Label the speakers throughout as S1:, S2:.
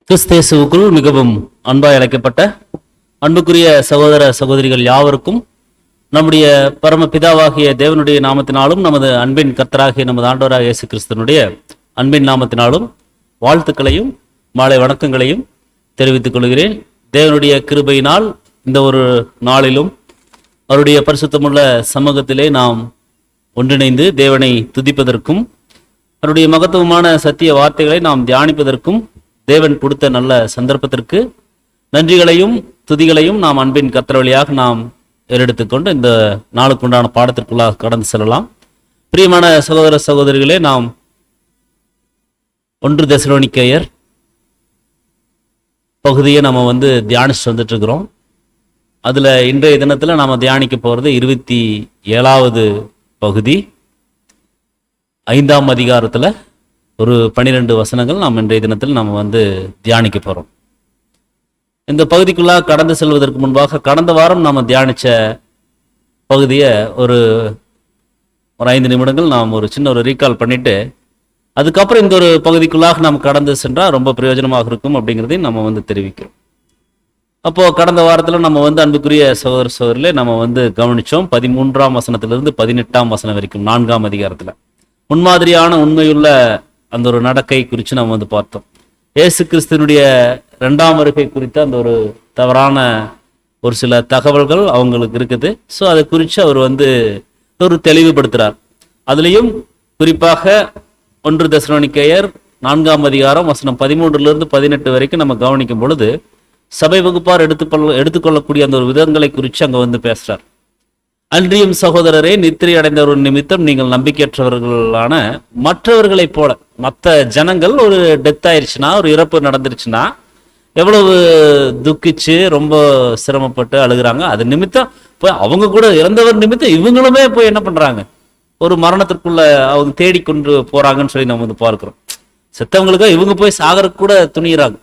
S1: கிறிஸ்தேசுவுக்குள் மிகவும் அன்பாய் அழைக்கப்பட்ட அன்புக்குரிய சகோதர சகோதரிகள் யாவருக்கும் நம்முடைய பரம பிதாவாகிய தேவனுடைய நாமத்தினாலும் நமது அன்பின் கர்த்தராகிய நமது ஆண்டவராக இயேசு கிறிஸ்துவனுடைய அன்பின் நாமத்தினாலும் வாழ்த்துக்களையும் மாலை வணக்கங்களையும் தெரிவித்துக் கொள்கிறேன். தேவனுடைய கிருபையினால் இந்த ஒரு நாளிலும் அவருடைய பரிசுத்தமுள்ள சமூகத்திலே நாம் ஒன்றிணைந்து தேவனை துதிப்பதற்கும் அவருடைய மகத்துவமான சத்திய வார்த்தைகளை நாம் தியானிப்பதற்கும் தேவன் கொடுத்த நல்ல சந்தர்ப்பத்திற்கு நன்றிகளையும் துதிகளையும் நாம் அன்பின் கர்த்தர் வழியாக நாம் ஏறெடுத்துக்கொண்டு இந்த நாளுக்குண்டான பாடத்திற்குள்ளாக கடந்து செல்லலாம். பிரியமான சகோதர சகோதரிகளே, நாம் 1 தெசலோனிக்கேயர் பகுதியை நம்ம தியானிச்சு வந்துட்டு இருக்கிறோம். அதுல இன்றைய தினத்துல நாம தியானிக்க போறது 27வது பகுதி, 5ஆம் அதிகாரத்துல ஒரு 12 வசனங்கள் நாம் இன்றைய தினத்தில் நம்ம தியானிக்க போறோம். இந்த பகுதிக்குள்ளாக கடந்து செல்வதற்கு முன்பாக கடந்த வாரம் நாம தியானிச்ச பகுதியை ஒரு 5 நிமிடங்கள் நாம் ஒரு சின்ன ஒரு ரீகால் பண்ணிட்டு அதுக்கப்புறம் இந்த ஒரு பகுதிக்குள்ளாக நாம் கடந்து சென்றால் ரொம்ப பிரயோஜனமாக இருக்கும் அப்படிங்கிறதையும் நம்ம தெரிவிக்கிறோம். அப்போ கடந்த வாரத்துல நம்ம அன்புக்குரிய சகோதர சகோதரிலே நம்ம கவனிச்சோம் 13ஆம் வசனத்திலிருந்து 18ஆம் வசனம் வரைக்கும் 4ஆம் அதிகாரத்துல முன்மாதிரியான உண்மையுள்ள அந்த ஒரு நடக்கை குறித்து நம்ம பார்த்தோம். இயேசு கிறிஸ்துவனுடைய 2ஆம் வருகை குறித்த அந்த ஒரு தவறான ஒரு சில தகவல்கள் அவங்களுக்கு இருக்குது. ஸோ அதை குறித்து அவர் ஒரு தெளிவுபடுத்துறார். அதுலேயும் குறிப்பாக 1 தெசலோனிக்கேயர் 4ஆம் அதிகாரம் வசனம் 13லிருந்து 18 வரைக்கும் நம்ம கவனிக்கும் பொழுது சபை வகுப்பார் எடுத்துக்கொள்ளக்கூடிய அந்த ஒரு விதங்களை குறித்து அங்கே பேசுறார். அன்றியும் சகோதரரே, நித்திரை அடைந்தவர் நிமித்தம் நீங்கள் நம்பிக்கையற்றவர்களான மற்றவர்களைப் போல, மற்ற ஜனங்கள் ஒரு டெத் ஆயிடுச்சுன்னா, ஒரு இறப்பு நடந்துருச்சுன்னா எவ்வளவு துக்கிச்சு ரொம்ப சிரமப்பட்டு அழுகுறாங்க. அது நிமித்தம் போய் அவங்க கூட இறந்தவர் நிமித்தம் இவங்களுமே போய் என்ன பண்றாங்க, ஒரு மரணத்திற்குள்ள அவங்க தேடிக்கொண்டு போறாங்கன்னு சொல்லி நம்ம பார்க்கிறோம். செத்தவங்களுக்கா இவங்க போய் சாகருக்கு கூட துணிகிறாங்க,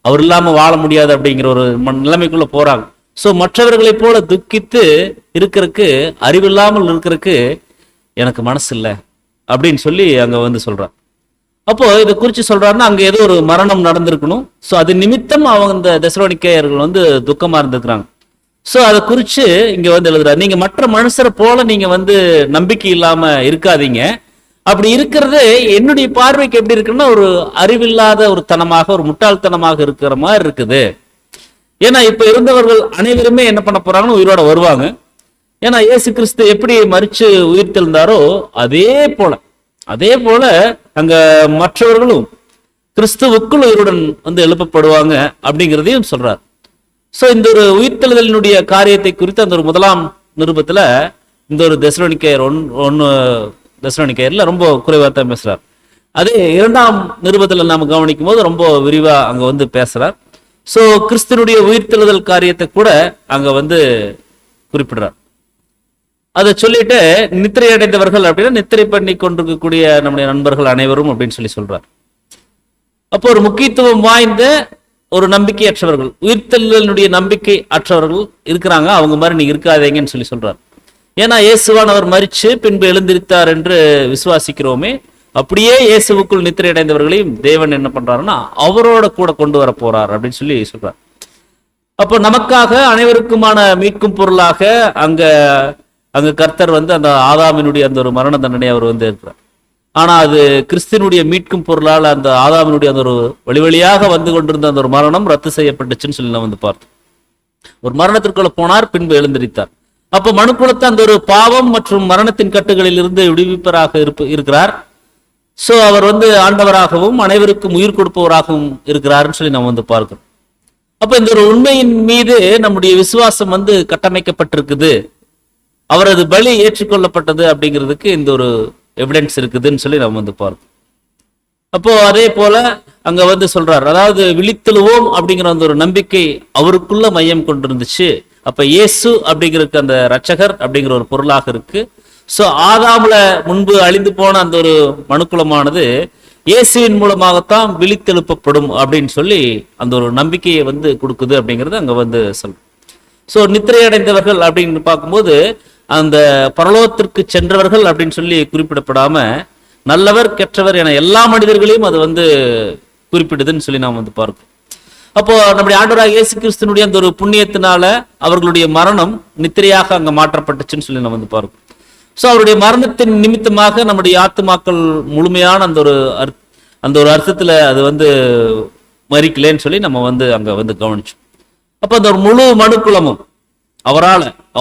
S1: அவர் இல்லாம வாழ முடியாது அப்படிங்கிற ஒரு நிலைமைக்குள்ள போறாங்க. ஸோ மற்றவர்களை போல துக்கித்து இருக்கிறதுக்கு, அறிவில்லாமல் இருக்கிறதுக்கு எனக்கு மனசு இல்லை அப்படின்னு சொல்லி அங்க சொல்றார். அப்போ இதை குறித்து சொல்றாருன்னா அங்க ஏதோ ஒரு மரணம் நடந்திருக்கணும். ஸோ அது நிமித்தம் அவங்க இந்த தெசலோனிக்கேயர்கள் துக்கமா இருந்திருக்கிறாங்க. ஸோ அதை குறித்து இங்க எழுதுறாரு, நீங்க மற்ற மனுஷரை போல நீங்க நம்பிக்கை இல்லாம இருக்காதீங்க. அப்படி இருக்கிறது என்னுடைய பார்வைக்கு எப்படி இருக்குன்னா ஒரு அறிவில்லாத ஒரு தனமாக, ஒரு முட்டாள்தனமாக இருக்கிற மாதிரி இருக்குது. ஏன்னா இப்ப இருந்தவர்கள் அனைவருமே என்ன பண்ண போறாங்கன்னு உயிரோட வருவாங்க. ஏன்னா இயேசு கிறிஸ்து எப்படி மரிச்சு உயிர் தெழுந்தாரோ அதே போல அங்க மற்றவர்களும் கிறிஸ்துவுக்குள் உயிருடன் எழுப்பப்படுவாங்க அப்படிங்கிறதையும் சொல்றார். சோ இந்த ஒரு உயிர்த்தெழுதலினுடைய காரியத்தை குறித்து அந்த ஒரு 1ஆம் நிருபத்துல இந்த ஒரு தெசலோனிக்கேயர்ல ரொம்ப குறைவா தான் பேசுறார். அதே 2ஆம் நிருபத்துல நாம கவனிக்கும் போது ரொம்ப விரிவா அங்க பேசுறார். சோ கிறிஸ்துனுடைய உயிர்த்தெழுதல் காரியத்தை கூட அங்க குறிப்பிடுறார். அதை சொல்லிட்டு நித்திரை அடைந்தவர்கள் அப்படின்னா நித்திரை பண்ணி கொண்டிருக்கக்கூடிய நம்முடைய நண்பர்கள் அனைவரும் அப்படின்னு சொல்லி சொல்றார். அப்போ ஒரு முக்கியத்துவம் வாய்ந்த ஒரு நம்பிக்கையற்றவர்கள், உயிர்த்தெழுதலினுடைய நம்பிக்கை அற்றவர்கள் இருக்கிறாங்க, அவங்க மாதிரி நீங்க இருக்காதீங்கன்னு சொல்லி சொல்றார். ஏன்னா இயேசுவானவர் மரிச்சு பின்பு எழுந்திருத்தார் என்று விசுவாசிக்கிறோமே, அப்படியே இயேசுவுக்குள் நித்திரை அடைந்தவர்களையும் தேவன் என்ன பண்றாருன்னா அவரோட கூட கொண்டு வர போறார் அப்படின்னு சொல்லி சொல்றார். அப்போ நமக்காக அனைவருக்குமான மீட்கும் பொருளாக அங்க கர்த்தர் அந்த ஆதாமினுடைய அந்த ஒரு மரண தண்டனை அவர் இருக்கிறார். ஆனா அது கிறிஸ்தினுடைய மீட்கும் பொருளால் அந்த ஆதாமினுடைய அந்த ஒரு வழியாக கொண்டிருந்த அந்த ஒரு மரணம் ரத்து செய்யப்பட்டுச்சுன்னு சொல்லி நான் பார்த்தோம். ஒரு மரணத்திற்குள்ள போனார், பின்பு எழுந்திருத்தார். அப்போ மனுக்குலத்தை அந்த ஒரு பாவம் மற்றும் மரணத்தின் கட்டுகளில் இருந்து விடுவிப்பராக இருக்கிறார். சோ அவர் ஆண்டவராகவும் அனைவருக்கும் உயிர் கொடுப்பவராகவும் இருக்கிறாருன்னு சொல்லி நம்ம பார்க்கிறோம். அப்ப இந்த ஒரு உண்மையின் மீது நம்முடைய விசுவாசம் கட்டமைக்கப்பட்டிருக்குது, அவரது பலி ஏற்றுக்கொள்ளப்பட்டது அப்படிங்கிறதுக்கு இந்த ஒரு எவிடன்ஸ் இருக்குதுன்னு சொல்லி நம்ம பார்க்கிறோம். அப்போ அதே போல அங்க சொல்றார், அதாவது விழித்தெழுவோம் அப்படிங்கிற அந்த ஒரு நம்பிக்கை அவருக்குள்ள மையம் கொண்டிருந்துச்சு. அப்ப இயேசு அப்படிங்கிறதுக்கு அந்த ரட்சகர் அப்படிங்கிற ஒரு பொருளாக இருக்கு. சோ ஆதாம்ல முன்பு அழிந்து போன அந்த ஒரு மனுக்குலமானது இயேசுவின் மூலமாகத்தான் விழித்தெழுப்பப்படும் அப்படின்னு சொல்லி அந்த ஒரு நம்பிக்கையை கொடுக்குது அப்படிங்கிறது அங்க சொல்லும். சோ நித்திரை அடைந்தவர்கள் அப்படின்னு பார்க்கும்போது அந்த பரலோகத்திற்கு சென்றவர்கள் அப்படின்னு சொல்லி குறிப்பிடப்படாம நல்லவர் கெட்டவர் என எல்லா மனிதர்களையும் அது குறிப்பிடுதுன்னு சொல்லி நாம் பார்க்கிறோம். அப்போ நம்முடைய ஆண்டவராக இயேசு கிறிஸ்துனுடைய அந்த ஒரு புண்ணியத்தினால அவர்களுடைய மரணம் நித்திரையாக அங்க மாற்றப்பட்டுச்சுன்னு சொல்லி நம்ம வந்து பார்க்கிறோம். ஸோ அவருடைய மரணத்தின் நிமித்தமாக நம்முடைய ஆத்துமாக்கள் முழுமையான அந்த ஒரு அர்த்தத்துல அது வந்து மறிக்கலன்னு சொல்லி நம்ம வந்து அங்க வந்து கவனிச்சோம். அப்ப அந்த ஒரு முழு மனுக்குலமும்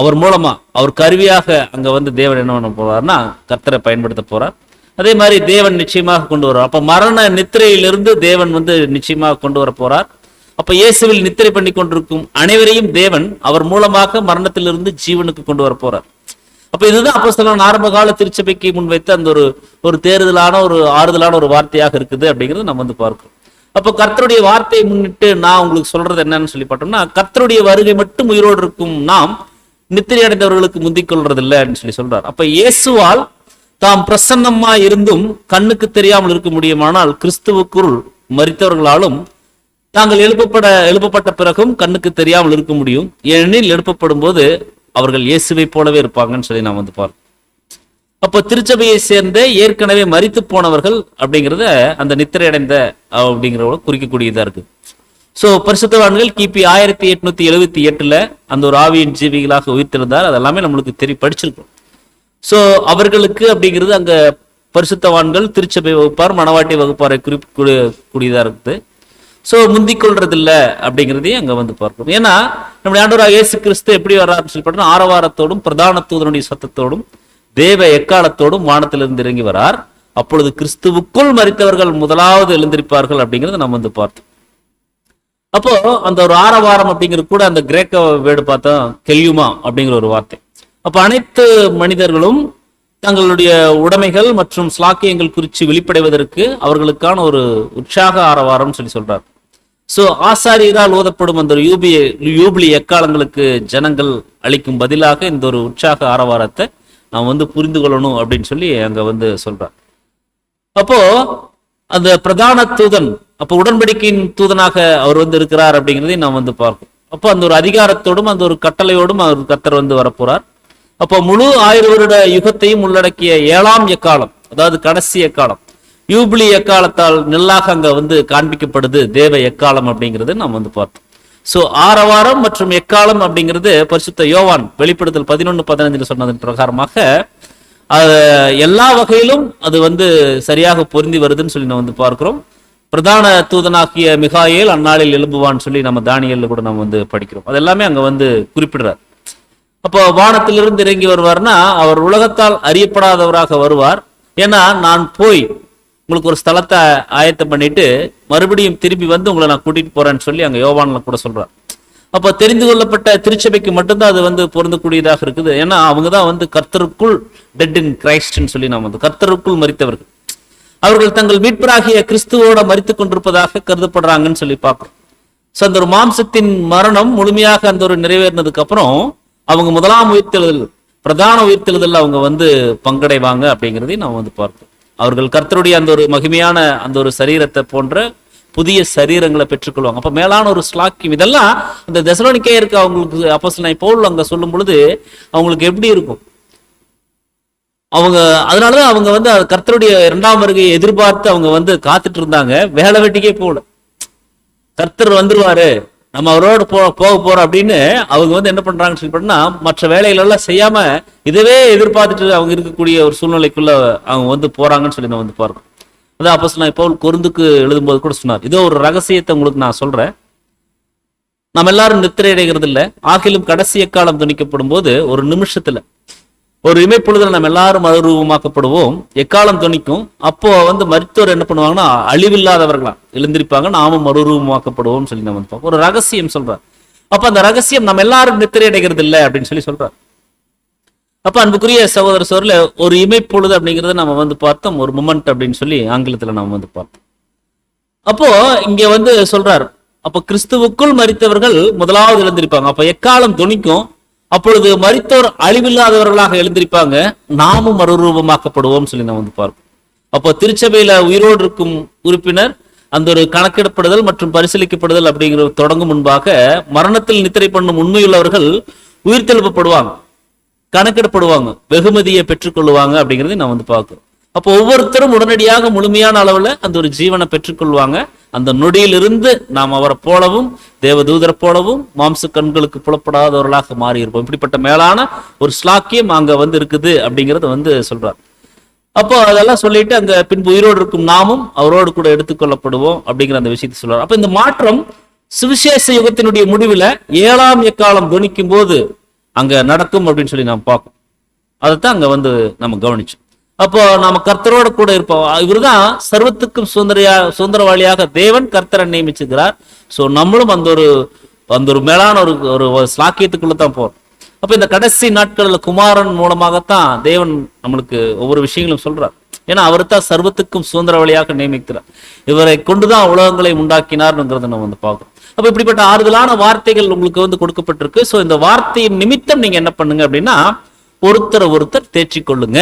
S1: அவர் மூலமா அவர் கருவியாக அங்க வந்து தேவன் என்ன பண்ண போறார்னா கர்த்தரை பயன்படுத்த போறார். அதே மாதிரி தேவன் நிச்சயமாக கொண்டு வர்றார். அப்ப மரண நித்திரையிலிருந்து தேவன் வந்து நிச்சயமாக கொண்டு வர போறார். அப்ப இயேசுவில் நித்திரை பண்ணி கொண்டிருக்கும் அனைவரையும் தேவன் அவர் மூலமாக மரணத்திலிருந்து ஜீவனுக்கு கொண்டு வர போறார். அப்ப இதுதான் அப்போஸ்தலன் ஆரம்ப கால திருச்சபைக்கு முன்வைத்த அந்த ஒரு தேறுதலான ஒரு ஆறுதலான ஒரு வார்த்தையாக இருக்குது அப்படிங்கிறது நம்ம வந்து பார்க்கிறோம். அப்போ கர்த்தருடைய வார்த்தையை முன்னிட்டு நான் உங்களுக்கு சொல்றது என்னன்னு சொல்லி பார்த்தோம்னா, கர்த்தருடைய வருகை மட்டும் உயிரோடு இருக்கும் நாம் நித்திரை அடைந்தவர்களுக்கு முந்திக் கொள்றது இல்லைன்னு சொல்லி சொல்றார். அப்ப இயேசுவால் தாம் பிரசன்னமா இருந்தும் கண்ணுக்கு தெரியாமல் இருக்க முடியுமானால் கிறிஸ்துவுக்குள் மரித்தவர்களாலும் தாங்கள் எழுப்பப்பட்ட பிறகும் கண்ணுக்கு தெரியாமல் இருக்க முடியும். ஏனெனில் எழுப்பப்படும் போது அவர்கள் இயேசுவை போலவே இருப்பாங்கன்னு சொல்லி நாம் வந்து பார்ப்போம். அப்போ திருச்சபையை சேர்ந்த ஏற்கனவே மரித்து போனவர்கள் அப்படிங்கிறத அந்த நித்திரை அடைந்த அப்படிங்கிறத குறிக்கக்கூடியதா இருக்கு. ஸோ பரிசுத்தவான்கள் கிபி 1878 அந்த ஒரு ஆவியின் ஜீவிகளாக உயிர்த்திருந்தார். அதெல்லாமே நம்மளுக்கு படிச்சிருக்கோம். ஸோ அவர்களுக்கு அப்படிங்கிறது அங்க பரிசுத்தவான்கள் திருச்சபை வகுப்பார் மணவாட்டி வகுப்பாரை குறிப்பிடக்கூடியதா இருக்குது. ஸோ முந்திக் கொள்றது இல்லை அப்படிங்கிறதையும் அங்க வந்து பார்க்கணும். ஏன்னா நம்முடைய ஆண்டவராக இயேசு கிறிஸ்து எப்படி வர்றாருன்னு சொல்லி பார்த்தோம்னா, ஆரவாரத்தோடும் பிரதான தூதனுடைய சத்தத்தோடும் தேவ எக்காலத்தோடும் வானத்திலிருந்து இறங்கி வரார். அப்பொழுது கிறிஸ்துவுக்குள் மரித்தவர்கள் முதலாவது எழுந்திருப்பார்கள் அப்படிங்கிறத நம்ம வந்து பார்த்தோம். அப்போ அந்த ஒரு ஆரவாரம் அப்படிங்கிறது கூட அந்த கிரேக்க வேர்டு பார்த்தா கெல்யுமா அப்படிங்கிற ஒரு வார்த்தை. அப்ப அனைத்து மனிதர்களும் தங்களுடைய உடைமைகள் மற்றும் ஸ்லாக்கியங்கள் குறித்து வெளிப்படைவதற்கு அவர்களுக்கான ஒரு உற்சாக ஆரவாரம் சொல்லி சொல்றார். சோ ஆசாரியரால் ஓதப்படும் அந்த யூபிலி எக்காலங்களுக்கு ஜனங்கள் அளிக்கும் பதிலாக இந்த ஒரு உற்சாக ஆரவாரத்தை நாம் வந்து புரிந்து கொள்ளணும் அப்படின்னு சொல்லி அங்க வந்து சொல்றார். அப்போ அந்த பிரதான தூதன் அப்போ உடன்படிக்கையின் தூதனாக அவர் வந்து இருக்கிறார் அப்படிங்கிறதையும் நாம் வந்து பார்ப்போம். அப்போ அந்த ஒரு அதிகாரத்தோடும் அந்த ஒரு கட்டளையோடும் அவர் கர்த்தர் வந்து வரப்போறார். அப்போ முழு 1000 வருட யுகத்தையும் உள்ளடக்கிய 7ஆம் எக்காலம், அதாவது கடைசி எக்காலம், யூபிலி எக்காலத்தால் நெல்லாக அங்க வந்து காண்பிக்கப்படுது தேவ எக்காலம் அப்படிங்கிறது நாம் வந்து பார்த்தோம். சோ ஆரவாரம் மற்றும் எக்காலம் அப்படிங்கிறது பரிசுத்த யோவான் வெளிப்படுத்தல் 11:15 சொன்னதன் பிரகாரமாக எல்லா வகையிலும் அது வந்து சரியாக பொருந்தி வருதுன்னு சொல்லி நம்ம வந்து பார்க்கிறோம். பிரதான தூதனாகிய மிகாயேல் அந்நாளில் எழும்புவான்னு சொல்லி நம்ம தானியேல்ல கூட நம்ம வந்து படிக்கிறோம். அது எல்லாமே அங்க வந்து குறிப்பிடுறார். அப்போ வானத்திலிருந்து இறங்கி வருவார்னா அவர் உலகத்தால் அறியப்படாதவராக வருவார். ஏன்னா நான் போய் உங்களுக்கு ஒரு ஸ்தலத்தை ஆயத்தம் பண்ணிட்டு மறுபடியும் திரும்பி வந்து உங்களை நான் கூட்டிட்டு போறேன்னு சொல்லி அங்க யோவான்ல கூட சொல்றார். அப்போ தெரிந்து கொள்ளப்பட்ட திருச்சபைக்கு மட்டும்தான் அது வந்து பொருந்தக்கூடியதாக இருக்குது. ஏன்னா அவங்கதான் வந்து கர்த்தருக்குள் டெட் இன் கிரைஸ்ட்ன்னு சொல்லி நாம் வந்து கர்த்தருக்குள் மரித்தவர்கள். அவர்கள் தங்கள் மீட்பராகிய கிறிஸ்துவோட மரித்து கொண்டிருப்பதாக கருதப்படுறாங்கன்னு சொல்லி பார்க்கிறோம். ஸோ அந்த ஒரு மாம்சத்தின் மரணம் முழுமையாக அந்த ஒரு நிறைவேறினதுக்கு அப்புறம் அவங்க முதலாம் உயிர்த்தெழுதல் பிரதான உயிர்த்தெழுதல் அவங்க வந்து பங்கடைவாங்க அப்படிங்கிறதையும் நாம் வந்து பார்ப்போம். அவர்கள் கர்த்தருடைய அந்த ஒரு மகிமையான அந்த ஒரு சரீரத்தை போன்ற புதிய சரீரங்களை பெற்றுக்கொள்வாங்க. அப்ப மேலான ஒரு ஸ்லாக்கியம் இதெல்லாம் அந்த தெசலோனிக்கேயருக்கு அவங்களுக்கு அப்போஸ்தலனாகிய பவுல் அங்க சொல்லும் பொழுது அவங்களுக்கு எப்படி இருக்கும்? அவங்க அதனாலதான் அவங்க வந்து கர்த்தருடைய 2ஆம் வருகையை எதிர்பார்த்து அவங்க வந்து காத்துட்டு இருந்தாங்க. வேலை வெட்டிக்கே போகல. கர்த்தர் வந்துருவாரு, நம்ம அவரோடு போக போறோம் அப்படின்னு அவங்க வந்து என்ன பண்றாங்கன்னு சொல்லி பண்ணா மற்ற வேலைகள் எல்லாம் செய்யாம இதவே எதிர்பார்த்துட்டு அவங்க இருக்கக்கூடிய ஒரு சூழ்நிலைக்குள்ள அவங்க வந்து போறாங்கன்னு சொல்லி நான் வந்து பார்க்கணும். அதான் அப்போஸ்தலனாகிய பவுல் கொரிந்துக்கு எழுதும்போது கூட சொன்னார், இதோ ஒரு ரகசியத்தை உங்களுக்கு நான் சொல்றேன், நம்ம எல்லாரும் நித்திரை அடைகிறது இல்லை, ஆகிலும் கடைசி எக்காலம் துணிக்கப்படும் போது ஒரு நிமிஷத்துல ஒரு இமைப்பொழுதுல நம்ம எல்லாரும் மறுரூபமாக்கப்படுவோம். எக்காலம் துணிக்கும். அப்போ வந்து மரித்தோர் என்ன பண்ணுவாங்கன்னா அழிவில்லாதவர்களா எழுந்திருப்பாங்க, நாமும் மறுரூபமாக்கப்படுவோம் சொல்லி நம்ம வந்து ஒரு ரகசியம் சொல்றார். அப்ப அந்த ரகசியம் நம்ம எல்லாரும் நித்திரை அடைகிறது இல்லை அப்படின்னு சொல்லி சொல்றார். அப்ப அன்புக்குரிய சகோதர சோர்ல ஒரு இமைப்பொழுது அப்படிங்கறத நம்ம வந்து பார்த்தோம், ஒரு மொமெண்ட் அப்படின்னு சொல்லி ஆங்கிலத்துல நம்ம வந்து பார்த்தோம். அப்போ இங்க வந்து சொல்றார், அப்ப கிறிஸ்துவுக்குள் மரித்தவர்கள் முதலாவது எழுந்திருப்பாங்க. அப்ப எக்காலம் துணிக்கும். அப்பொழுது மரித்தோர் அழிவில்லாதவர்களாக எழுந்திருப்பாங்க, நாமும் மறுரூபமாக்கப்படுவோம் சொல்லி நம்ம வந்து பார்ப்போம். அப்போ திருச்சபையில உயிரோடு இருக்கும் உறுப்பினர் அந்த ஒரு கணக்கெடுப்படுதல் மற்றும் பரிசீலிக்கப்படுதல் அப்படிங்கிற தொடங்கும் முன்பாக மரணத்தில் நித்திரை பண்ணும் உண்மையுள்ளவர்கள் உயிர்த்தெழுப்பப்படுவாங்க, கணக்கெடுப்படுவாங்க, வெகுமதியை பெற்றுக்கொள்ளுவாங்க அப்படிங்கிறத நான் வந்து பார்க்கிறோம். அப்போ ஒவ்வொருத்தரும் உடனடியாக முழுமையான அளவுல அந்த ஒரு ஜீவனை பெற்றுக்கொள்வாங்க. அந்த நொடியிலிருந்து நாம் அவரை போலவும் தேவதூதரை போலவும் மாம்ச கண்களுக்கு புலப்படாதவர்களாக மாறி இருப்போம். இப்படிப்பட்ட மேலான ஒரு ஸ்லாக்கியம் அங்க இருக்குது அப்படிங்கறத சொல்றார். அப்போ அதெல்லாம் சொல்லிட்டு அங்க பின்பு உயிரோடு இருக்கும் நாமும் அவரோடு கூட எடுத்துக்கொள்ளப்படுவோம் அப்படிங்கிற அந்த விஷயத்தை சொல்றாரு. அப்ப இந்த மாற்றம் சுவிசேஷ யுகத்தினுடைய முடிவுல 7ஆம் எக்காலம் துணிக்கும் போது அங்க நடக்கும் அப்படின்னு சொல்லி நாம் பார்ப்போம். அதைத்தான் அங்க நம்ம கவனிச்சோம். அப்போ நாம கர்த்தரோட கூட இருப்போம். இவருதான் சர்வத்துக்கும் சுதந்திரவாளியாக தேவன் கர்த்தரை நியமிச்சுக்கிறார். சோ நம்மளும் அந்த ஒரு மேலான ஒரு ஸ்லாக்கியத்துக்குள்ளதான் போறோம். அப்ப இந்த கடைசி நாட்கள்ல குமாரன் மூலமாகத்தான் தேவன் நம்மளுக்கு ஒவ்வொரு விஷயங்களும் சொல்றார். ஏன்னா அவர் தான் சர்வத்துக்கும் சுதந்திரவாளியாக நியமிக்கிறார். இவரை கொண்டுதான் உலகங்களை உண்டாக்கினார்ங்கிறத நம்ம பார்க்கிறோம். அப்ப இப்படிப்பட்ட ஆறுதலான வார்த்தைகள் உங்களுக்கு கொடுக்கப்பட்டிருக்கு. சோ இந்த வார்த்தையின் நிமித்தம் நீங்க என்ன பண்ணுங்க அப்படின்னா ஒருத்தர் தேற்றி கொள்ளுங்க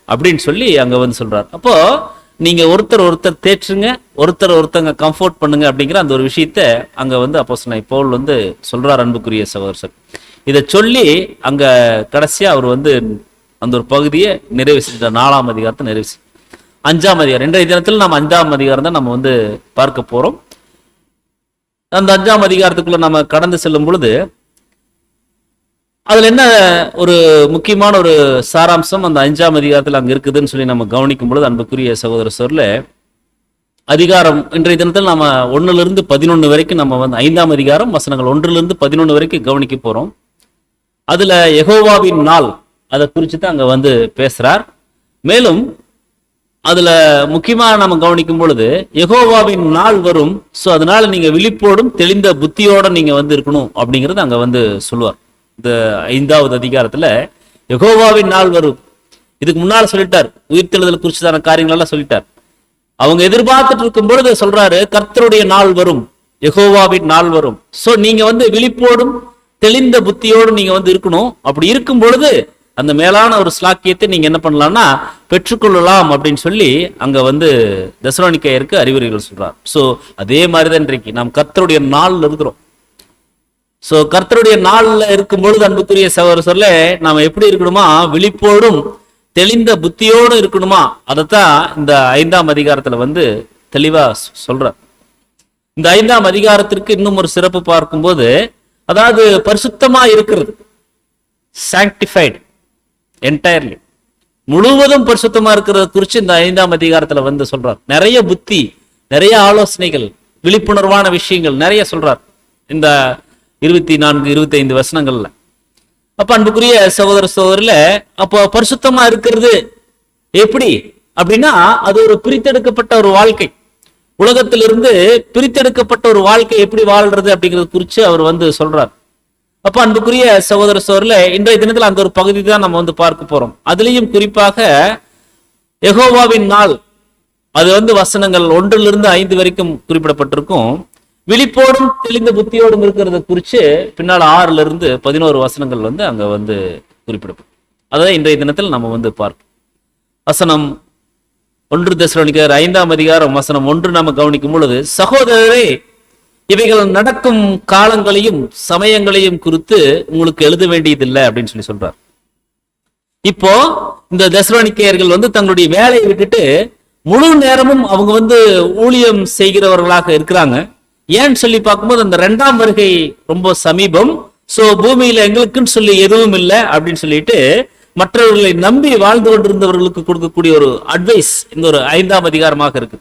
S1: அப்படின்னு சொல்லி அங்க சொல்றாரு. அப்போ நீங்க ஒருத்தர் தேற்றுங்க, ஒருத்தங்க கம்ஃபோர்ட் பண்ணுங்க அப்படிங்கிற அந்த ஒரு விஷயத்த அங்க அப்போஸ்தலனாகிய பவுல் சொல்றார். அன்புக்குரிய சகோதரர், இதை சொல்லி அங்க கடைசியா அவர் அந்த ஒரு பகுதியை நிறைவு செஞ்சார். 4ஆம் அதிகாரத்தை நிறைவு செஞ்சு 5ஆம் அதிகாரம் இன்றைய தினத்தில் நம்ம 5ஆம் அதிகாரம் தான் நம்ம பார்க்க போறோம். அந்த 5ஆம் அதிகாரத்துக்குள்ள நம்ம கடந்து செல்லும் பொழுது அதுல என்ன ஒரு முக்கியமான ஒரு சாராம்சம் அந்த 5ஆம் அதிகாரத்தில் அங்க இருக்குதுன்னு சொல்லி நம்ம கவனிக்கும் பொழுது அன்புக்குரிய சகோதர சொல்ல அதிகாரம் இன்றைய தினத்தில் நம்ம 1-11 வரைக்கும் நம்ம 5ஆம் அதிகாரம் வசனங்கள் 1-11 வரைக்கும் கவனிக்க போறோம். அதுல யெகோவாவின் நாள் அதை குறித்து தான் அங்க பேசுறார். மேலும் அதுல முக்கியமா நம்ம கவனிக்கும் பொழுது யெகோவாவின் நாள் வரும், சோ அதனால நீங்க விழிப்போடும் தெளிந்த புத்தியோட நீங்க இருக்கணும் அப்படிங்கறது அங்க சொல்லுவார். இந்த 5ஆவது அதிகாரத்துல யெகோவாவின் நாள் வரும். இதுக்கு முன்னால சொல்லிட்டார், உயிர்த்தெழுதல் குறிச்சுதான காரியங்கள் எல்லாம் சொல்லிட்டார். அவங்க எதிர்பார்த்துட்டு இருக்கும் பொழுது சொல்றாரு கர்த்தருடைய நாள் வரும், யெகோவாவின் நாள் வரும். சோ நீங்க விழிப்போடும் தெளிந்த புத்தியோடு நீங்க இருக்கணும். அப்படி இருக்கும் பொழுது அந்த மேலான ஒரு ஸ்லாக்கியத்தை நீங்க என்ன பண்ணலாம்னா பெற்றுக்கொள்ளலாம் அப்படின்னு சொல்லி அங்க தெசலோனிக்கேயருக்கு அறிவுரைகள் சொல்றார். சோ அதே மாதிரிதான் இன்றைக்கு நாம் கர்த்தருடைய நாள்ல இருக்கிறோம். சோ கர்த்தருடைய நாள்ல இருக்கும் பொழுது அன்புக்குரிய சகோதரர்களே நாம எப்படி இருக்கணுமா, விழிப்போடும் தெளிந்த புத்தியோடு இருக்கணுமா. அதைத்தான் இந்த 5ஆம் அதிகாரத்துல தெளிவா சொல்றார். இந்த 5ஆம் அதிகாரத்திற்கு இன்னும் ஒரு சிறப்பு பார்க்கும்போது, அதாவது பரிசுத்தமா இருக்கிறது, சாங்டிஃபைடு என்டையர்லி, முழுவதும் பரிசுத்தமா இருக்கிறத குறித்து இந்த 5ஆம் அதிகாரத்துல சொல்றார். நிறைய புத்தி, நிறைய ஆலோசனைகள், விழிப்புணர்வான விஷயங்கள் நிறைய சொல்றார் இந்த 24-25 வசனங்கள்ல. அப்ப அன்புக்குரிய சகோதர சகோதரில அப்போ பரிசுத்தமா இருக்கிறது எப்படி அப்படின்னா அது ஒரு பிரித்தெடுக்கப்பட்ட ஒரு வாழ்க்கை, உலகத்திலிருந்து பிரித்தெடுக்கப்பட்ட ஒரு வாழ்க்கை எப்படி வாழ்றது அப்படிங்கறது குறித்து அவர் சொல்றார். அப்ப அன்புக்குரிய சகோதர சகோதரில இன்றைய தினத்துல அந்த ஒரு பகுதி தான் நம்ம பார்க்க போறோம். அதுலயும் குறிப்பாக யெகோவாவின் நாள் அது வசனங்கள் 1-5 வரைக்கும் குறிப்பிடப்பட்டிருக்கும். விழிப்போடும் தெளிந்த புத்தியோடும் இருக்கிறத குறித்து பின்னால் 6-11 வசனங்கள் அங்க குறிப்பிடப்படும். அதான் இன்றைய தினத்தில் நம்ம பார்ப்போம். வசனம் 1 தெசலோனிக்கேயர் 5ஆம் அதிகாரம் வசனம் 1 நாம கவனிக்கும் பொழுது, சகோதரரே இவைகள் நடக்கும் காலங்களையும் சமயங்களையும் குறித்து உங்களுக்கு எழுத வேண்டியதில்லை அப்படின்னு சொல்றார். இப்போ இந்த தெசலோனிக்கேயர்கள் தங்களுடைய வேலையை விட்டுட்டு முழு நேரமும் அவங்க ஊழியம் செய்கிறவர்களாக இருக்கிறாங்க. ஏன்னு சொல்லி பார்க்கும்போது அந்த 2ஆம் வருகை ரொம்ப சமீபம். சோ பூமியில எங்களுக்குன்னு சொல்லி எதுவும் இல்லை அப்படின்னு சொல்லிட்டு மற்றவர்களை நம்பி வாழ்ந்து கொண்டிருந்தவர்களுக்கு கொடுக்கக்கூடிய ஒரு அட்வைஸ் இந்த ஒரு 5ஆம் அதிகாரமாக இருக்கு.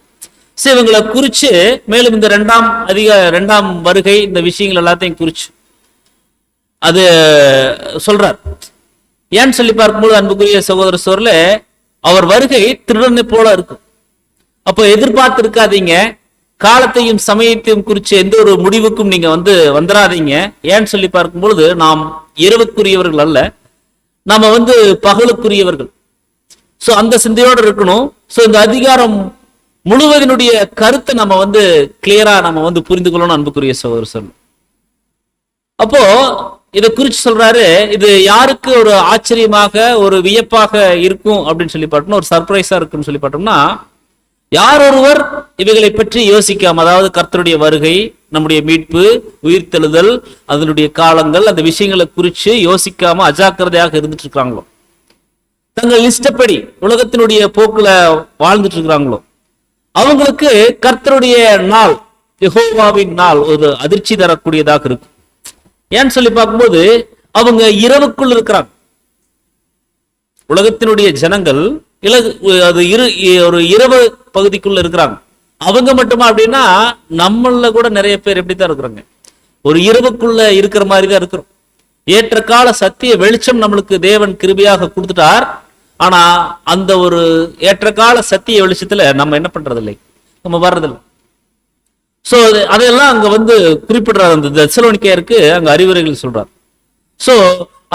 S1: சோ இவங்களை குறிச்சு மேலும் இந்த 2ஆம் வருகை இந்த விஷயங்கள் எல்லாத்தையும் குறிச்சு அது சொல்றார். ஏன்னு சொல்லி பார்க்கும்போது அன்புக்குரிய சகோதர சோர்ல அவர் வருகை திருடனை போல இருக்கும். அப்போ எதிர்பார்த்து இருக்காதீங்க, காலத்தையும் சமயத்தையும் குறித்து எந்த ஒரு முடிவுக்கும் நீங்க வந்துடாதீங்க. ஏன்னு சொல்லி பார்க்கும்பொழுது நாம் இரவுக்குரியவர்கள் அல்ல, நாம பகலுக்குரியவர்கள். சோ அந்த சிந்தையோடு இருக்கணும். சோ இந்த அதிகாரம் முழுவதனுடைய கருத்தை நம்ம கிளியரா நம்ம புரிந்து கொள்ளணும் அன்புக்குரிய சகோதர சொல். அப்போ இதை குறிச்சு சொல்றாரு, இது யாருக்கு ஒரு ஆச்சரியமாக ஒரு வியப்பாக இருக்கும் அப்படின்னு சொல்லி பார்த்தோம்னா, ஒரு சர்ப்ரைஸா இருக்குன்னு சொல்லி பார்த்தோம்னா, யார் ஒருவர் இவைகளை பற்றி யோசிக்காம, அதாவது கர்த்தருடைய வருகை, நம்முடைய மீட்பு, உயிர்த்தெழுதல், அதனுடைய காலங்கள், அந்த விஷயங்களை குறித்து யோசிக்காம அஜாக்கிரதையாக இருந்துட்டு இருக்காங்களோ, தங்கள் இஷ்டப்படி உலகத்தினுடைய போக்குல வாழ்ந்துட்டு இருக்கிறாங்களோ அவங்களுக்கு கர்த்தருடைய நாள், யெகோவாவின் நாள் ஒரு அதிர்ச்சி தரக்கூடியதாக இருக்கு. ஏன்னு சொல்லி பார்க்கும்போது அவங்க இரவுக்குள் இருக்கிறாங்க. உலகத்தினுடைய ஜனங்கள் ஒரு இரவு பகுதிக்குள்ள இருக்கிறாங்க. அவங்க மட்டுமா அப்படின்னா நம்மள கூட நிறைய பேர் எப்படித்தான் இருக்கிறாங்க, ஒரு இரவுக்குள்ள இருக்கிற மாதிரி தான் இருக்கிறோம். ஏற்ற கால சத்திய வெளிச்சம் நம்மளுக்கு தேவன் கிருபையாக கொடுத்துட்டார். ஆனா அந்த ஒரு ஏற்ற கால சத்திய வெளிச்சத்துல நம்ம என்ன பண்றது இல்லை, நம்ம வர்றதில்லை. சோ அதெல்லாம் அங்க குறிப்பிடுறாரு. அந்த தெசலோனிக்கேயருக்கு அங்க அறிவுரைகள் சொல்றார். சோ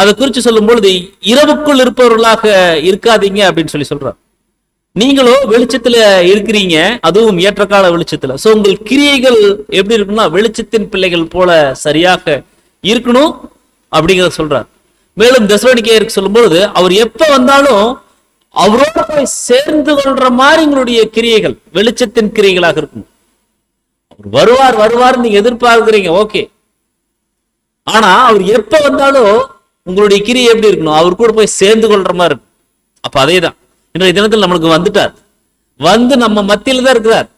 S1: அதை குறித்து சொல்லும் பொழுது இரவுக்குள் இருப்பவர்களாக இருக்காதீங்க அப்படின்னு சொல்றார். நீங்களும் வெளிச்சத்துல இருக்கிறீங்க, அதுவும் ஏற்ற கால வெளிச்சத்துல. சோ உங்கள் கிரியைகள் எப்படி இருக்குன்னா வெளிச்சத்தின் பிள்ளைகள் போல சரியாக இருக்கணும் அப்படிங்கிறத சொல்றார். மேலும் தெசலோனிக்கேயருக்கு சொல்லும் பொழுது அவர் எப்ப வந்தாலும் அவரோட போய் சேர்ந்து கொள்ற மாதிரி உங்களுடைய கிரியைகள் வெளிச்சத்தின் கிரியைகளாக இருக்கும். அவர் வருவார் நீங்க எதிர்பார்க்கிறீங்க, ஓகே. ஆனா அவர் எப்ப வந்தாலும் உங்களுடைய கிரியை எப்படி இருக்கணும், அவர் கூட போய் சேர்ந்து கொள்ற மாதிரி இருக்கும். அப்ப அதேதான் இன்றைய தினத்தில் நம்மளுக்கு வந்துட்டார், நம்ம மத்தியில தான் இருக்கிறார்.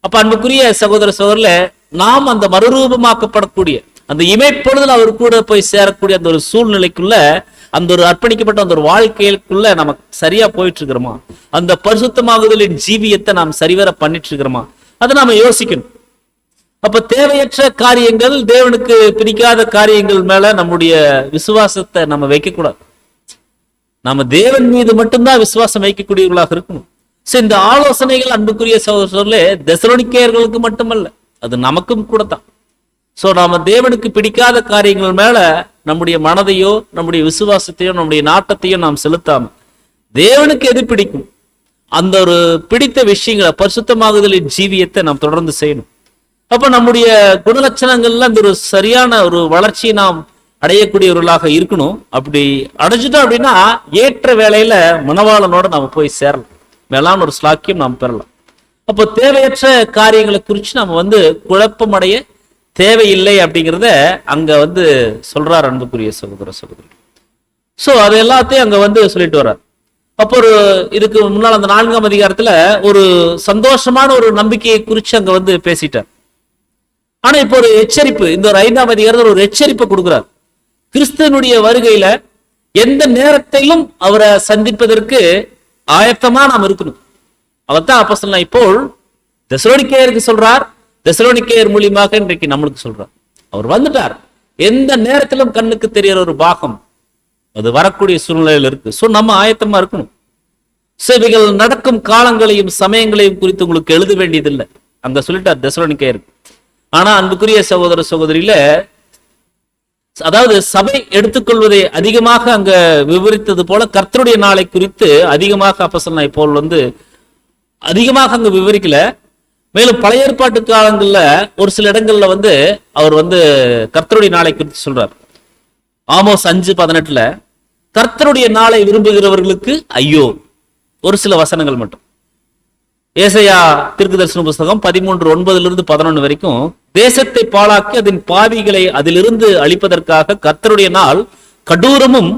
S1: அப்ப அன்புக்குரிய சகோதர சகோதரர்களே, நாம் அந்த மறுரூபமாக்கப்படக்கூடிய அந்த இமைப்பொழுதுல அவர் கூட போய் சேரக்கூடிய அந்த ஒரு சூழ்நிலைக்குள்ள, அந்த ஒரு அர்ப்பணிக்கப்பட்ட அந்த ஒரு வாழ்க்கைக்குள்ள நம்ம சரியா போயிட்டு இருக்கிறோமா, அந்த பரிசுத்தமாகுதலின் ஜீவியத்தை நாம் சரிவர பண்ணிட்டு இருக்கிறோமா, அதை நாம யோசிக்கணும். அப்ப தேவையற்ற காரியங்கள், தேவனுக்கு பிடிக்காத காரியங்கள் மேல நம்முடைய விசுவாசத்தை நம்ம வைக்கக்கூடாது. நாம தேவன் மீது மட்டும்தான் விசுவாசம் வைக்கக்கூடியவர்களாக இருக்கணும். இந்த ஆலோசனைகள் அன்புக்குரிய சகோதரர்களே தெசலோனிக்கேயர்களுக்கு மட்டுமல்ல, அது நமக்கும் கூட தான். சோ நாம தேவனுக்கு பிடிக்காத காரியங்கள் மேல நம்முடைய மனதையோ நம்முடைய விசுவாசத்தையோ நம்முடைய நாட்டத்தையோ நாம் செலுத்தாம தேவனுக்கு எது பிடிக்கும் அந்த ஒரு பிடித்த விஷயங்களை பரிசுத்தமாகுதலின் ஜீவியத்தை நாம் தொடர்ந்து செய்யணும். அப்ப நம்முடைய குணலட்சணங்கள்ல அந்த ஒரு சரியான ஒரு வளர்ச்சியை நாம் அடையக்கூடியவர்களாக இருக்கணும். அப்படி அடைஞ்சிட்டோம் அப்படின்னா ஏற்ற வேலையில மணவாளனோட நாம போய் சேரலாம், மேலான ஒரு ஸ்லாக்கியம் நாம் பெறலாம். அப்போ தேவையற்ற காரியங்களை குறித்து நம்ம குழப்பம் அடைய தேவையில்லை அப்படிங்கிறத அங்க சொல்றார் அன்புக்குரிய சகோதர சகோதரி. சோ அது எல்லாத்தையும் அங்க சொல்லிட்டு வர்றார். அப்போ ஒரு இதுக்கு முன்னால் அந்த 4ஆம் அதிகாரத்துல ஒரு சந்தோஷமான ஒரு நம்பிக்கையை குறித்து அங்க பேசிட்டார். ஆனா இப்போ ஒரு எச்சரிப்பு, இந்த ஒரு 5ஆம் அதிகாரத்தில் ஒரு எச்சரிப்பை கொடுக்கிறார். கிறிஸ்துவனுடைய வருகையில எந்த நேரத்திலும் அவரை சந்திப்பதற்கு ஆயத்தமா நாம் இருக்கணும். அவர்தான் அப்போஸ்தலனாகிய இப்போ தெசலோனிக்கேயருக்கு சொல்றார், தெசலோனிக்கேயர் மூலியமாக இன்றைக்கு நம்மளுக்கு சொல்றார். அவர் வந்துட்டார், எந்த நேரத்திலும் கண்ணுக்கு தெரியற ஒரு பாகம் அது வரக்கூடிய சூழ்நிலையில் இருக்கு. சோ நம்ம ஆயத்தமா இருக்கணும். சேவைகள் நடக்கும் காலங்களையும் சமயங்களையும் குறித்து உங்களுக்கு எழுத வேண்டியதில்லை, அங்க சொல்லிட்டார் தெசலோனிக்கேயருக்கு. ஆனா அன்புக்குரிய சகோதர சகோதரியில, அதாவது சபை எடுத்துக்கொள்வதை அதிகமாக அங்க விவரித்தது போல கர்த்தருடைய நாளை குறித்து அதிகமாக அப்போஸ்தலனாகிய பவுல் அதிகமாக அங்க விவரிக்கல. மேலும் பழைய ஏற்பாட்டு காலங்கள்ல ஒரு சில இடங்கள்ல அவர் கர்த்தருடைய நாளை குறித்து சொல்றார். ஆமோஸ் 5:18 கர்த்தருடைய நாளை விரும்புகிறவர்களுக்கு ஐயோ, ஒரு சில வசனங்கள் மட்டும். ஏசாயா தீர்க்கதரிசன புஸ்தகம் 13:9-11 வரைக்கும், தேசத்தை பாழாக்கி அதன் பாவிகளை அதிலிருந்து அழிப்பதற்காக கர்த்தருடைய நாள் கடூரமும்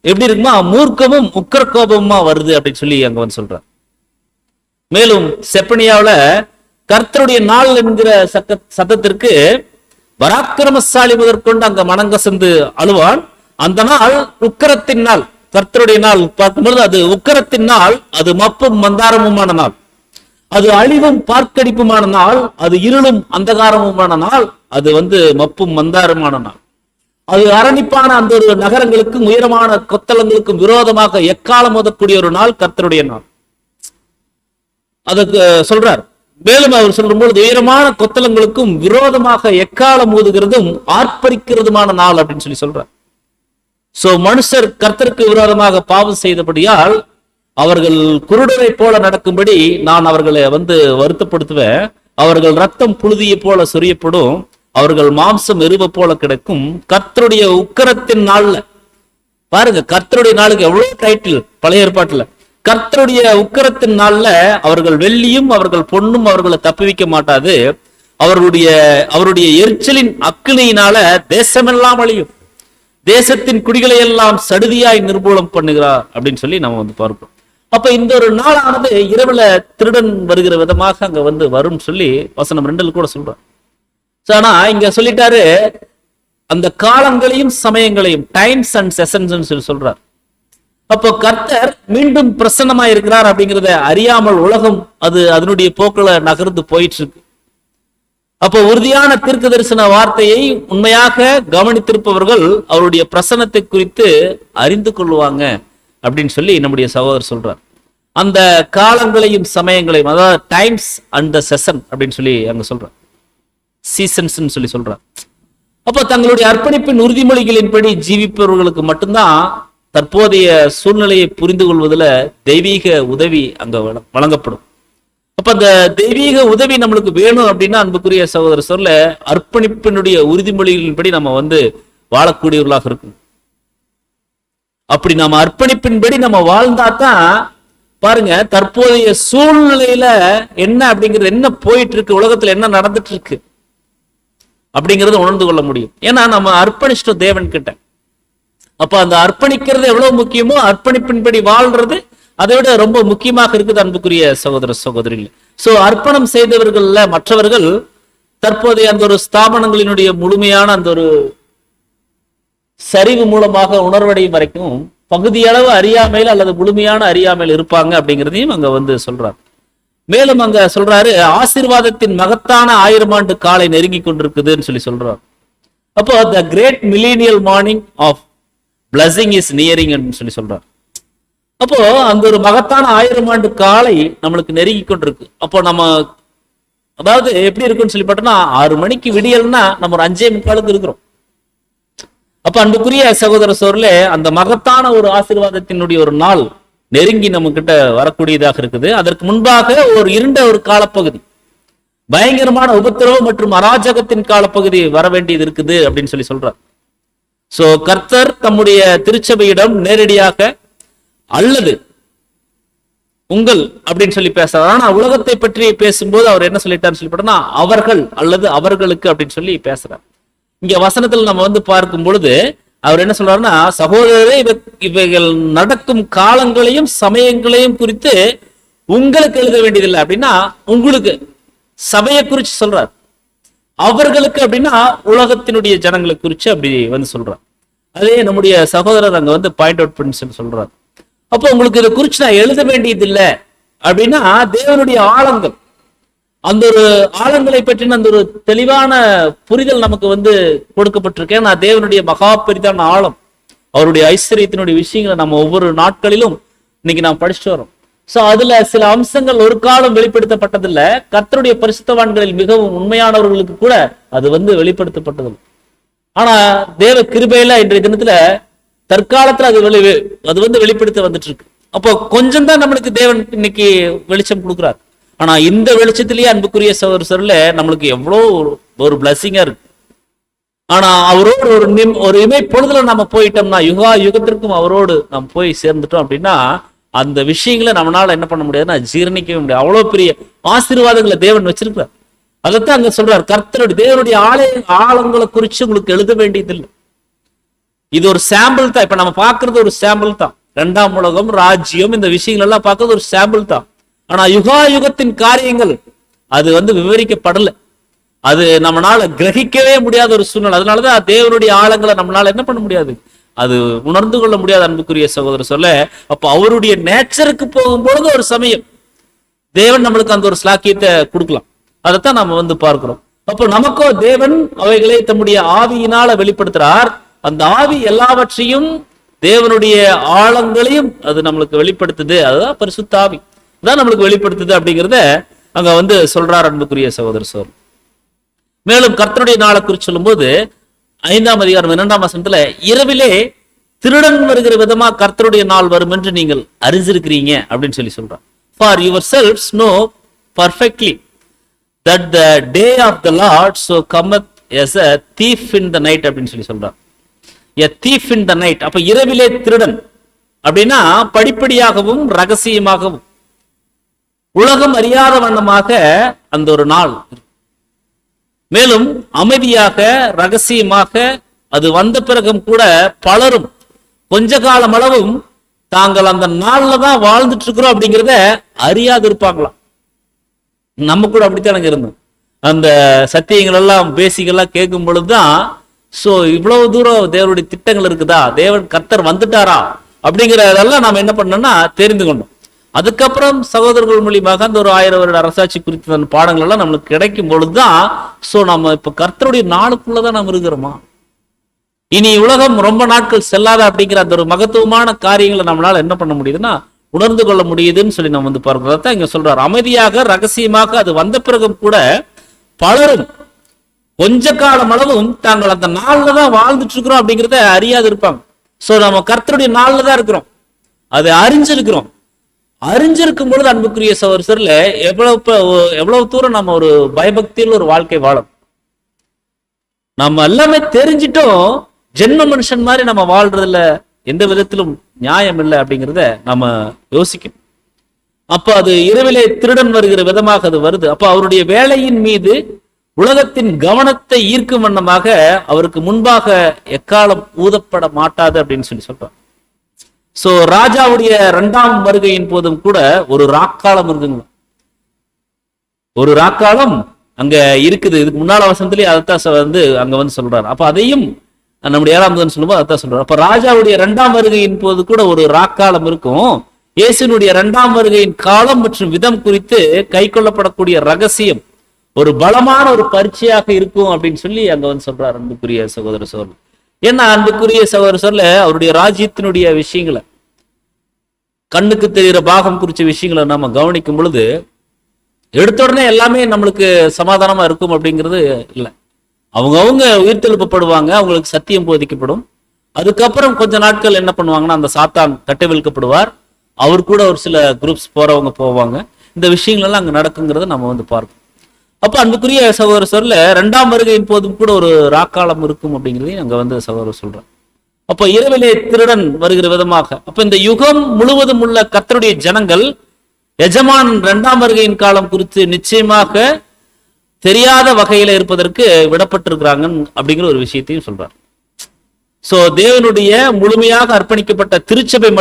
S1: எப்படி இருக்குமா மூர்க்கமும் உக்கிர கோபமுமா வருது அப்படின்னு சொல்லி அங்க சொல்றார். மேலும் செப்பனியாவுல கர்த்தருடைய நாள் என்கிற சத்தத்திற்கு பராக்கிரமசாலி முதற்கொண்டு அங்க மனங்கசந்து அழுவான். அந்த நாள் உக்கரத்தின் நாள், கர்த்தருடைய நாள் பார்க்கும்போது அது உக்கரத்தின் நாள், அது மப்பும் மந்தாரமுமான நாள், அது அழிவும் பார்க்கடிப்புமான நாள், அது இருளும் அந்தகாரமுமான நாள், அது மப்பும் மந்தாரமான நாள், அது அரணிப்பான அந்த ஒரு நகரங்களுக்கும் உயரமான கொத்தளங்களுக்கும் விரோதமாக எக்காலம் ஓதக்கூடிய ஒரு நாள் கர்த்தருடைய நாள். அதுக்கு சொல்றார். மேலும் அவர் சொல்லும்போது உயரமான கொத்தளங்களுக்கும் விரோதமாக எக்காலம் ஊதுகிறதும் ஆர்ப்பரிக்கிறதுமான நாள் அப்படின்னு சொல்லி சொல்றார். சோ மனுஷர் கர்த்தருக்கு விரோதமாக பாவம் செய்தபடியால் அவர்கள் குருடரை போல நடக்கும்படி நான் அவர்களை வருத்தப்படுத்துவேன். அவர்கள் ரத்தம் புழுதியை போல சொரியப்படும், அவர்கள் மாம்சம் எருவ போல கிடைக்கும். கர்த்தருடைய உக்கரத்தின் நாள்ல பாருங்க, கர்த்தருடைய நாளுக்கு எவ்வளவு டைட்டில் பழைய ஏற்பாட்டுல. கர்த்தருடைய உக்கரத்தின் நாள்ல அவர்கள் வெள்ளியும் அவர்கள் பொன்னும் அவர்களை தப்புவிக்க மாட்டாது. அவருடைய எரிச்சலின் அக்கினியினால தேசமெல்லாம் அழியும். தேசத்தின் குடிகளை எல்லாம் சடுதியாய் நிர்மூலம் பண்ணுகிறார் அப்படின்னு சொல்லி நம்ம வந்து பார்க்கிறோம். அப்ப இந்த ஒரு நாளானது இரவுல திருடன் வருகிற விதமாக அங்க வந்து வரும் சொல்லி வசனம் 2 கூட சொல்றார். ஆனா இங்க சொல்லிட்டாரு, அந்த காலங்களையும் சமயங்களையும், டைம்ஸ் அண்ட் செஷன்ஸ் சொல்லி சொல்றார். அப்போ கர்த்தர் மீண்டும் பிரசன்னமா இருக்கிறார் அப்படிங்கிறத அறியாமல் உலகம் அதனுடைய போக்குல நகர்ந்து போயிட்டு இருக்கு. அப்போ உறுதியான தீர்க்க தரிசன வார்த்தையை உண்மையாக கவனித்திருப்பவர்கள் அவருடைய பிரசன்னத்தை குறித்து அறிந்து கொள்வாங்க அப்படின்னு சொல்லி நம்முடைய சகோதரர் சொல்றார். அந்த காலங்களையும் சமயங்களையும், அதாவது டைம்ஸ் அண்ட் த செஷன் அப்படின்னு சொல்லி அங்க சொல்றார், சீசன்ஸ் சொல்லி சொல்றார். அப்போ தங்களுடைய அர்ப்பணிப்பின் உறுதிமொழிகளின்படி ஜீவிப்பவர்களுக்கு மட்டும்தான் தற்போதைய சூழ்நிலையை புரிந்து கொள்வதில் தெய்வீக உதவி அங்க வழங்கப்படும். அப்ப அந்த தெய்வீக உதவி நம்மளுக்கு வேணும் அப்படின்னா அன்புக்குரிய சகோதர சொல்ல அர்ப்பணிப்பினுடைய உறுதிமொழிகளின்படி நம்ம வந்து வாழக்கூடியவர்களாக இருக்கும். அப்படி நம்ம அர்ப்பணிப்பின்படி நம்ம வாழ்ந்தாதான் பாருங்க தற்போதைய சூழ்நிலையில என்ன அப்படிங்கிறது, என்ன போயிட்டு இருக்கு, உலகத்துல என்ன நடந்துட்டு இருக்கு அப்படிங்கறத உணர்ந்து கொள்ள முடியும். ஏன்னா நம்ம அர்ப்பணிச்சிட்டோம் தேவன் கிட்ட. அப்ப அந்த அர்ப்பணிக்கிறது எவ்வளவு முக்கியமோ அர்ப்பணிப்பின்படி வாழ்றது அதை விட ரொம்ப முக்கியமாக இருக்குது அன்புக்குரிய சகோதர சகோதரிகள். சோ அர்ப்பணம் செய்தவர்கள்ல மற்றவர்கள் தற்போதைய அந்த ஒரு ஸ்தாபனங்களினுடைய முழுமையான அந்த ஒரு சரிவு மூலமாக உணர்வடையும் வரைக்கும் பகுதியளவு அறியாமையில் அல்லது முழுமையான அறியாமையில் இருப்பாங்க அப்படிங்கிறதையும் அங்க வந்து சொல்றார். மேலும் அங்க சொல்றாரு, ஆசீர்வாதத்தின் மகத்தான 1000 ஆண்டு காலை நெருங்கி கொண்டிருக்குதுன்னு சொல்லி சொல்றார். அப்போ the great millennial morning of blessing is nearing சொல்லி சொல்றார். அப்போ அந்த ஒரு மகத்தான 1000 ஆண்டு காலை நம்மளுக்கு நெருங்கி கொண்டிருக்கு. அப்போ நம்ம அதாவது எப்படி இருக்குன்னு சொல்லி பார்த்தோம்னா 6 மணிக்கு விடியல்னா நம்ம ஒரு 5:45 இருக்கிறோம். அப்ப அன்புக்குரிய சகோதர சோர்ல அந்த மகத்தான ஒரு ஆசீர்வாதத்தினுடைய ஒரு நாள் நெருங்கி நம்ம கிட்ட வரக்கூடியதாக இருக்குது. அதற்கு முன்பாக ஒரு இருண்ட ஒரு காலப்பகுதி, பயங்கரமான உபத்திரவம் மற்றும் அராஜகத்தின் காலப்பகுதி வர வேண்டியது இருக்குது அப்படின்னு சொல்லி சொல்றார். சோ கர்த்தர் தம்முடைய திருச்சபையிடம் நேரடியாக அல்லது உங்கள் அப்படின்னு சொல்லி பேசுறார். ஆனா உலகத்தை பற்றி பேசும்போது அவர் என்ன சொல்லிட்டாருன்னு சொல்லி பார்த்தோம்னா அவர்கள் அல்லது அவர்களுக்கு அப்படின்னு சொல்லி பேசுறார். இங்க வசனத்தில் நம்ம வந்து பார்க்கும் பொழுது அவர் என்ன சொல்றாருன்னா, சகோதரரே இவைகள் நடக்கும் காலங்களையும் சமயங்களையும் குறித்து உங்களுக்கு எழுத வேண்டியதில்லை அப்படின்னா உங்களுக்கு சபையை குறிச்சு சொல்றார். அவர்களுக்கு அப்படின்னா உலகத்தினுடைய ஜனங்களை குறிச்சு அப்படி வந்து சொல்றார். அதே நம்முடைய சகோதரர் அங்க வந்து பாயிண்ட் அவுட் பண்ணி சொல்றார். அப்போ உங்களுக்கு இதை குறிச்சு நான் எழுத வேண்டியது இல்லை அப்படின்னா தேவனுடைய ஆழங்கள், அந்த ஒரு ஆழங்களை பற்றின அந்த ஒரு தெளிவான புரிதல் நமக்கு வந்து கொடுக்கப்பட்டிருக்கேன். நான் தேவனுடைய மகா பெரிதான ஆழம், அவருடைய ஐஸ்வர்யத்தினுடைய விஷயங்களை நம்ம ஒவ்வொரு நாட்களிலும் இன்னைக்கு நாம் படிச்சுட்டு வரோம். சோ அதுல சில அம்சங்கள் ஒரு காலம் வெளிப்படுத்தப்பட்டதில்லை. கர்த்தருடைய பரிசுத்தவான்களில் மிகவும் உண்மையானவர்களுக்கு கூட அது வந்து வெளிப்படுத்தப்பட்டதில்லை. ஆனா தேவ கிருபையில இன்றைய தினத்துல தற்காலத்துல அது வந்து வெளிப்படுத்த வந்துட்டு இருக்கு. அப்போ கொஞ்சம் தான் நம்மளுக்கு தேவன் இன்னைக்கு வெளிச்சம் கொடுக்குறார். ஆனா இந்த வெளிச்சத்திலேயே அன்புக்குரிய சகோதரர்ல நம்மளுக்கு எவ்வளோ ஒரு பிளஸிங்கா இருக்கு. ஆனா அவரோடு ஒரு இமை பொழுதுல நம்ம போயிட்டோம்னா யுகா யுகத்திற்கும் அவரோடு நம்ம போய் சேர்ந்துட்டோம் அப்படின்னா அந்த விஷயங்களை நம்மளால என்ன பண்ண முடியாதுன்னா ஜீரணிக்கவே முடியாது. அவ்வளவு பெரிய ஆசீர்வாதங்களை தேவன் வச்சிருக்கிறார். அதைத்தான் அங்க சொல்றாரு, கர்த்தருடைய தேவனுடைய ஆழங்களை குறிச்சு உங்களுக்கு எழுத வேண்டியதில்லை. இது ஒரு சாம்பிள் தான். இப்ப நம்ம பாக்குறது ஒரு சாம்பிள் தான். 2ஆம் உலகம், ராஜ்யம், இந்த விஷயங்கள் எல்லாம் பார்க்கறது ஒரு சாம்பிள் தான். ஆனா யுகா யுகத்தின் காரியங்கள் அது வந்து விவரிக்கப்படல. அது நம்மளால கிரகிக்கவே முடியாத ஒரு சூழ்நிலை. அதனாலதான் தேவனுடைய ஆழங்களை நம்மளால என்ன பண்ண முடியாது, அது உணர்ந்து கொள்ள முடியாது அன்புக்குரிய சகோதரர் சொல்ல. அப்ப அவருடைய நேச்சருக்கு போகும்பொழுது ஒரு சமயம் தேவன் நம்மளுக்கு அந்த ஒரு ஸ்லாக்கியத்தை கொடுக்கலாம். அதைத்தான் நம்ம வந்து பார்க்கிறோம். அப்போ நமக்கோ தேவன் அவைகளை தம்முடைய ஆவியினால வெளிப்படுத்துறார். அந்த ஆவி எல்லாவற்றையும் தேவனுடைய ஆழங்களையும் அது நம்மளுக்கு வெளிப்படுத்துது. அதுதான் பரிசுத்த ஆவி தான் நம்மளுக்கு வெளிப்படுத்துது அப்படிங்கிறத அங்க வந்து சொல்றார் அன்புக்குரிய சகோதரர் சொல். மேலும் கர்த்தருடைய நாளை குறித்து சொல்லும் போது 5ஆம் அதிகாரம் 2ஆம் வசனத்துல இரவிலே திருடன் வருகிற விதமா கர்த்தருடைய நாள் வரும் என்று நீங்கள் அறிஞ்சிருக்கிறீங்க அப்படின்னு சொல்லி சொல்றார். For yourselves know perfectly that the day of the Lord so cometh as a thief in the night அப்படின்னு சொல்லி சொல்றார். A thief in the night. அப்ப இரவிலே திருடன் அப்படின்னா படிப்படியாகவும் ரகசியமாகவும் உலகம் அறியாத வண்ணமாக அந்த ஒரு நாள், மேலும் அமைதியாக ரகசியமாக அது வந்த பிறகும் கூட பலரும் கொஞ்ச காலம் அளவும் தாங்கள் அந்த நாள்ல தான் வாழ்ந்துட்டு இருக்கிறோம் அப்படிங்கிறத அறியாது இருப்பாங்களாம். நம்ம கூட அப்படித்தான் இருந்தோம். அந்த சத்தியங்கள் எல்லாம் பேசிக்கெல்லாம் கேட்கும் பொழுதுதான் சோ இவ்வளவு தூரம் தேவனுடைய திட்டங்கள் இருக்குதா, தேவன் கர்த்தர் வந்துட்டாரா அப்படிங்கிறதெல்லாம் நாம என்ன பண்ணோம்னா தெரிந்து கொண்டோம். அதுக்கப்புறம் சகோதரர்கள் மூலியமாக அந்த ஒரு 1000 வருட அரசாட்சி குறித்த பாடங்கள் எல்லாம் நம்மளுக்கு கிடைக்கும் பொழுதுதான் சோ நம்ம இப்ப கர்த்தருடைய நாளுக்குள்ளதான் நம்ம இருக்கிறோமா, இனி உலகம் ரொம்ப நாட்கள் செல்லாத அப்படிங்கிற அந்த ஒரு மகத்துவமான காரியங்களை நம்மளால என்ன பண்ண முடியுதுன்னா உணர்ந்து கொள்ள முடியுதுன்னு சொல்லி நம்ம வந்து பார்க்கிறத இங்க சொல்றாரு. அமைதியாக ரகசியமாக அது வந்த பிறகும் கூட பலரும் கொஞ்ச காலம் அளவும் தாங்கள் அந்த நாள்ல தான் வாழ்ந்துட்டு இருக்கிறோம் அப்படிங்கிறத அறியாது இருப்பாங்க. சோ நம்ம கர்த்தருடைய நாள்ல தான் இருக்கிறோம், அதை அறிஞ்சிருக்கிறோம். அறிஞ்சிருக்கும் பொழுது அன்புக்குரிய சகோதரர்ல எவ்வளவு தூரம் நம்ம ஒரு பயபக்தியில் ஒரு வாழ்க்கை வாழும். நம்ம எல்லாமே தெரிஞ்சிட்டோம், ஜென்ம மனுஷன் மாதிரி நம்ம வாழ்றதுல எந்த விதத்திலும் நியாயம் இல்லை அப்படிங்கிறத நம்ம யோசிக்கணும். அப்ப அது இரவிலே திருடன் வருகிற விதமாக அது வருது. அப்ப அவருடைய வேலையின் மீது உலகத்தின் கவனத்தை ஈர்க்கும் வண்ணமாக அவருக்கு முன்பாக எக்காலம் ஊதப்பட மாட்டாது அப்படின்னு சொல்லி சொல்றார். சோ ராஜாவுடைய 2ஆம் வருகையின் போதும் கூட ஒரு ராக்காலம் இருக்குங்க, ஒரு ராக்காலம் அங்க இருக்குது. இதுக்கு முன்னால வசனத்திலேயே அதைத்தான் வந்து அங்க வந்து சொல்றாரு. அப்ப அதையும் நம்முடைய 7ஆம் சொல்லும்போது அதான் சொல்றாரு. அப்ப ராஜாவுடைய 2ஆம் வருகையின் போது கூட ஒரு ராக்காலம் இருக்கும். இயேசுனுடைய 2ஆம் வருகையின் காலம் மற்றும் விதம் குறித்து கை கொள்ளப்படக்கூடிய ரகசியம் ஒரு பலமான ஒரு பரீட்சையாக இருக்கும் அப்படின்னு சொல்லி அங்க வந்து சொல்றாரு அன்புக்குரிய சகோதர சோழர். ஏன்னா அன்புக்குரிய சகோதர சோழர்ல அவருடைய ராஜ்யத்தினுடைய விஷயங்களை, கண்ணுக்கு தெரிகிற பாகம் குறிச்ச விஷயங்களை நாம கவனிக்கும் பொழுது எடுத்த உடனே எல்லாமே நம்மளுக்கு சமாதானமா இருக்கும் அப்படிங்கிறது இல்லை. அவங்க உயிர்த்தெழுப்பப்படுவாங்க, அவங்களுக்கு சத்தியம் போதிக்கப்படும். அதுக்கப்புறம் கொஞ்ச நாட்கள் என்ன பண்ணுவாங்கன்னா அந்த சாத்தான் கட்டவிழ்க்கப்படுவார், அவர் கூட ஒரு சில குரூப்ஸ் போறவங்க போவாங்க. இந்த விஷயங்கள் எல்லாம் அங்க நடக்குங்கிறத நம்ம வந்து பார்ப்போம். அப்ப அன்புக்குரிய சகோதரர் சொல்ல 2ஆம் வருகையின் போதும் கூட ஒரு ராக்காலம் இருக்கும் அப்படிங்கிறதையும் அங்க வந்து சகோதரர் சொல்றேன். அப்ப இரவிலே திருடன் வருகிற விதமாக அப்ப இந்த யுகம் முழுவதும் உள்ள கர்த்தருடைய ஜனங்கள் எஜமான் 2ஆம் வருகையின் காலம் குறித்து நிச்சயமாக தெரியாத வகையில இருப்பதற்கு விடப்பட்டிருக்கிறாங்க அப்படிங்கிற ஒரு விஷயத்தையும் சொல்றார். சோ தேவனுடைய முழுமையாக அர்ப்பணிக்கப்பட்ட திருச்சபை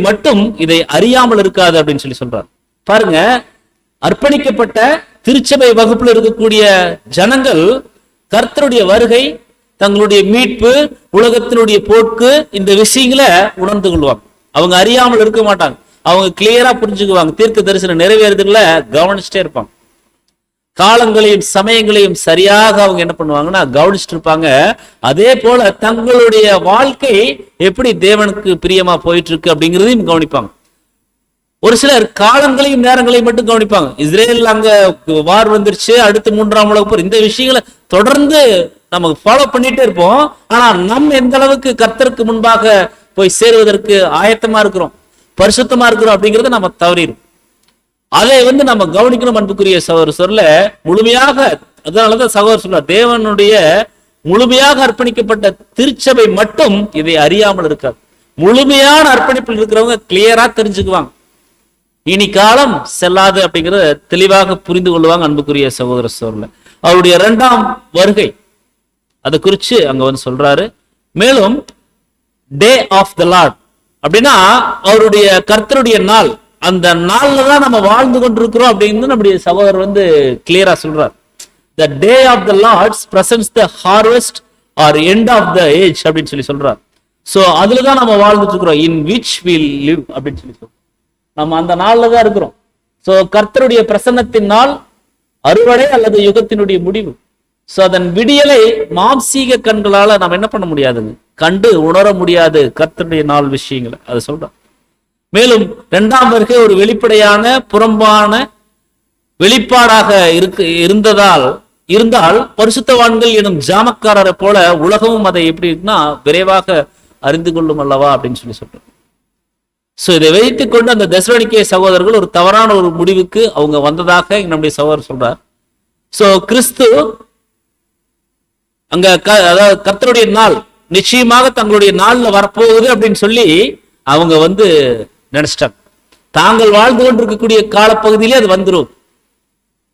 S1: மட்டும் இதை அறியாமல் இருக்காது அப்படின்னு சொல்லி சொல்றார். பாருங்க, அர்ப்பணிக்கப்பட்ட திருச்சபை வகுப்புல இருக்கக்கூடிய ஜனங்கள் கர்த்தருடைய வருகை, தங்களுடைய மீட்பு, உலகத்தினுடைய போக்கு, இந்த விஷயங்களை உணர்ந்து கொள்வாங்க. அவங்க அறியாமல் இருக்க மாட்டாங்க, அவங்க கிளியரா புரிஞ்சுக்குவாங்க. தீர்க்க தரிசனம் நிறைவேறதுல கவனிச்சுட்டே இருப்பாங்க. காலங்களையும் சமயங்களையும் சரியாக அவங்க என்ன பண்ணுவாங்கன்னா கவனிச்சுட்டு இருப்பாங்க. அதே போல தங்களுடைய வாழ்க்கை எப்படி தேவனுக்கு பிரியமா போயிட்டு இருக்கு அப்படிங்கிறதையும் கவனிப்பாங்க. ஒரு சிலர் காலங்களையும் நேரங்களையும் மட்டும் கவனிப்பாங்க. இஸ்ரேல் அங்க வார் வந்துருச்சு, அடுத்து 3ஆம் உலக போர், இந்த விஷயங்களை தொடர்ந்து நம்ம ஃபாலோ பண்ணிட்டே இருப்போம். ஆனா நம்ம எந்த அளவுக்கு கர்த்தருக்கு முன்பாக போய் சேருவதற்கு ஆயத்தமா இருக்கிறோம், பரிசுத்தமா இருக்கிறோம் அப்படிங்கறத நம்ம தவறிடும். அதை வந்து நம்ம கவனிக்கணும். அன்புக்குரிய சகோதரர் சொல்ல முழுமையாக, அதனாலதான் சகோதரர் சொல்ல தேவனுடைய முழுமையாக அர்ப்பணிக்கப்பட்ட திருச்சபை மட்டும் இதை அறியாமல் இருக்காது. முழுமையான அர்ப்பணிப்பில் இருக்கிறவங்க கிளியரா தெரிஞ்சுக்குவாங்க, இனி காலம் செல்லாது அப்படிங்கிறத தெளிவாக புரிந்து கொள்வாங்க. அன்புக்குரிய சகோதர சோழர்ல அவருடைய 2ஆம் வருகை அதை குறிச்சு அங்க வந்து சொல்றாரு. மேலும் டே ஆஃப் த லார்ட் அப்படின்னா அவருடைய கர்த்தருடைய நாள், அந்த நாள்ல தான் நம்ம வாழ்ந்து கொண்டிருக்கிறோம் அப்படின்னு நம்முடைய சகோதரர் வந்து கிளியரா சொல்றார். The day of the Lord presents the harvest or end of the age அப்படின்னு சொல்லி சொல்றார். சோ அதுலதான் நம்ம வாழ்ந்துட்டு இருக்கிறோம். In which we live அப்படின்னு சொல்லி சொல்றோம். நம்ம அந்த நாள்ல தான் இருக்கிறோம். சோ கர்த்தருடைய பிரசன்னத்தின் நாள் அறுவடை அல்லது யுகத்தினுடைய முடிவு. சோ அதன் விடியலை மாம்சீக கண்களால நம்ம என்ன பண்ண முடியாதுங்க, கண்டு உணர முடியாது கர்த்தருடைய நாள் விஷயங்களை அதை சொல்றோம். மேலும் 2ஆம் வருகை ஒரு வெளிப்படையான புறம்பான வெளிப்பாடாக இருந்தால் பரிசுத்தவான்கள் எனும் ஜாமக்காரரை போல உலகமும் அதை எப்படி இருக்குன்னா விரைவாக அறிந்து கொள்ளும் அல்லவா அப்படின்னு சொல்லி சொல்றோம். சோ இதை வைத்துக் கொண்டு அந்த தெசலோனிக்கே சகோதரர்கள் ஒரு தவறான ஒரு முடிவுக்கு அவங்க வந்ததாக நம்முடைய சகோதரர் சொல்றார். சோ கிறிஸ்து அங்க அதாவது கர்த்தருடைய நாள் நிச்சயமாக தங்களுடைய நாள்ல வரப்போகுது அப்படின்னு சொல்லி அவங்க வந்து நினைச்சிட்டாங்க. தாங்கள் வாழ்ந்து கொண்டிருக்கக்கூடிய காலப்பகுதியிலே அது வந்துடும்.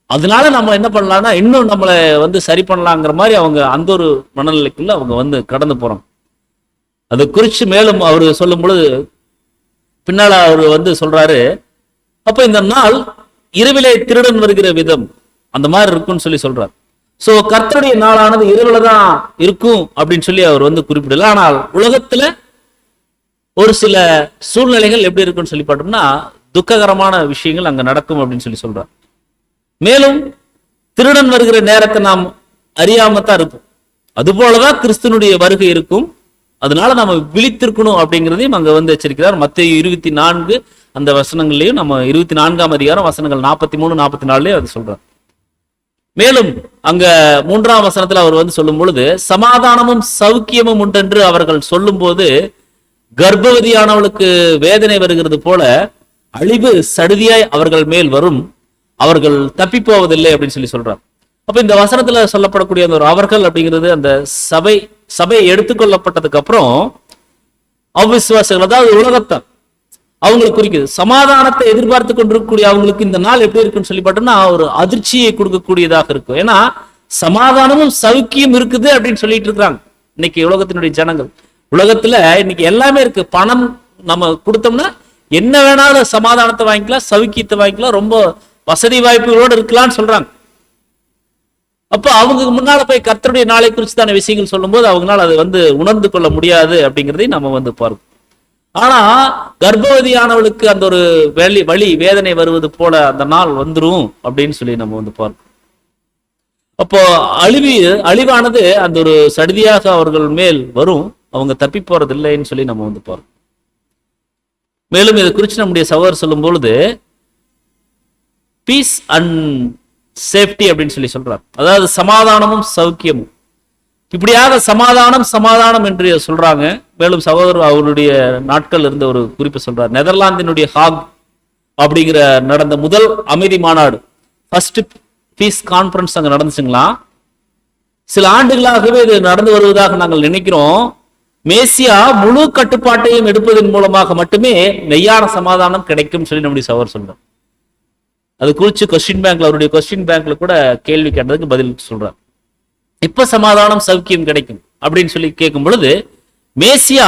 S1: அதனால நம்ம என்ன பண்ணலாம்னா இன்னும் நம்மளை வந்து சரி பண்ணலாங்கிற மாதிரி அவங்க அந்த ஒரு மனநிலைக்குள்ள அவங்க வந்து கடந்து போறாங்க. அதை குறித்து மேலும் அவர் சொல்லும் பொழுது பின்னால அவர் வந்து சொல்றாரு, அப்ப இந்த நாள் இரவிலே திருடன் வருகிற விதம் அந்த மாதிரி இருக்கும்னு சொல்லி சொல்றார். சோ கர்த்தருடைய நாளானது இரவுல தான் இருக்கும் அப்படின்னு சொல்லி அவர் வந்து குறிப்பிடல. ஆனால் உலகத்துல ஒரு சில சூழ்நிலைகள் எப்படி இருக்குன்னு சொல்லி பார்த்தோம்னா துக்ககரமான விஷயங்கள் அங்க நடக்கும் அப்படின்னு சொல்லி சொல்றார். மேலும் திருடன் வருகிற நேரத்தை நாம் அறியாமத்தான் இருப்போம். அது போலதான் கிறிஸ்துனுடைய வருகை இருக்கும். அதனால நம்ம விழித்திருக்கணும் அப்படிங்கிறதையும் அங்க வந்து எச்சரிக்கிறார். மத்தேயு 24 அந்த வசனங்கள்லயும் நம்ம 24ஆம் அதிகாரம் வசனங்கள் 43, 44 அது சொல்றார். மேலும் அங்க 3ஆம் வசனத்துல அவர் வந்து சொல்லும் பொழுது சமாதானமும் சௌக்கியமும் உண்டென்று அவர்கள் சொல்லும் போது கர்ப்பவதியானவளுக்கு வேதனை வருகிறது போல அழிவு சடுதியாய் அவர்கள் மேல் வரும், அவர்கள் தப்பி போவதில்லை அப்படின்னு சொல்லி சொல்றார். அப்ப இந்த வசனத்துல சொல்லப்படக்கூடிய அந்த ஒரு அவர்கள் அப்படிங்கிறது அந்த சபை எடுத்துக்கொள்ளப்பட்டதுக்கு அப்புறம் அவிசுவாசிகள், அதாவது உலகத்தான் அவங்களுக்கு குறிக்குது. சமாதானத்தை எதிர்பார்த்து கொண்டிருக்கக்கூடிய அவங்களுக்கு இந்த நாள் எப்படி இருக்குன்னு சொல்லி பார்த்தோம்னா ஒரு அதிர்ச்சியை கொடுக்கக்கூடியதாக இருக்கும். ஏன்னா சமாதானமும் சௌக்கியம் இருக்குது அப்படின்னு சொல்லிட்டு இருக்கிறாங்க இன்னைக்கு உலகத்தினுடைய ஜனங்கள். உலகத்துல இன்னைக்கு எல்லாமே இருக்கு. பணம் நம்ம கொடுத்தோம்னா என்ன வேணாலும் சமாதானத்தை வாங்கிக்கலாம், சௌக்கியத்தை வாங்கிக்கலாம், ரொம்ப வசதி வாய்ப்புகளோடு இருக்கலாம்னு சொல்றாங்க. அப்ப அவங்க முன்னால போய் கர்த்தருடைய நாளை குறித்து தான விஷயங்கள் சொல்லும் போது அவங்களால அதை வந்து உணர்ந்து கொள்ள முடியாது அப்படிங்கிறதையும் நம்ம வந்து பார்க்கணும். ஆனா கர்ப்பவதியானவளுக்கு அந்த ஒரு வலி வேதனை வருவது போல அந்த நாள் வந்துரும் அப்படின்னு சொல்லி நம்ம வந்து பார்க்கணும். அப்போ அழிவானது அந்த ஒரு சடுதியாக அவர்கள் மேல் வரும், அவங்க தப்பி போறது இல்லைன்னு சொல்லி நம்ம வந்து பார்க்கணும். மேலும் இதை குறித்து நம்முடைய சகோதரர் சொல்லும் பொழுது பீஸ் அண்ட் சேஃப்டி அப்படின்னு சொல்லி சொல்றார். அதாவது சமாதானமும் சௌக்கியமும், இப்படியாக சமாதானம் என்று சொல்றாங்க. மேலும் சகோதரர் அவருடைய நாட்கள் இருந்த ஒரு குறிப்பு சொல்றார். நெதர்லாந்தினுடைய ஹாக் அப்படிங்கிற நடந்த முதல் அமைதி மாநாடு, ஃபர்ஸ்ட் பீஸ் கான்ஃபரன்ஸ் அங்க நடந்துச்சுங்களா. சில ஆண்டுகளாகவே இது நடந்து வருவதாக நாங்கள் நினைக்கிறோம். மேசியா முழு கட்டுப்பாட்டையும் எடுப்பதன் மூலமாக மட்டுமே மெய்யான சமாதானம் கிடைக்கும் சொல்லி நம்முடைய சகோதரர் சொல்றார். அது குறித்து கொஸ்டின் பேங்க்ல அவருடைய கொஸ்டின் பேங்க்ல கூட கேள்வி கேட்டதுக்கு பதில் சொல்றார். இப்ப சமாதானம் சௌக்கியம் கிடைக்கும் அப்படின்னு சொல்லி கேட்கும் பொழுது மேசியா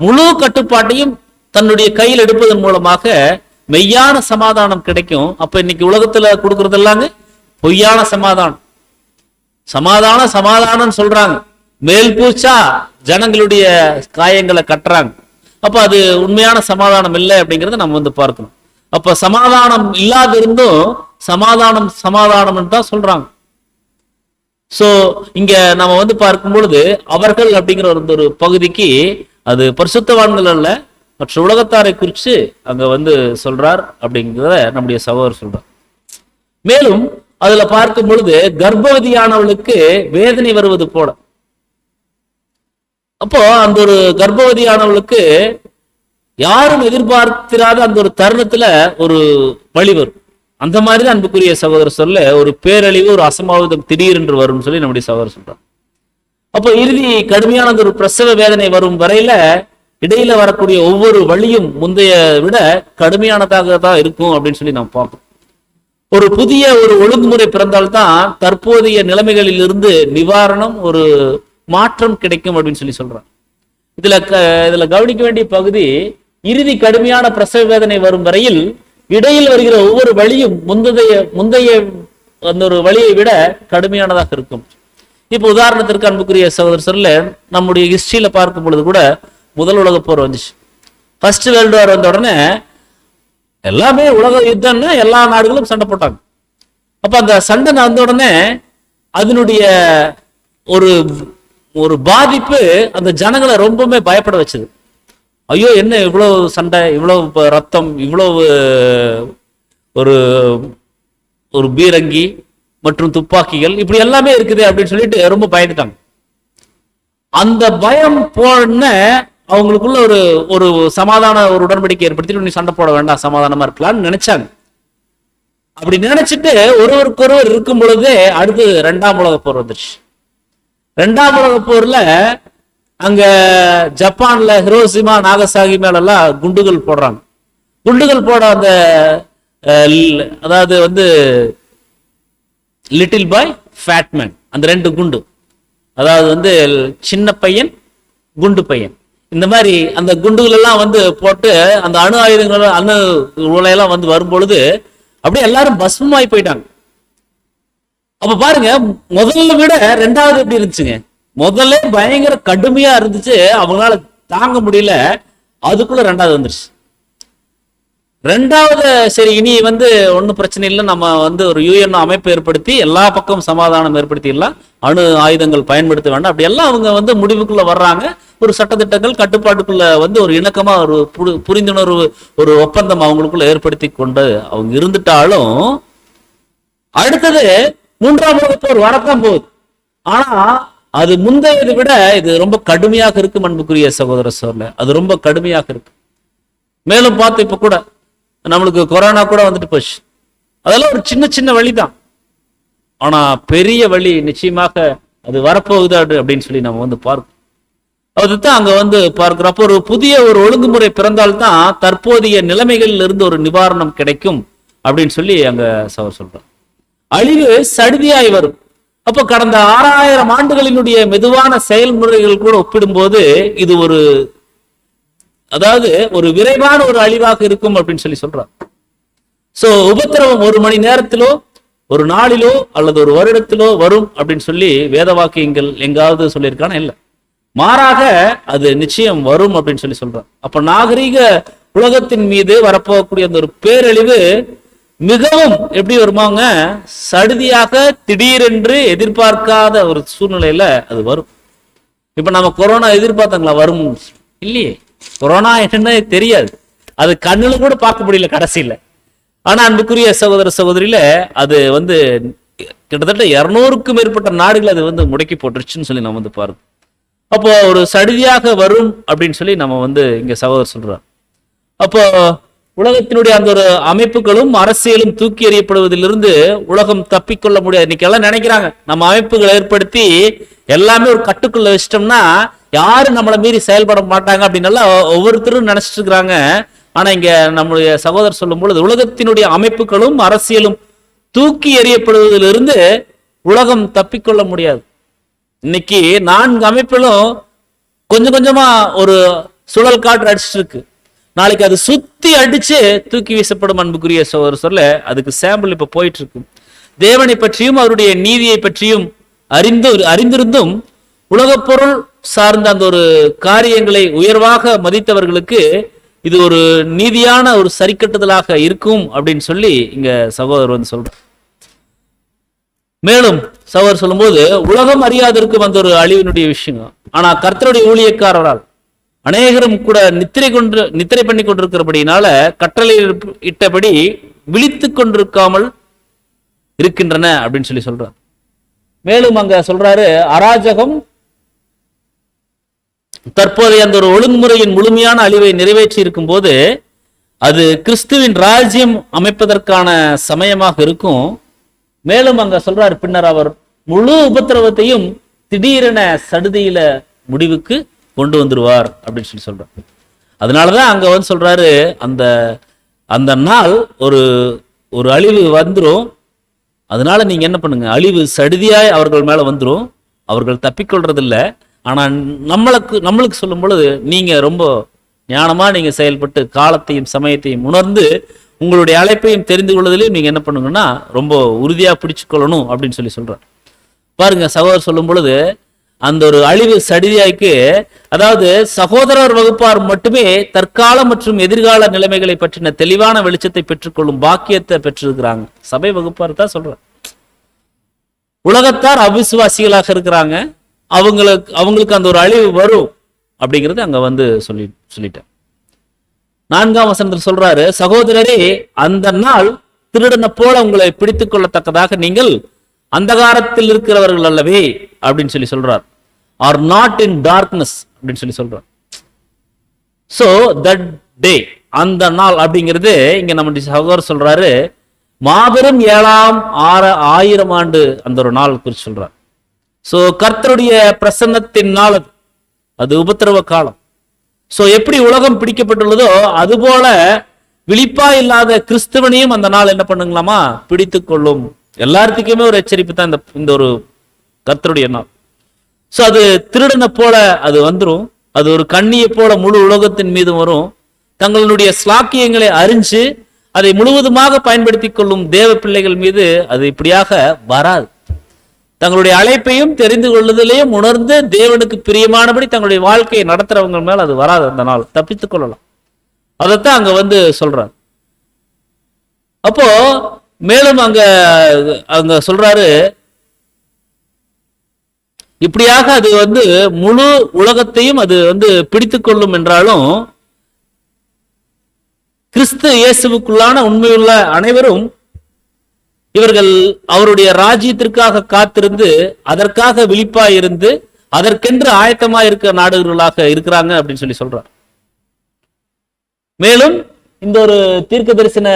S1: முழு கட்டுப்பாட்டையும் தன்னுடைய கையில் எடுப்பதன் மூலமாக மெய்யான சமாதானம் கிடைக்கும். அப்ப இன்னைக்கு உலகத்துல கொடுக்கறது எல்லாங்க பொய்யான சமாதானம் சொல்றாங்க, மேல் பூச்சா ஜனங்களுடைய காயங்களை கட்டுறாங்க. அப்ப அது உண்மையான சமாதானம் இல்லை அப்படிங்கறத நம்ம வந்து பார்க்கணும். அப்ப சமாதானம் இல்லாத இருந்தும் சமாதானம் தான் சொல்றாங்க. சோ இங்க நம்ம வந்து பார்க்கும் பொழுது அவர்கள் அப்படிங்கிற ஒரு பகுதிக்கு அது பரிசுத்தவான்கள் அல்ல, மற்ற உலகத்தாரை குறித்து அங்க வந்து சொல்றார் அப்படிங்கிறத நம்முடைய சகோதரர் சொல்றார். மேலும் அதுல பார்க்கும் பொழுது கர்ப்பவதியானவளுக்கு வேதனை வருவது போல, அப்போ அந்த ஒரு கர்ப்பவதியானவளுக்கு யாரும் எதிர்பார்த்திராத அந்த ஒரு தருணத்துல ஒரு வழி வரும். அந்த மாதிரிதான் அன்புக்குரிய சகோதரர் சொல்ல ஒரு பேரழிவு, ஒரு அசம்பாவிதம் திடீரென்று வரும் சொல்லி நம்முடைய சகோதரர் சொல்றார். அப்போ இறுதி கடுமையான ஒரு பிரசவ வேதனை வரும் வரையில இடையில வரக்கூடிய ஒவ்வொரு வழியும் முந்தைய விட கடுமையானதாக தான் இருக்கும் அப்படின்னு சொல்லி நாம் பார்ப்போம். ஒரு புதிய ஒரு ஒழுங்குமுறை பிறந்தால்தான் தற்போதைய நிலைமைகளில் இருந்து நிவாரணம், ஒரு மாற்றம் கிடைக்கும் அப்படின்னு சொல்லி சொல்றான். இதுல கவனிக்க வேண்டிய பகுதி, இறுதி கடுமையான பிரசவ வேதனை வரும் வரையில் இடையில் வருகிற ஒவ்வொரு வழியும் முந்தைய அந்த ஒரு வழியை விட கடுமையானதாக இருக்கும். இப்ப உதாரணத்திற்கு அன்புக்குரிய சகோதரர் சொல்ல நம்முடைய ஹிஸ்டரியில பார்க்கும் பொழுது கூட முதல் உலக போர் வந்துச்சு. ஃபர்ஸ்ட் வேர்ல்டு வார் வந்த உடனே எல்லாமே உலக யுத்தம்னா எல்லா நாடுகளும் சண்டை போட்டாங்க. அப்ப அந்த சண்டை வந்த உடனே அதனுடைய ஒரு பாதிப்பு அந்த ஜனங்களை ரொம்பவுமே பயப்பட வச்சது. ஐயோ என்ன இவ்வளவு சண்டை, இவ்வளவு ரத்தம், இவ்வளவு ஒரு பீரங்கி மற்றும் துப்பாக்கிகள் இப்படி எல்லாமே இருக்குது அப்படின்னு சொல்லிட்டு ரொம்ப பயந்துட்டாங்க. அந்த பயம் போன அவங்களுக்குள்ள ஒரு சமாதான ஒரு உடன்படிக்கை ஏற்படுத்தி நீ சண்டை போட வேண்டாம், சமாதானமா இருக்கலாம்னு நினைச்சாங்க. அப்படி நினைச்சிட்டு ஒருவருக்கொருவர் இருக்கும் பொழுதே அடுத்து 2ஆம் உலக போர் வந்துருச்சு. 2ஆம் உலக போர்ல அங்க ஜப்பான்ல ஹிரோஷிமா நாகசாகி மேல எல்லாம் குண்டுகள் போடுறாங்க. குண்டுகள் போட அந்த அதாவது வந்து லிட்டில் பாய் ஃபேட் மேன், அந்த ரெண்டு குண்டு, அதாவது வந்து சின்ன பையன் குண்டு பையன், இந்த மாதிரி அந்த குண்டுகள் எல்லாம் வந்து போட்டு அந்த அணு ஆயுதங்கள் அணு உலையெல்லாம் வந்து வரும்பொழுது அப்படியே எல்லாரும் பஸ்மமாயி போயிட்டாங்க. அப்ப பாருங்க, முதல்ல விட ரெண்டாவது எப்படி இருந்துச்சுங்க? முதல்ல பயங்கர கடுமையா இருந்துச்சு, அவங்களால தாங்க முடியல, அதுக்குள்ள ரெண்டாவது வந்துருச்சு. ரெண்டாவது சரி இனி வந்து ஒன்றும் பிரச்சனை இல்லை, நம்ம வந்து ஒரு யூஎன் அமைப்பு ஏற்படுத்தி எல்லா பக்கம் சமாதானம் ஏற்படுத்திடலாம், அணு ஆயுதங்கள் பயன்படுத்த வேண்டாம், அப்படி எல்லாம் அவங்க வந்து முடிவுக்குள்ள வர்றாங்க. ஒரு சட்டத்திட்டங்கள் கட்டுப்பாட்டுக்குள்ள வந்து ஒரு இணக்கமா ஒரு புரிந்துணர்வு ஒரு ஒப்பந்தம் அவங்களுக்குள்ள ஏற்படுத்தி கொண்டு அவங்க இருந்துட்டாலும் அடுத்தது மூன்றாம் உலகப் போர் வரத்தான் போகுது. ஆனா அது முந்தையதை விட இது ரொம்ப கடுமையாக இருக்கு அன்புக்குரிய சகோதர சோழ, அது ரொம்ப கடுமையாக இருக்கு. மேலும் பார்த்து இப்ப கூட நம்மளுக்கு கொரோனா கூட வந்துட்டு போச்சு, அதெல்லாம் ஒரு சின்ன சின்ன வழிதான், ஆனா பெரிய வழி நிச்சயமாக அது வரப்போகுது அப்படின்னு சொல்லி நம்ம வந்து பார்க்கணும். அதுதான் அங்க வந்து பார்க்கிறப்ப ஒரு புதிய ஒரு ஒழுங்குமுறை பிறந்தால்தான் தற்போதைய நிலைமைகளில் இருந்து ஒரு நிவாரணம் கிடைக்கும் அப்படின்னு சொல்லி அங்க சொல்றார். அழிவு சடுதியாய் வரும். அப்ப கடந்த 6000 ஆண்டுகளினுடைய மெதுவான செயல்முறைகள் கூட ஒப்பிடும்போது இது ஒரு, அதாவது ஒரு விரைவான ஒரு அழிவாக இருக்கும் அப்படின்னு சொல்லி சொல்றார். சோ உபத்திரவம் ஒரு மணி நேரத்திலோ ஒரு நாளிலோ அல்லது ஒரு வருடத்திலோ வரும் அப்படின்னு சொல்லி வேத வாக்கியங்கள் எங்காவது சொல்லியிருக்கான இல்லை, மாறாக அது நிச்சயம் வரும் அப்படின்னு சொல்லி சொல்றார். அப்ப நாகரீக உலகத்தின் மீது வரப்போகக்கூடிய அந்த ஒரு பேரழிவு மிகவும் எப்படி வருமாங்க, சடுதியாக திடீரென்று எதிர்பார்க்காத ஒரு சூழ்நிலையில அது வரும். இப்ப நம்ம கொரோனா எதிர்பார்த்தாங்களா வரும்? இல்லையே, கொரோனா என்னன்னு தெரியாது, அது கண்ணுல கூட பார்க்க முடியல கடைசியில. ஆனா அன்புக்குரிய சகோதர சகோதரியில அது வந்து கிட்டத்தட்ட 200க்கும் மேற்பட்ட நாடுகள் அது வந்து முடக்கி போட்டுருச்சுன்னு சொல்லி நம்ம வந்து பாருங்க. அப்போ ஒரு சடுதியாக வரும் அப்படின்னு சொல்லி நம்ம வந்து இங்க சகோதரர் சொல்றார். அப்போ உலகத்தினுடைய அந்த ஒரு அமைப்புகளும் அரசியலும் தூக்கி எறியப்படுவதிலிருந்து உலகம் தப்பிக்கொள்ள முடியாது. இன்னைக்கு எல்லாம் நினைக்கிறாங்க நம்ம அமைப்புகளை ஏற்படுத்தி எல்லாமே ஒரு கட்டுக்குள்ள வச்சிட்டோம்னா யாரும் நம்மளை மீறி செயல்பட மாட்டாங்க அப்படின்னு ஒவ்வொருத்தரும் நினைச்சிட்டு இருக்கிறாங்க. ஆனா இங்க நம்முடைய சகோதரர் சொல்லும் பொழுது உலகத்தினுடைய அமைப்புகளும் அரசியலும் தூக்கி எறியப்படுவதிலிருந்து உலகம் தப்பிக்கொள்ள முடியாது. இன்னைக்கு 4 அமைப்பிலும் கொஞ்சம் கொஞ்சமா ஒரு சுழல் காற்று அடிச்சுட்டு இருக்கு, நாளைக்கு அது சுத்தி அடிச்சு தூக்கி வீசப்படும் அன்புக்குரிய சகோதரர் சொல்ல. அதுக்கு சாம்பிள் இப்ப போயிட்டு இருக்கு. தேவனை பற்றியும் அவருடைய நீதியை பற்றியும் அறிந்திருந்தும் உலகப் பொருள் சார்ந்த அந்த ஒரு காரியங்களை உயர்வாக மதித்தவர்களுக்கு இது ஒரு நீதியான ஒரு சரிக்கட்டுதலாக இருக்கும் அப்படின்னு சொல்லி இங்க சகோதரர் வந்து சொல்ற. மேலும் சகோதரர் சொல்லும்போது உலகம் அறியாதிருக்கும் அந்த ஒரு அழிவினுடைய விஷயம். ஆனா கர்த்தருடைய ஊழியக்காரரால் அநேகரும் கூட நித்திரை பண்ணி கொண்டிருக்கிறபடினால கட்டளை இட்டபடி விழித்து கொண்டிருக்காமல் இருக்கின்றன அப்படின்னு சொல்லி சொல்றார். மேலும் அங்க சொல்றாரு, அராஜகம் தற்போதைய அந்த ஒரு ஒழுங்குமுறையின் முழுமையான அழிவை நிறைவேற்றி இருக்கும் போது அது கிறிஸ்துவின் ராஜ்யம் அமைப்பதற்கான சமயமாக இருக்கும். மேலும் அங்க சொல்றாரு, பின்னர் அவர் முழு உபத்திரவத்தையும் திடீரென சடுதியில முடிவுக்கு கொண்டு வந்துருவார் அப்படின்னு சொல்லி சொல்றாரு. அதனாலதான் அங்க வந்து சொல்றாரு, அந்த அந்த நாள் ஒரு ஒரு அழிவு வந்துரும், அதனால நீங்க என்ன பண்ணுங்க, அழிவு சடுதியாய் அவர்கள் மேல வந்துரும், அவர்கள் தப்பிக்கொள்றது இல்லை. ஆனா நம்மளுக்கு சொல்லும் பொழுது நீங்க ரொம்ப ஞானமா நீங்க செயல்பட்டு காலத்தையும் சமயத்தையும் உணர்ந்து உங்களுடைய அழைப்பையும் தெரிந்து கொள்வதிலையும் நீங்க என்ன பண்ணுங்கன்னா ரொம்ப உறுதியா பிடிச்சு கொள்ளணும் அப்படின்னு சொல்லி சொல்றார். பாருங்க சகோதரர் சொல்லும் பொழுது அந்த ஒரு அழிவு சடுதியாய்க்கு, அதாவது சகோதரர் வகுப்பார் மட்டுமே தற்கால மற்றும் எதிர்கால நிலைமைகளை பற்றின தெளிவான வெளிச்சத்தை பெற்றுக்கொள்ளும் பாக்கியத்தை பெற்றிருக்கிறாங்க. சபை வகுப்பார் தான் சொல்ற. உலகத்தார் அவிசுவாசிகளாக இருக்கிறாங்க, அவங்களுக்கு அந்த ஒரு அழிவு வரும் அப்படிங்கிறது அங்க வந்து சொல்லிட்டேன். 4ஆம் வசனத்தில் சொல்றாரு, சகோதரரே அந்த நாள் திருடனை போல உங்களை பிடித்துக் கொள்ளத்தக்கதாக நீங்கள் அந்தகாரத்தில் இருக்கிறவர்கள் அல்லவே அப்படின்னு சொல்லி சொல்றார். ஆர் நாட் இன் டார்க்னஸ் அப்படின்னு சொல்லி சொல்றார். சோ தட் டே, அந்த நாள் அப்படிங்கிறது இங்க நம்முடைய சகோதரர் சொல்றாரு, மாபெரும் 7ஆம் 1000 ஆண்டு அந்த ஒரு நாள் குறித்து சொல்றார். சோ கர்த்தருடைய பிரசன்னத்தின் நாள் அது உபத்திரவ காலம். சோ எப்படி உலகம் பிடிக்கப்பட்டுள்ளதோ அதுபோல விழிப்பா இல்லாத கிறிஸ்துவனையும் அந்த நாள் என்ன பண்ணுங்களாமா பிடித்து கொள்ளும் எல்லாத்துக்குமே ஒரு எச்சரிப்பு தான் இந்த ஒரு கர்த்தருடைய நாள். சோ அது திருடனை போல அது வந்துரும். அது ஒரு கண்ணியை போல முழு உலகத்தின் மீது வரும். தங்களுடைய ஸ்லாக்கியங்களை அறிஞ்சு அதை முழுவதுமாக பயன்படுத்தி கொள்ளும் தேவ பிள்ளைகள் மீது அது இப்படியாக வராது. தங்களுடைய அழைப்பையும் தெரிந்து கொள்ளுதலையும் உணர்ந்து தேவனுக்கு பிரியமானபடி தங்களுடைய வாழ்க்கையை நடத்துறவங்க மேல அது வராது. அந்த நாள் தப்பித்துக் கொள்ளலாம். அதைத்தான் அங்க வந்து சொல்றாரு. அப்போ மேலும் அங்க சொல்றாரு, இப்படியாக அது வந்து முழு உலகத்தையும் அது வந்து பிடித்துக் கொள்ளும் என்றாலும் கிறிஸ்து இயேசுவுக்குள்ளான உண்மையுள்ள அனைவரும் இவர்கள் அவருடைய ராஜ்யத்திற்காக காத்திருந்து அதற்காக விழிப்பாய் இருந்து அதற்கென்று ஆயத்தமா இருக்க நாடுகளாக இருக்கிறாங்க அப்படின்னு சொல்லி சொல்றார். மேலும் இந்த ஒரு தீர்க்க தரிசன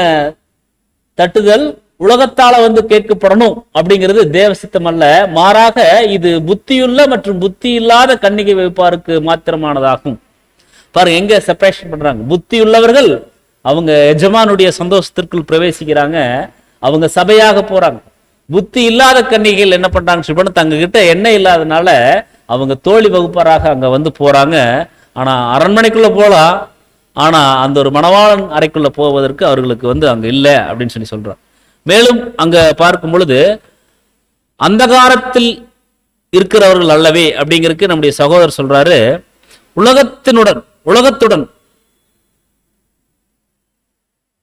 S1: தட்டுதல் உலகத்தால வந்து கேட்கப்படணும் அப்படிங்கிறது தேவ சித்தம் அல்ல. மாறாக இது புத்தியுள்ள மற்றும் புத்தி இல்லாத கன்னிகை வைப்பாருக்கு மாத்திரமானதாகும். பாருங்க எங்க செப்பரேஷன் பண்றாங்க. புத்தி உள்ளவர்கள் அவங்க எஜமானுடைய சந்தோஷத்திற்குள் பிரவேசிக்கிறாங்க, அவங்க சபையாக போறாங்க. புத்தி இல்லாத கன்னிகைகள் என்ன பண்றாங்க, தங்க கிட்ட எண்ணெய் இல்லாதனால அவங்க தோழி வகுப்பாராக அங்க வந்து போறாங்க. ஆனா அரண்மனைக்குள்ள போலாம், ஆனா அந்த ஒரு மணவாளன் அறைக்குள்ள போவதற்கு அவர்களுக்கு வந்து அங்க இல்லை அப்படின்னு சொல்லி சொல்றாங்க. மேலும் அங்க பார்க்கும் பொழுது அந்தகாரத்தில் இருக்கிறவர்கள் அல்லவே அப்படிங்கிறதுக்கு நம்முடைய சகோதரர் சொல்றாரு, உலகத்துடன்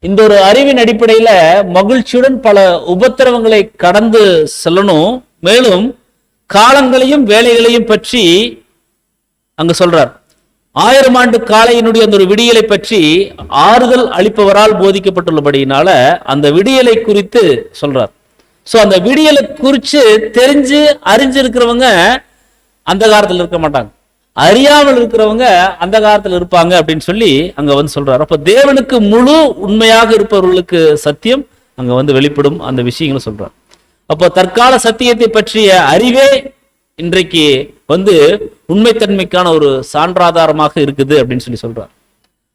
S1: இந்த ஒரு அறிவின் அடிப்படையில மகிழ்ச்சியுடன் பல உபத்திரவங்களை கடந்து செல்லணும். மேலும் காலங்களையும் வேலைகளையும் பற்றி அங்க சொல்றார். 1000 ஆண்டு காலையினுடைய அந்த ஒரு விடியலை பற்றி ஆறுதல் அளிப்பவரால் போதிக்கப்பட்டுள்ளபடியினால அந்த விடியலை குறித்து சொல்றார். சோ அந்த விடியலை குறித்து தெரிஞ்சு அறிஞ்சிருக்கிறவங்க அந்த காலத்தில் இருக்க மாட்டாங்க, அறியாமல் இருக்கிறவங்க அந்த காலத்தில் இருப்பாங்க அப்படின்னு சொல்லி அங்க வந்து சொல்றாரு. அப்ப தேவனுக்கு முழு உண்மையாக இருப்பவர்களுக்கு சத்தியம் அங்க வந்து வெளிப்படும் அந்த விஷயங்களும் சொல்றார். அப்போ தற்கால சத்தியத்தை பற்றிய அறிவே இன்றைக்கு வந்து உண்மைத்தன்மைக்கான ஒரு சான்றாதாரமாக இருக்குது அப்படின்னு சொல்லி சொல்றார்.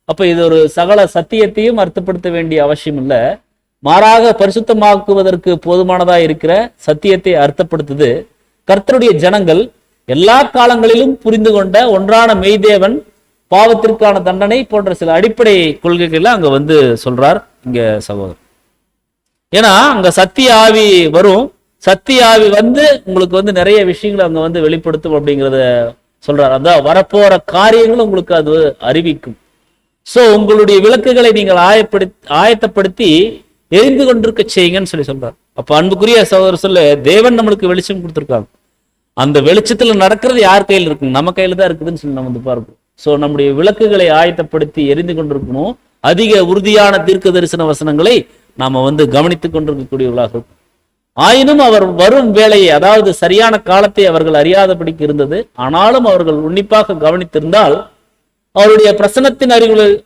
S1: அப்ப இது ஒரு சகல சத்தியத்தையும் அர்த்தப்படுத்த வேண்டிய அவசியம் இல்லை, மாறாக பரிசுத்தமாக்குவதற்கு போதுமானதா இருக்கிற சத்தியத்தை அர்த்தப்படுத்துது. கர்த்தருடைய ஜனங்கள் எல்லா காலங்களிலும் புரிந்து கொண்ட ஒன்றான மெய்தேவன், பாவத்திற்கான தண்டனை போன்ற சில அடிப்படை கொள்கைகளை அங்க வந்து சொல்றார் இங்க சகோதரர். ஏன்னா அங்க சத்திய ஆவி வரும், சத்திய ஆவி வந்து உங்களுக்கு வந்து நிறைய விஷயங்களை அங்க வந்து வெளிப்படுத்தும் அப்படிங்கிறத சொல்றார். அதான் வரப்போற காரியங்களும் உங்களுக்கு அது அறிவிக்கும். சோ உங்களுடைய விளக்குகளை நீங்கள் ஆயத்தப்படுத்தி எரிந்து கொண்டிருக்க செய்யுங்கன்னு சொல்லி சொல்றார். அப்ப அன்புக்குரிய சகோதரர் சொல்ல, தேவன் நம்மளுக்கு வெளிச்சம் கொடுத்துருக்காங்க. அந்த வெளிச்சத்துல நடக்கிறது யார் கையில் இருக்கு, நம்ம கையில தான் இருக்குதுன்னு சொல்லி நம்ம வந்து பார்ப்போம். சோ நம்முடைய விளக்குகளை ஆயத்தப்படுத்தி எரிந்து கொண்டிருக்கணும். அதிக உறுதியான தீர்க்க தரிசன வசனங்களை நாம வந்து கவனித்துக் கொண்டிருக்கக்கூடியவர்களாக இருக்கும். ஆயினும் அவர் வரும் வேலையை, அதாவது சரியான காலத்தை அவர்கள் அறியாதபடிக்கு இருந்தது. ஆனாலும் அவர்கள் உன்னிப்பாக கவனித்திருந்தால் அவருடைய பிரசனத்தின்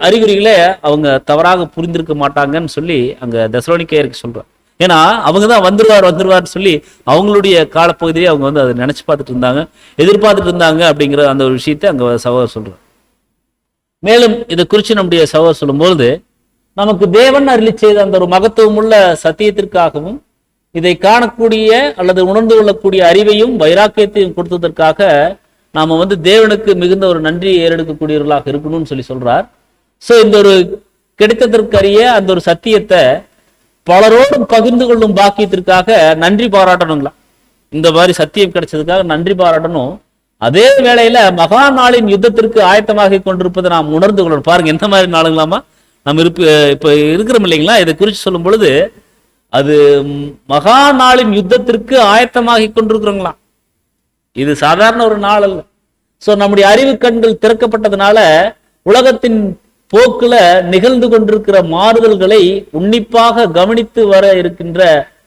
S1: அறிகுறிகளை அவங்க தவறாக புரிந்திருக்க மாட்டாங்கன்னு சொல்லி அங்க தெசலோனிக்கேயருக்கு சொல்றார். ஏன்னா அவங்க தான் வந்துருவார் சொல்லி அவங்களுடைய காலப்பகுதியை அவங்க வந்து அதை நினைச்சு பார்த்துட்டு இருந்தாங்க, எதிர்பார்த்துட்டு இருந்தாங்க அப்படிங்கிற அந்த ஒரு விஷயத்தை அங்க சகோதரர் சொல்றார். மேலும் இதை குறித்து நம்முடைய சகோதரர் சொல்லும்போது, நமக்கு தேவன் அருளி செய்த அந்த ஒரு மகத்துவம் உள்ள சத்தியத்திற்காகவும் இதை காணக்கூடிய அல்லது உணர்ந்து கொள்ளக்கூடிய அறிவையும் வைராக்கியத்தையும் கொடுத்ததற்காக நாம வந்து தேவனுக்கு மிகுந்த ஒரு நன்றியை ஏறெடுக்கக்கூடியவர்களாக இருக்கணும்னு சொல்லி சொல்றார். சோ இந்த ஒரு கிடைத்ததற்கரிய அந்த ஒரு சத்தியத்தை பலரோடும் பகிர்ந்து கொள்ளும் பாக்கியத்திற்காக நன்றி பாராட்டணுங்களா. இந்த மாதிரி சத்தியம் கிடைச்சதுக்காக நன்றி பாராட்டணும். அதே வேளையில மகா நாளின் யுத்தத்திற்கு ஆயத்தமாகி கொண்டிருப்பதை நாம் உணர்ந்து கொள்ளணும். பாருங்க எந்த மாதிரி நாளுங்களாமா நம்ம இப்ப இருக்கிறோம் இல்லைங்களா. இதை குறித்து சொல்லும் பொழுது அது மகா நாளின் யுத்தத்திற்கு ஆயத்தமாகி கொண்டிருக்கிறோங்களாம். இது சாதாரண ஒரு நாள் அல்ல. சோ நம்முடைய அறிவு கண்கள் திறக்கப்பட்டதுனால உலகத்தின் போக்குல நிகழ்ந்து கொண்டிருக்கிற மாறுதல்களை உன்னிப்பாக கவனித்து வர இருக்கின்ற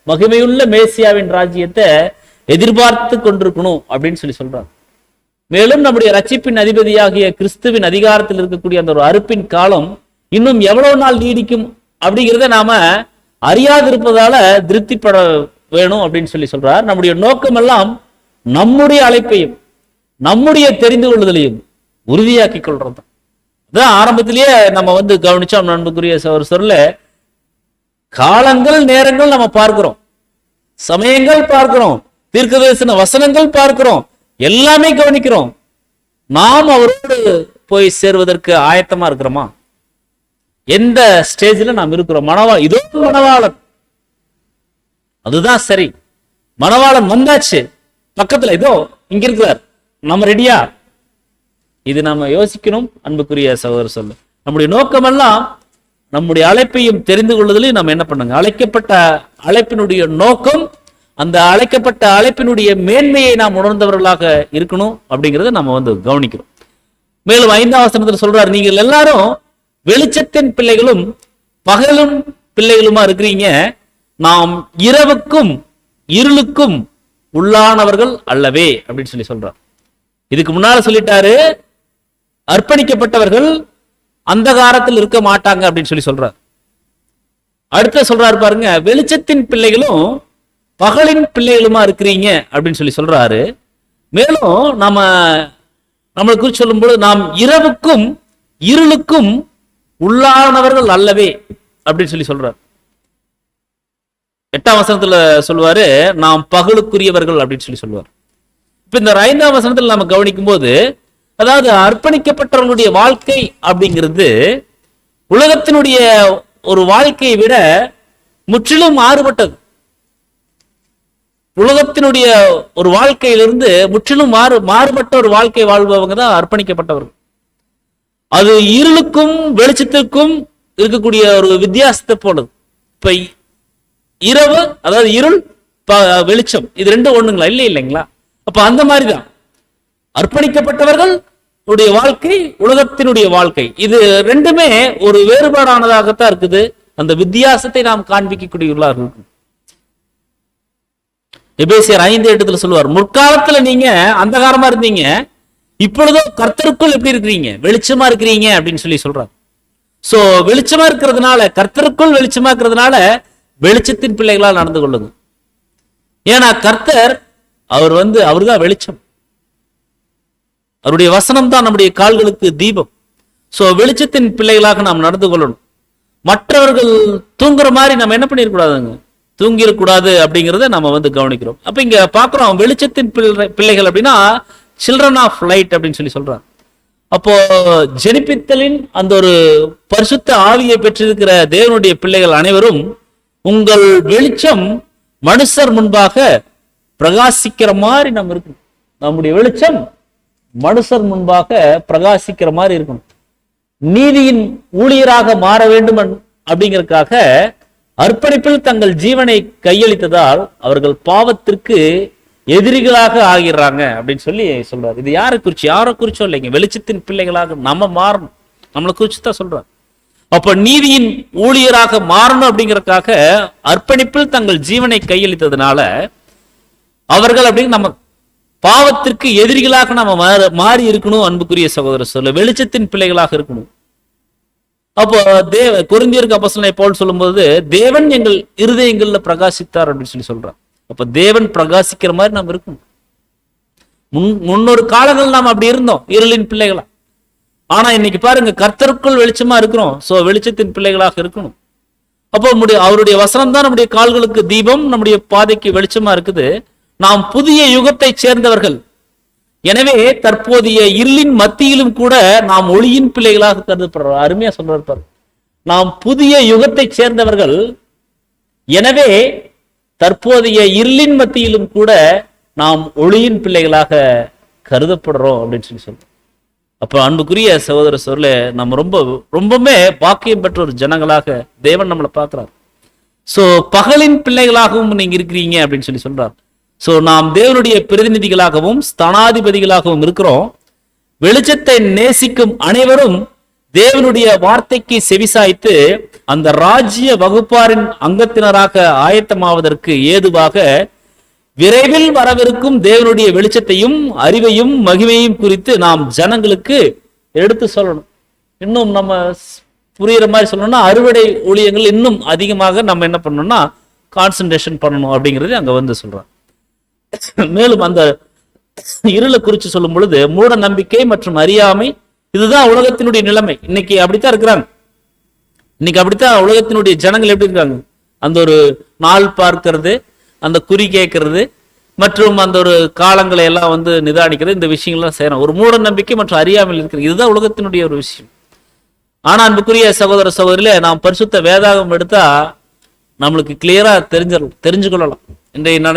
S1: மகிமையுள்ள மேசியாவின் ராஜ்யத்தை எதிர்பார்த்து கொண்டிருக்கணும் அப்படின்னு சொல்லி சொல்றாங்க. மேலும் நம்முடைய ரட்சிப்பின் அதிபதியாகிய கிறிஸ்துவின் அதிகாரத்தில் இருக்கக்கூடிய அந்த ஒரு அறுப்பின் காலம் இன்னும் எவ்வளவு நாள் நீடிக்கும் அப்படிங்கிறத நாம அறியாதிருப்பதால திருப்திப்பட வேணும் அப்படின்னு சொல்லி சொல்றார். நம்முடைய நோக்கம் எல்லாம் நம்முடைய அழைப்பையும் நம்முடைய தெரிந்து கொள்ளுதலையும் உறுதியாக்கி கொள்றது தான். ஆரம்பத்திலேயே நம்ம வந்து கவனிச்சோம் நண்புக்குரிய ஒரு சொல்ல, காலங்கள் நேரங்கள் நம்ம பார்க்கிறோம். சமயங்கள் பார்க்கிறோம், தீர்க்கதரிசன வசனங்கள் பார்க்கிறோம், எல்லாமே கவனிக்கிறோம். நாம் அவரோடு போய் சேர்வதற்கு ஆயத்தமா இருக்கிறோமா? எந்த ஸ்டேஜ்ல நாம் இருக்கிறோம்? இதோ மணவாளன், அதுதான் சரி. மணவாளன் வந்தாச்சு, பக்கத்துல இதோ இங்க இருக்கிறார், நம்ம ரெடியா? இது நம்ம யோசிக்கணும். அன்புக்குரிய சகோதரர் சொல்லு, நம்முடைய நோக்கமெல்லாம் நம்முடைய அழைப்பையும் தெரிந்து கொள்வதில் நம்ம என்ன பண்ணுங்க, அழைக்கப்பட்ட அழைப்பினுடைய நோக்கம், அந்த அழைக்கப்பட்ட அழைப்பினுடைய மேன்மையை நாம் உணர்ந்தவர்களாக இருக்கணும் அப்படிங்கிறத நம்ம கவனிக்கிறோம். மேலும் 5ஆம் வசனத்தில் சொல்றாரு, நீங்கள் எல்லாரும் வெளிச்சத்தின் பிள்ளைகளும் பகலும் பிள்ளைகளுமா இருக்கிறீங்க, நாம் இரவுக்கும் இருளுக்கும் உள்ளானவர்கள் அல்லவே அப்படின்னு சொல்றார். இதுக்கு முன்னால சொல்லிட்டாரு, அர்ப்பணிக்கப்பட்டவர்கள் அந்தகாரத்தில் இருக்க மாட்டாங்க அப்படின்னு சொல்றார். அடுத்த சொல்றாரு பாருங்க, வெளிச்சத்தின் பிள்ளைகளும் பகலின் பிள்ளைகளுமா இருக்கிறீங்க அப்படின்னு சொல்றாரு. மேலும் நம்மளை குறித்து சொல்லும்போது, நாம் இரவுக்கும் இருளுக்கும் உள்ளானவர்கள் அல்லவே அப்படின்னு சொல்றார். 8ஆம் வசனத்துல சொல்லுவாரு, நாம் பகலுக்குரியவர்கள் அப்படின்னு சொல்லுவார். இப்ப இந்த 5ஆம் வசனத்துல நம்ம கவனிக்கும் போது, அதாவது அர்ப்பணிக்கப்பட்டவர்களுடைய வாழ்க்கை அப்படிங்கிறது உலகத்தினுடைய ஒரு வாழ்க்கையை விட முற்றிலும் மாறுபட்டது. உலகத்தினுடைய ஒரு வாழ்க்கையிலிருந்து முற்றிலும் மாறுபட்ட ஒரு வாழ்க்கை வாழ்பவங்க தான் அர்ப்பணிக்கப்பட்டவர்கள். அது இருளுக்கும் வெளிச்சத்திற்கும் இருக்கக்கூடிய ஒரு வித்தியாசத்தை போலது. இப்ப இரவு, அதாவது இருள், வெளிச்சம், இது ரெண்டும் ஒண்ணுங்களா? இல்லைங்களா? அப்ப அந்த மாதிரிதான் அர்ப்பணிக்கப்பட்டவர்கள் உடைய வாழ்க்கை, உலகத்தினுடைய வாழ்க்கை, இது ரெண்டுமே ஒரு வேறுபாடானதாகத்தான் இருக்குது. அந்த வித்தியாசத்தை நாம் காண்பிக்கக்கூடியவர்களாக. எபேசியர் 5:8 சொல்லுவார், முற்காலத்துல நீங்க அந்தகாரமா இருந்தீங்க, இப்பொழுதோ கர்த்தருக்குள் எப்படி இருக்கிறீங்க, வெளிச்சமா இருக்கிறீங்க அப்படின்னு சொல்றார். சோ வெளிச்சமா இருக்கிறதுனால, கர்த்தருக்குள் வெளிச்சமா இருக்கிறதுனால வெளிச்சத்தின் பிள்ளைகளால் நடந்து கொள்ளுங்க. ஏன்னா கர்த்தர் அவர்தான் வெளிச்சம், அவருடைய வசனம் தான் நம்முடைய கால்களுக்கு தீபம். சோ வெளிச்சத்தின் பிள்ளைகளாக நாம் நடந்து கொள்ளணும். மற்றவர்கள் தூங்குற மாதிரி நம்ம என்ன பண்ணிடக்கூடாதுங்க, தூங்கிடக்கூடாது அப்படிங்கிறத நம்ம கவனிக்கிறோம். அப்ப இங்க பாக்குறோம், வெளிச்சத்தின் பிள்ளைகள் அப்படின்னா சில்ட்ரன் ஆஃப் லைட் அப்படின்னு சொல்றாங்க. அப்போ ஜெனிப்பித்தலின் அந்த ஒரு பரிசுத்த ஆவியை பெற்றிருக்கிற தேவனுடைய பிள்ளைகள் அனைவரும், உங்கள் வெளிச்சம் மனுஷர் முன்பாக பிரகாசிக்கிற மாதிரி நம்ம இருக்கணும். நம்முடைய வெளிச்சம் மனுஷர் முன்பாக பிரகாசிக்கிற மாதிரி இருக்கணும். நீதியின் ஊழியராக மாற வேண்டும் அப்படிங்கிறதுக்காக அர்ப்பணிப்பில் தங்கள் ஜீவனை கையளித்ததால் அவர்கள் பாவத்திற்கு எதிரிகளாக ஆகிறாங்க அப்படின்னு சொல்றாரு. இது யாரை குறிச்சோ இல்லைங்க, வெளிச்சத்தின் பிள்ளைகளாக நம்ம மாறணும், நம்மளை குறிச்சு தான் சொல்றாரு. அப்ப நீதியின் ஊழியராக மாறணும் அப்படிங்கறதுக்காக அர்ப்பணிப்பில் தங்கள் ஜீவனை கையளித்ததுனால அவர்கள் அப்படின்னு நம்ம பாவத்திற்கு எதிரிகளாக நம்ம மாறி இருக்கணும். அன்புக்குரிய சகோதர சொல்ல, வெளிச்சத்தின் பிள்ளைகளாக இருக்கணும். அப்போ கொரிந்தியருக்கு அப்போஸ்தலனாகிய பவுல் சொல்லும்போது, தேவன் எங்கள் இருதயங்கள்ல பிரகாசித்தார் அப்படின்னு சொல்றார். அப்ப தேவன் பிரகாசிக்கிற மாதிரி நம்ம இருக்கணும். முன்னொரு காலங்கள் நாம் அப்படி இருந்தோம், இருளின் பிள்ளைகளா. ஆனா இன்னைக்கு பாருங்க, கர்த்தருக்குள் வெளிச்சமா இருக்கிறோம். சோ வெளிச்சத்தின் பிள்ளைகளாக இருக்கணும். அப்போ அவருடைய வசனம் தான் நம்முடைய கால்களுக்கு தீபம், நம்முடைய பாதைக்கு வெளிச்சமா இருக்குது. நாம் புதிய யுகத்தை சேர்ந்தவர்கள். எனவே தற்போதைய இருளின் மத்தியிலும் கூட நாம் ஒளியின் பிள்ளைகளாக கருதப்படுறோம். அருமையா சொல்றாரு, நாம் புதிய யுகத்தை சேர்ந்தவர்கள். எனவே தற்போதைய இருளின் மத்தியிலும் கூட நாம் ஒளியின் பிள்ளைகளாக கருதப்படுறோம் அப்படின்னு சொல்றோம். அப்ப அன்புக்குரிய சகோதர சொல்ல, நம்ம ரொம்பவுமே பாக்கியம் பெற்ற ஒரு ஜனங்களாக தேவன் நம்மளை பார்க்கிறார். சோ பகலின் பிள்ளைகளாகவும் நீங்க இருக்கிறீங்க அப்படின்னு சொல்றார். சோ நாம் தேவனுடைய பிரதிநிதிகளாகவும் ஸ்தானாதிபதிகளாகவும் இருக்கிறோம். வெளிச்சத்தை நேசிக்கும் அனைவரும் தேவனுடைய வார்த்தைக்கு செவிசாய்த்து அந்த ராஜ்ய வகுப்பாரின் அங்கத்தினராக ஆயத்தமாவதற்கு ஏதுவாக விரைவில் வரவிருக்கும் தேவனுடைய வெளிச்சத்தையும் அறிவையும் மகிமையும் குறித்து நாம் ஜனங்களுக்கு எடுத்து சொல்லணும். இன்னும் நம்ம புரியுற மாதிரி சொல்லணும்னா, அறுவடை ஊழியங்கள் இன்னும் அதிகமாக நம்ம என்ன பண்ணணும்னா கான்சன்ட்ரேஷன் பண்ணணும் அப்படிங்கிறது அங்க சொல்றான். மேலும் அந்த இருளை குறித்து சொல்லும் பொழுது, மூட நம்பிக்கை மற்றும் அறியாமை, இதுதான் உலகத்தினுடைய நிலைமை. இன்னைக்கு அப்படித்தான் இருக்கிறாங்க. இன்னைக்கு அப்படித்தான் உலகத்தினுடைய ஜனங்கள் எப்படி இருக்காங்க, அந்த ஒரு நாள் பார்க்கிறது, அந்த குறி கேட்கறது மற்றும் அந்த ஒரு காலங்களை எல்லாம் வந்து நிதானிக்கிறது, இந்த விஷயங்கள்லாம் செய்யறோம். ஒரு மூட நம்பிக்கை மற்றும் அறியாமல் இருக்கிறது, இதுதான் உலகத்தினுடைய ஒரு விஷயம். ஆனா அன்புக்குரிய சகோதர சகோதரில நாம் பரிசுத்த வேதாகம் எடுத்தா நம்மளுக்கு கிளியரா தெரிஞ்சுக்கொள்ளலாம்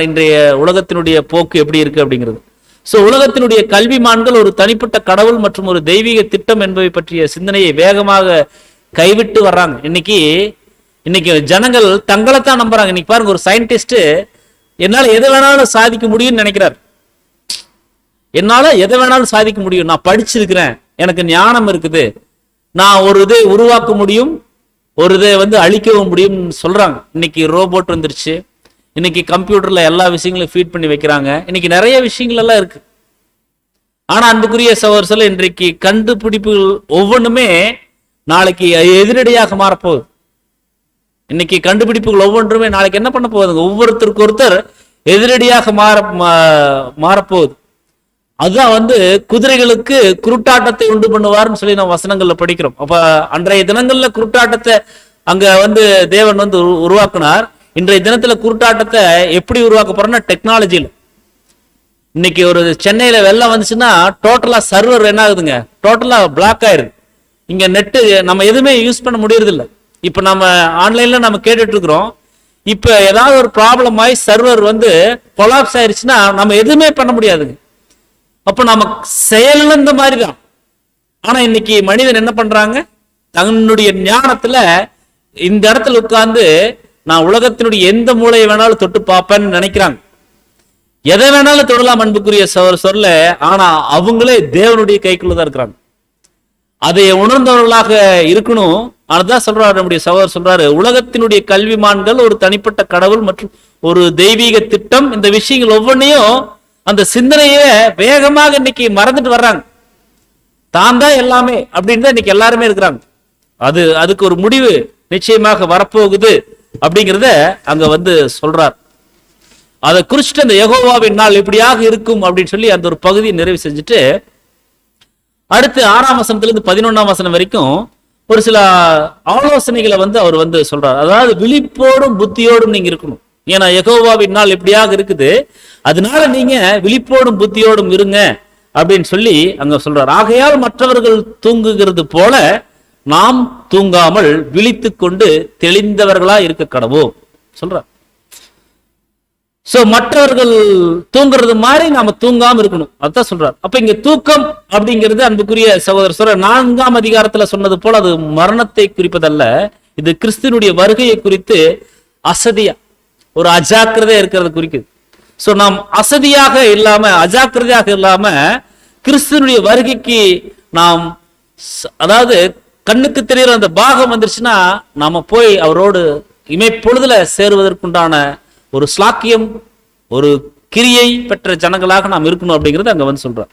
S1: இன்றைய உலகத்தினுடைய போக்கு எப்படி இருக்கு அப்படிங்கிறது. சோ உலகத்தினுடைய கல்விமான்கள் ஒரு தனிப்பட்ட கடவுள் மற்றும் ஒரு தெய்வீக திட்டம் என்பவை பற்றிய சிந்தனையை வேகமாக கைவிட்டு வர்றாங்க. இன்னைக்கு ஜனங்கள் தங்களைத்தான் நம்புறாங்க. இன்னைக்கு பாருங்க, ஒரு சயின்டிஸ்ட் என்னால எதை வேணாலும் சாதிக்க முடியும்னு நினைக்கிறார். என்னால எதை வேணாலும் சாதிக்க முடியும், நான் படிச்சிருக்கிறேன், எனக்கு ஞானம் இருக்குது, நான் ஒரு இதை உருவாக்க முடியும், ஒரு இதை வந்து அழிக்கவும் முடியும் சொல்றாங்க. இன்னைக்கு ரோபோட் வந்துருச்சு, இன்னைக்கு கம்ப்யூட்டர்ல எல்லா விஷயங்களையும் ஃபீட் பண்ணி வைக்கிறாங்க, இன்னைக்கு நிறைய விஷயங்கள் எல்லாம் இருக்கு. ஆனா அன்புக்குரிய சகோதரர்கள், இன்றைக்கு கண்டுபிடிப்புகள் ஒவ்வொன்றுமே நாளைக்கு எதிரடியாக மாறப்போகுது. இன்னைக்கு கண்டுபிடிப்புகள் ஒவ்வொன்றுமே நாளைக்கு என்ன பண்ண போகுது, ஒவ்வொருத்தருக்கு ஒருத்தர் எதிரடியாக மாறப்போகுது. அதுதான் வந்து குதிரைகளுக்கு குருட்டாட்டத்தை உண்டு பண்ணுவார்னு சொல்லி நம்ம வசனங்கள்ல படிக்கிறோம். அப்ப அன்றைய தினங்கள்ல குருட்டாட்டத்தை அங்க வந்து தேவன் வந்து உருவாக்குனார். இன்றைய தினத்துல குருட்டாட்டத்தை எப்படி உருவாக்க போறோம்னா டெக்னாலஜியில. இன்னைக்கு ஒரு சென்னையில வெள்ளம் வந்துச்சுன்னா டோட்டலா சர்வர் என்ன ஆகுதுங்க, டோட்டலா பிளாக் ஆயிருது. இங்க நெட்டு நம்ம எதுவுமே யூஸ் பண்ண முடியறது இல்லை. இப்ப நம்ம ஆன்லைன்ல நம்ம கேட்டுட்டு இருக்கிறோம். இப்ப ஏதாவது ஒரு ப்ராப்ளம் ஆகி சர்வர் வந்து கொலாப்ஸ் ஆயிருச்சுன்னா நம்ம எதுவுமே பண்ண முடியாதுங்க. அப்ப நம்ம செயலிழந்த மாதிரி தான். ஆனா இன்னைக்கு மனிதன் என்ன பண்றாங்க, தன்னுடைய ஞானத்துல இந்த இடத்துல உட்கார்ந்து நான் உலகத்தினுடைய எந்த மூலையை வேணாலும் தொட்டு பார்ப்பேன்னு நினைக்கிறாங்க. எதை வேணாலும் தொடலாம் அன்புக்குரிய சொல்ல. ஆனா அவங்களே தேவனுடைய கைக்குள்ளதான் இருக்கிறாங்க. அதை உணர்ந்தவர்களாக இருக்கணும். அதுதான் சொல்றாரு நம்முடைய சகோதரர் சொல்றாரு, உலகத்தினுடைய கல்விமான்கள் ஒரு தனிப்பட்ட கடவுள் மற்றும் ஒரு தெய்வீக திட்டம், இந்த விஷயங்கள் ஒவ்வொன்றையும் அந்த சிந்தனையை வேகமாக இன்னைக்கு மறந்துட்டு வர்றாங்க. தான் தான் எல்லாமே அப்படின்னு தான் இன்னைக்கு எல்லாருமே இருக்கிறாங்க. அதுக்கு ஒரு முடிவு நிச்சயமாக வரப்போகுது அப்படிங்கிறத அங்க வந்து சொல்றார். அதை குறிச்சிட்டு அந்த யெகோவாவின் நாள் இப்படியாக இருக்கும் அப்படின்னு சொல்லி அந்த ஒரு பகுதியை நிறைவு செஞ்சுட்டு அடுத்து 6ஆம் வசனத்திலிருந்து 11ஆம் வசனம் வரைக்கும் ஒரு சில ஆலோசனைகளை வந்து அவர் வந்து சொல்றார். அதாவது விழிப்போடும் புத்தியோடும் நீங்க இருக்கணும். ஏன்னா யெகோவாவின் நாள் இப்படியாக இருக்குது, அதனால நீங்க விழிப்போடும் புத்தியோடும் இருங்க அப்படின்னு சொல்லி அங்க சொல்றார். ஆகையால் மற்றவர்கள் தூங்குகிறது போல நாம் தூங்காமல் விழித்து கொண்டு தெளிந்தவர்களா இருக்க கடவோம் சொல்றார். சோ மற்றவர்கள் தூங்குறது மாதிரி நாம தூங்காம இருக்கணும், அதான் சொல்றார். அப்ப இங்க தூக்கம் அப்படிங்கிறது அன்புக்குரிய சகோதரர் சொல்ற 4ஆம் அதிகாரத்துல சொன்னது போல அது மரணத்தை குறிப்பதல்ல, இது கிறிஸ்துவனுடைய வருகையை குறித்து அசதியா ஒரு அஜாக்கிரதையா இருக்கிறது குறிக்குது. சோ நாம் அசதியாக இல்லாம அஜாக்கிரதையாக இல்லாம கிறிஸ்துவனுடைய வருகைக்கு நாம், அதாவது கண்ணுக்கு தெரிகிற அந்த பாகம் வந்துருச்சுன்னா நாம போய் அவரோடு இமைப்பொழுதுல சேருவதற்குண்டான ஒரு ஸ்லாக்கியம், ஒரு கிரியை பெற்ற ஜனங்களாக நாம் இருக்கணும் அப்படிங்கிறது அங்க வந்து சொல்றார்.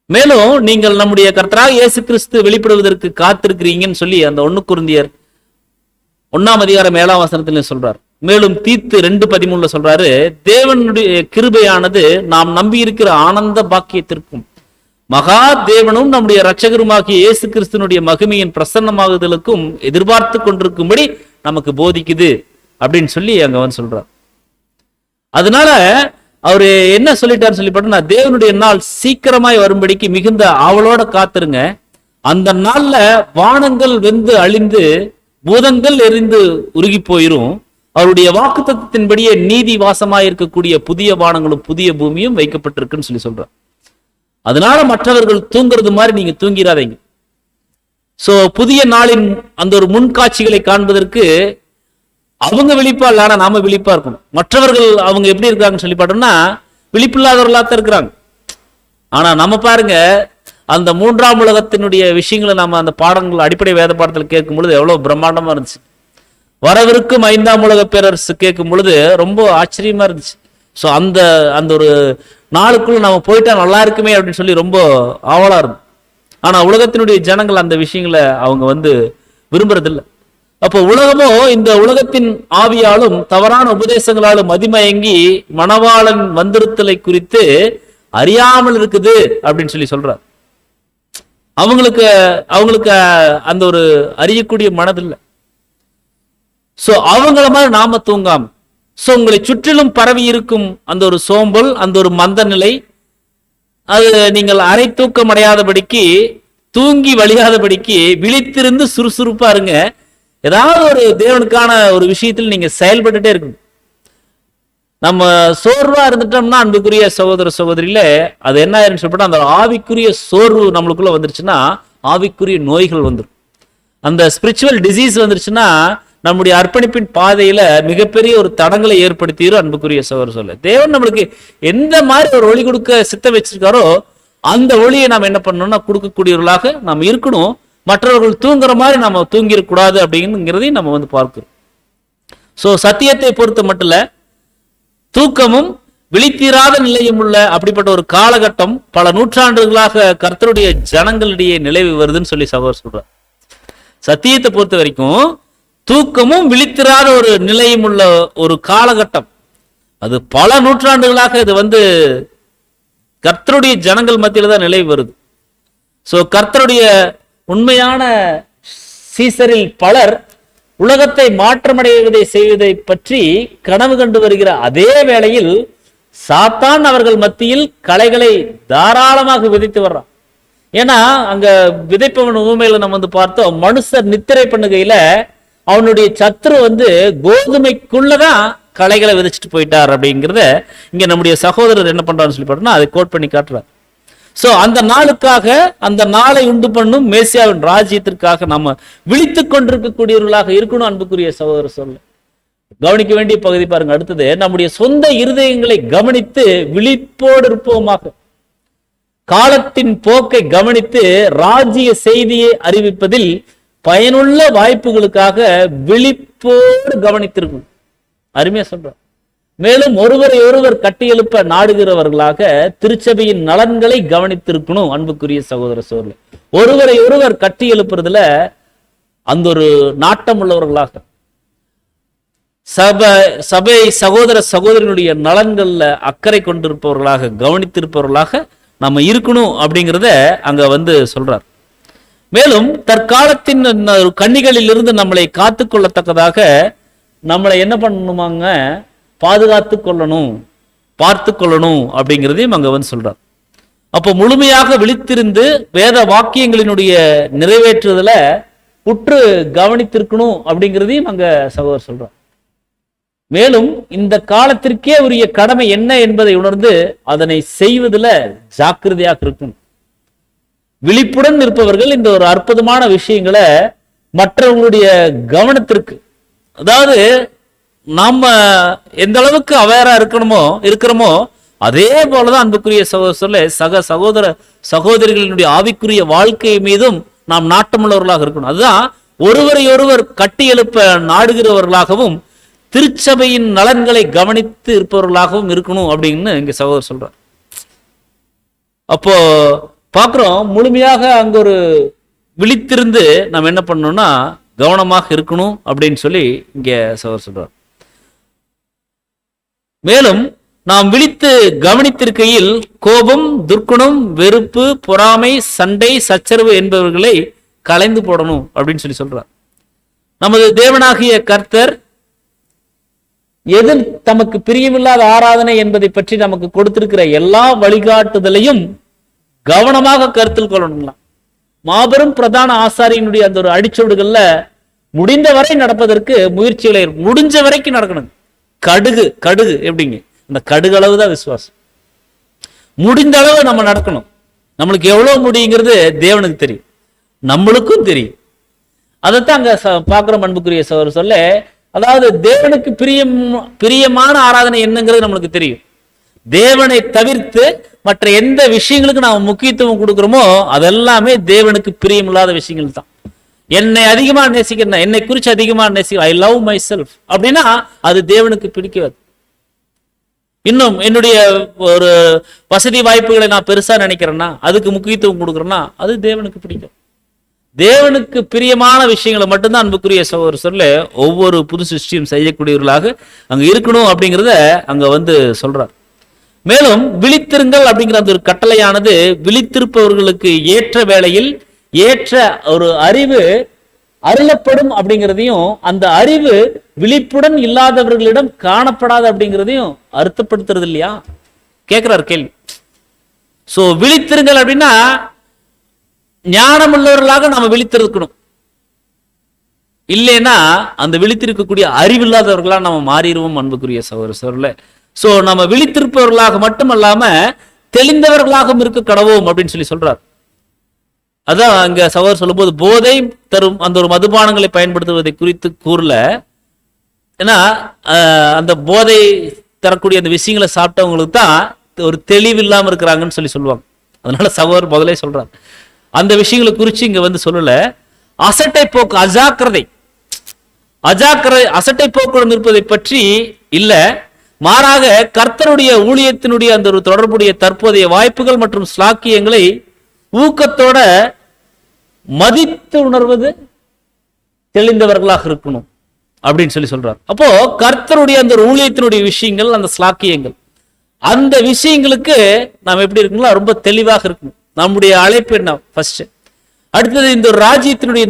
S1: மேலும் நீங்கள் நம்முடைய கர்த்தராக இயேசு கிறிஸ்து வெளிப்படுவதற்கு காத்திருக்கிறீங்கன்னு சொல்லி அந்த 1 கொரிந்தியர் 1ஆம் அதிகாரம் 7ஆம் வசனத்துல சொல்றார். மேலும் தீத்து 2:13 சொல்றாரு, தேவனுடைய கிருபையானது நாம் நம்பி இருக்கிற ஆனந்த பாக்கியத்திற்கும் மகா தேவனும் நம்முடைய இரட்சகருமாகிய இயேசு கிறிஸ்துனுடைய மகிமையின் பிரசன்னமாகுதலுக்கும் எதிர்பார்த்து கொண்டிருக்கும்படி நமக்கு போதிக்குது அப்படின்னு சொல்லி அங்க வந்து சொல்றார். அதனால அவரு என்ன சொல்லிட்டாருன்னு சொல்லி பார்த்தா, தேவனுடைய நாள் சீக்கிரமாய் வரும்படிக்கு மிகுந்த ஆவலோட காத்துருங்க. அந்த நாள்ல வானங்கள் வெந்து அழிந்து பூதங்கள் எரிந்து உருகி போயிரும். அவருடைய வாக்குத்தத்தத்தின்படியே நீதி வாசமாய் இருக்கக்கூடிய புதிய வானங்களும் புதிய பூமியும் வைக்கப்பட்டிருக்குன்னு சொல்லி சொல்றார். அதனால மற்றவர்கள் தூங்குறது மாதிரி நீங்க தூங்கிடாதீங்க. சோ புதிய நாளின் அந்த ஒரு முன்காட்சிகளை காண்பதற்கு அவங்க விழிப்பா இல்ல, ஆனா நாம விழிப்பா இருக்கணும். மற்றவர்கள் அவங்க எப்படி இருக்காங்கன்னு சொல்லி பார்த்தோம்னா விழிப்பில்லாதவர்களா தான் இருக்கிறாங்க. ஆனா நம்ம பாருங்க, அந்த 3ஆம் உலகத்தினுடைய விஷயங்களை நம்ம அந்த பாடங்கள் அடிப்படை வேத பாடத்தில் கேட்கும் பொழுது எவ்வளவு பிரம்மாண்டமா இருந்துச்சு. வரவிருக்கும் 5ஆம் உலக பேரரசு கேட்கும் பொழுது ரொம்ப ஆச்சரியமா இருந்துச்சு. ஸோ அந்த ஒரு நாளுக்குள்ள நம்ம போயிட்டா நல்லா இருக்குமே அப்படின்னு சொல்லி ரொம்ப ஆவலா இருந்தது. ஆனா உலகத்தினுடைய ஜனங்கள் அந்த விஷயங்களை அவங்க வந்து விரும்புறதில்லை. அப்போ உலகமோ இந்த உலகத்தின் ஆவியாலும் தவறான உபதேசங்களாலும் மதிமயங்கி மணவாளன் வந்திருத்தலை குறித்து அறியாமல் இருக்குது அப்படின்னு சொல்லி சொல்றார். அவங்களுக்கு அந்த ஒரு அறியக்கூடிய மனதில்லை. சோ அவங்கள மாதிரி நாம தூங்காம, சோ உங்களை சுற்றிலும் பரவி இருக்கும் அந்த ஒரு சோம்பல், அந்த ஒரு மந்த நிலை, அது நீங்கள் அரை தூக்கம் அடையாதபடிக்கு, தூங்கி வழியாதபடிக்கு விழித்திருந்து சுறுசுறுப்பா இருங்க. ஏதாவது ஒரு தேவனுக்கான ஒரு விஷயத்தில் நீங்க செயல்பட்டுட்டே இருக்கணும். நம்ம சோர்வா இருந்துட்டோம்னா அன்புக்குரிய சகோதர சகோதரியில அது என்ன ஆயிருன்னு சொல்லிட்டு அந்த ஆவிக்குரிய சோர்வு நம்மளுக்குள்ள வந்துருச்சுன்னா ஆவிக்குரிய நோய்கள் வந்துடும். அந்த ஸ்பிரிச்சுவல் டிசீஸ் வந்துருச்சுன்னா நம்முடைய அர்ப்பணிப்பின் பாதையில மிகப்பெரிய ஒரு தடங்களை ஏற்படுத்திடும். அன்புக்குரிய சகோதர சொல்ல தேவன் நம்மளுக்கு எந்த மாதிரி ஒரு ஒளி கொடுக்க சித்த வச்சிருக்காரோ அந்த ஒளியை நாம் என்ன பண்ணணும்னா கொடுக்கக்கூடியவர்களாக நாம் இருக்கணும். மற்றவர்கள் தூங்குற மாதிரி நம்ம தூங்கிடக்கூடாது அப்படிங்கிறதையும் நம்ம வந்து பார்க்கிறோம். சோ சத்தியத்தை பொறுத்த மட்டும் இல்ல, தூக்கமும் விழித்தீராத நிலையும் உள்ள அப்படிப்பட்ட ஒரு காலகட்டம் பல நூற்றாண்டுகளாக கர்த்தருடைய ஜனங்களிடையே நிலவி வருதுன்னு சொல்லி சகோதரர் சொல்றார். சத்தியத்தை பொறுத்த வரைக்கும் தூக்கமும் விழித்திராத ஒரு நிலையும் உள்ள ஒரு காலகட்டம், அது பல நூற்றாண்டுகளாக இது வந்து கர்த்தருடைய ஜனங்கள் மத்தியில தான் நிலவி வருது. சோ கர்த்தருடைய உண்மையான சீசரில் பலர் உலகத்தை மாற்றமடைவதை செய்வதை பற்றி கனவு கண்டு வருகிற அதே வேளையில் சாத்தான் அவர்கள் மத்தியில் களைகளை தாராளமாக விதைத்து வர்றான். ஏன்னா அங்க விதைப்பவன் ஊமையில நம்ம வந்து பார்த்தோம், மனுஷர் நித்திரை பண்ணுகையில அவனுடைய சத்துரு வந்து கோதுமைக்குள்ளதான் களைகளை விதைச்சிட்டு போயிட்டார் அப்படிங்கிறத இங்க நம்முடைய சகோதரர் என்ன பண்றாருன்னு சொல்லி பார்த்தோம்னா அதை கோட் பண்ணி காட்டுறார். சோ அந்த நாளுக்காக, அந்த நாளை உண்டு பண்ணும் மேசியாவின் ராஜ்யத்திற்காக நம்ம விழித்துக் கொண்டிருக்கக்கூடியவர்களாக இருக்கணும். அன்புக்குரிய சகோதரர் சொல்ல கவனிக்க வேண்டிய பகுதி பாருங்க. அடுத்தது, நம்முடைய சொந்த இருதயங்களை கவனித்து விழிப்போடு இருப்போமாக. காலத்தின் போக்கை கவனித்து ராஜ்ய செய்தியை அறிவிப்பதில் பயனுள்ள வாய்ப்புகளுக்காக விழிப்போடு கவனித்திருக்கும். அருமையா சொல்ற. மேலும் ஒருவரை ஒருவர் கட்டியெழுப்ப நாடுகிறவர்களாக திருச்சபையின் நலன்களை கவனித்திருக்கணும். அன்புக்குரிய சகோதர சோழர், ஒருவரை ஒருவர் கட்டி எழுப்புறதுல அந்த ஒரு நாட்டம் உள்ளவர்களாக, சபை சகோதர சகோதரனுடைய நலன்கள்ல அக்கறை கொண்டிருப்பவர்களாக, கவனித்திருப்பவர்களாக நம்ம இருக்கணும் அப்படிங்கிறத அங்க வந்து சொல்றார். மேலும் தற்காலத்தின் கண்ணிகளில் இருந்து நம்மளை காத்து கொள்ளத்தக்கதாக நம்மளை என்ன பண்ணணுமாங்க, பாதுகாத்து கொள்ளணும், பார்த்து கொள்ளணும் அப்படிங்கிறதையும் அங்க வந்து சொல்றார். அப்போ முழுமையாக விழித்திருந்து வேத வாக்கியங்களினுடைய நிறைவேற்றுதல உற்று கவனித்திருக்கணும் அப்படிங்கிறதையும் அங்க சகோதரர் சொல்றார். மேலும் இந்த காலத்திற்கே உரிய கடமை என்ன என்பதை உணர்ந்து அதனை செய்வதில் ஜாக்கிரதையாக இருக்கும். விழிப்புடன் இருப்பவர்கள் இந்த ஒரு அற்புதமான விஷயங்களை மற்றவங்களுடைய கவனத்திற்கு, அதாவது நாம எந்த அளவுக்கு அவேரா இருக்கிறோமோ அதே போலதான் அன்புக்குரிய சக சகோதர சகோதரிகளினுடைய ஆவிக்குரிய வாழ்க்கை மீதும் நாம் நாட்டமுள்ளவர்களாக இருக்கணும். அதுதான் ஒருவரை ஒருவர் கட்டி எழுப்ப நாடுகிறவர்களாகவும் திருச்சபையின் நலன்களை கவனித்து இருப்பவர்களாகவும் இருக்கணும் அப்படின்னு இங்க சகோதரர் சொல்றார். அப்போ பார்க்கிறோம், முழுமையாக அங்க ஒரு விழித்திருந்து நம்ம என்ன பண்ணணும்னா கவனமாக இருக்கணும் அப்படின்னு சொல்லி இங்க சகோதரர் சொல்றார். மேலும் நாம் விழித்து கவனித்திருக்கையில் கோபம், துர்க்குணம், வெறுப்பு, பொறாமை, சண்டை, சச்சரவு என்பவர்களை கலைந்து போடணும் அப்படின்னு சொல்லி சொல்றார். நமது தேவனாகிய கர்த்தர் எது தமக்கு பிரியமில்லாத ஆராதனை என்பதை பற்றி நமக்கு கொடுத்திருக்கிற எல்லா வழிகாட்டுதலையும் கவனமாக கருத்தில் கொள்ளணும்லாம். மாபெரும் பிரதான ஆசாரியனுடைய அந்த ஒரு அடிச்சோடுகள்ல முடிந்தவரை நடப்பதற்கு முயற்சிகளை முடிஞ்ச வரைக்கும் நடக்கணும். கடுகு எப்படிங்க, அந்த கடுகு அளவுதான் விசுவாசம். முடிந்த அளவு நம்ம நடக்கணும். நம்மளுக்கு எவ்வளவு முடியுங்கிறது தேவனுக்கு தெரியும், நம்மளுக்கும் தெரியும். அதைத்தான் அங்க பாக்குறோம். அன்புக்குரிய சகோதரர் சொல்ல, அதாவது தேவனுக்கு பிரியமான ஆராதனை என்னங்கிறது நம்மளுக்கு தெரியும். தேவனை தவிர்த்து மற்ற எந்த விஷயங்களுக்கு நாம் முக்கியத்துவம் கொடுக்கிறோமோ அதெல்லாமே தேவனுக்கு பிரியமில்லாத விஷயங்கள் தான். என்னை அதிகமா நேசிக்கிறேன், என்னை குறித்து அதிகமா நேசிக்கிறேன், ஐ லவ் மை செல்ஃப் அப்படின்னா அது தேவனுக்கு பிடிக்காது. இன்னும் என்னுடைய ஒரு வசதி வாய்ப்புகளை நான் பெருசா நினைக்கிறேன்னா, அதுக்கு முக்கியத்துவம் கொடுக்குறேன்னா அது தேவனுக்கு பிடிக்கும். தேவனுக்கு பிரியமான விஷயங்களை மட்டும்தான் அன்புக்குரிய சகோதரர் சொல்ல ஒவ்வொரு புது சிருஷ்டியும் செய்யக்கூடியவர்களாக அங்க இருக்கணும் அப்படிங்கிறத அங்க வந்து சொல்றார். மேலும் விழித்திருங்கள் அப்படிங்கிற அந்த ஒரு கட்டளையானது விழித்திருப்பவர்களுக்கு ஏற்ற வேளையில் ஏற்ற ஒரு அறிவு அருளப்படும் அப்படிங்கிறதையும், அந்த அறிவு விழிப்புடன் இல்லாதவர்களிடம் காணப்படாது அப்படிங்கிறதையும் அர்த்தப்படுத்துறது இல்லையா? கேட்கிறார் கேள்வி. சோ விழித்திருங்கள் அப்படின்னா ஞானம் உள்ளவர்களாக நாம விழித்திருக்கணும். இல்லைன்னா அந்த விழித்திருக்கக்கூடிய அறிவில்லாதவர்களா நம்ம மாறிடுவோம் அன்புக்குரிய சகோதரர்களே. சோ நம்ம விழித்திருப்பவர்களாக மட்டுமல்லாம தெளிந்தவர்களாகவும் இருக்க கடவோம் அப்படின்னு சொல்றார். அதான் அங்க சகோதரர் சொல்லும்போது போதை தரும் அந்த ஒரு மதுபானங்களை பயன்படுத்துவதை குறித்து கூறல. ஏன்னா அந்த போதை தரக்கூடிய அந்த விஷயங்களை சாப்பிட்டவங்களுக்கு தான் ஒரு தெளிவு இல்லாம இருக்கிறாங்கன்னு சொல்லுவாங்க. அதனால சகோதரர் முதலே சொல்றாங்க அந்த விஷயங்களை குறித்து இங்க வந்து சொல்லல. அசட்டை போக்கு, அசட்டை போக்குடன் இருப்பதை பற்றி இல்ல, மாறாக கர்த்தருடைய ஊழியத்தினுடைய அந்த ஒரு தொடர்புடைய தற்போதைய வாய்ப்புகள் மற்றும் ஸ்லாக்கியங்களை ஊக்கத்தோட மதித்து உணர்வது தெளிந்தவர்களாக இருக்கணும் அப்படின்னு சொல்றார். அப்போ கர்த்தருடைய அந்த ஊழியத்தினுடைய விஷயங்கள், அந்த ஸ்லாக்கியங்கள், அந்த விஷயங்களுக்கு நாம் எப்படி இருக்கணும், ரொம்ப தெளிவாக இருக்கணும். நம்முடைய அழைப்பு என்ன ஃபர்ஸ்ட். அடுத்தது இந்த ராஜ்யத்தினுடைய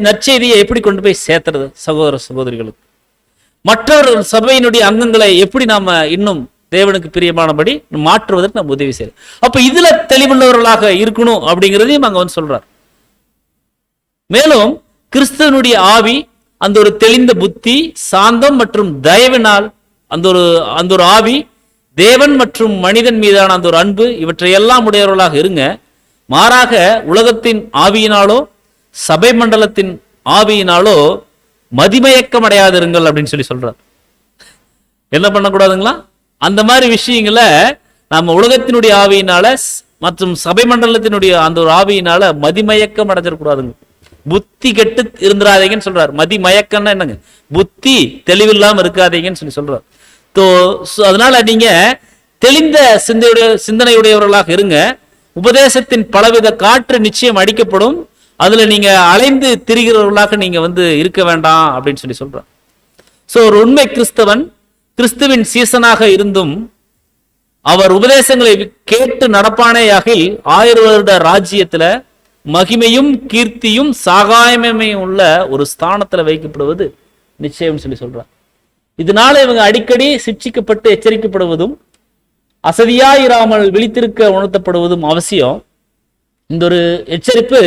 S1: நற்செய்தியை எப்படி கொண்டு போய் சேர்த்துறது சகோதர சகோதரிகளுக்கு, மற்றவர்கள் சபையினுடைய அங்கங்களை எப்படி நாம இன்னும் தேவனுக்கு பிரியமானபடி மாற்றுவதற்கு நம்ம உதவி செய்யணும். அப்ப இதுல தெளிவுள்ளவர்களாக இருக்கணும் அப்படிங்கிறதையும் அங்க வந்து சொல்றார். மேலும் கிறிஸ்துவனுடைய ஆவி, அந்த ஒரு தெளிந்த புத்தி, சாந்தம் மற்றும் தயவினால் அந்த ஒரு ஆவி, தேவன் மற்றும் மனிதன் மீதான அந்த ஒரு அன்பு, இவற்றையெல்லாம் உடையவர்களாக இருங்க. மாறாக உலகத்தின் ஆவியினாலோ சபை மண்டலத்தின் ஆவியினாலோ மதிமயக்கம் அடையாதிருங்கள் அப்படின்னு சொல்றார். என்ன பண்ணக்கூடாதுங்களா? அந்த மாதிரி விஷயங்களை நம்ம உலகத்தினுடைய ஆவியினால மற்றும் சபை மண்டலத்தினுடைய அந்த ஒரு ஆவியினால மதிமயக்கம் அடைஞ்சிடக்கூடாதுங்க. புத்தி கெட்டு இருந்துடாதீங்கன்னு சொல்றார். மதிமயக்கம்னா என்னங்க? புத்தி தெளிவில்லாம இருக்காதீங்கன்னு சொல்றார். அதனால நீங்க தெளிந்த சிந்தனையுடையவர்களாக இருங்க. உபதேசத்தின் பலவித காற்று நிச்சயம் அடிக்கப்படும், அதுல நீங்க அலைந்து திரிகிறவர்களாக நீங்க வந்து இருக்க வேண்டாம் அப்படின்னு சொல்றார். சோ ஒரு உண்மை கிறிஸ்தவன் கிறிஸ்துவின் சீசனாக இருந்தும் அவர் உபதேசங்களை கேட்டு நடப்பானேயாகில் 1000 வருட ராஜ்யத்துல மகிமையும் கீர்த்தியும் சாகாயமையும் உள்ள ஒரு ஸ்தானத்துல வைக்கப்படுவது நிச்சயம் சொல்றார். இதனால இவங்க அடிக்கடி சிக்ஷிக்கப்பட்டு எச்சரிக்கப்படுவதும் அசதியாயிராமல் விழித்திருக்க உணர்த்தப்படுவதும் அவசியம். இந்த ஒரு எச்சரிப்பு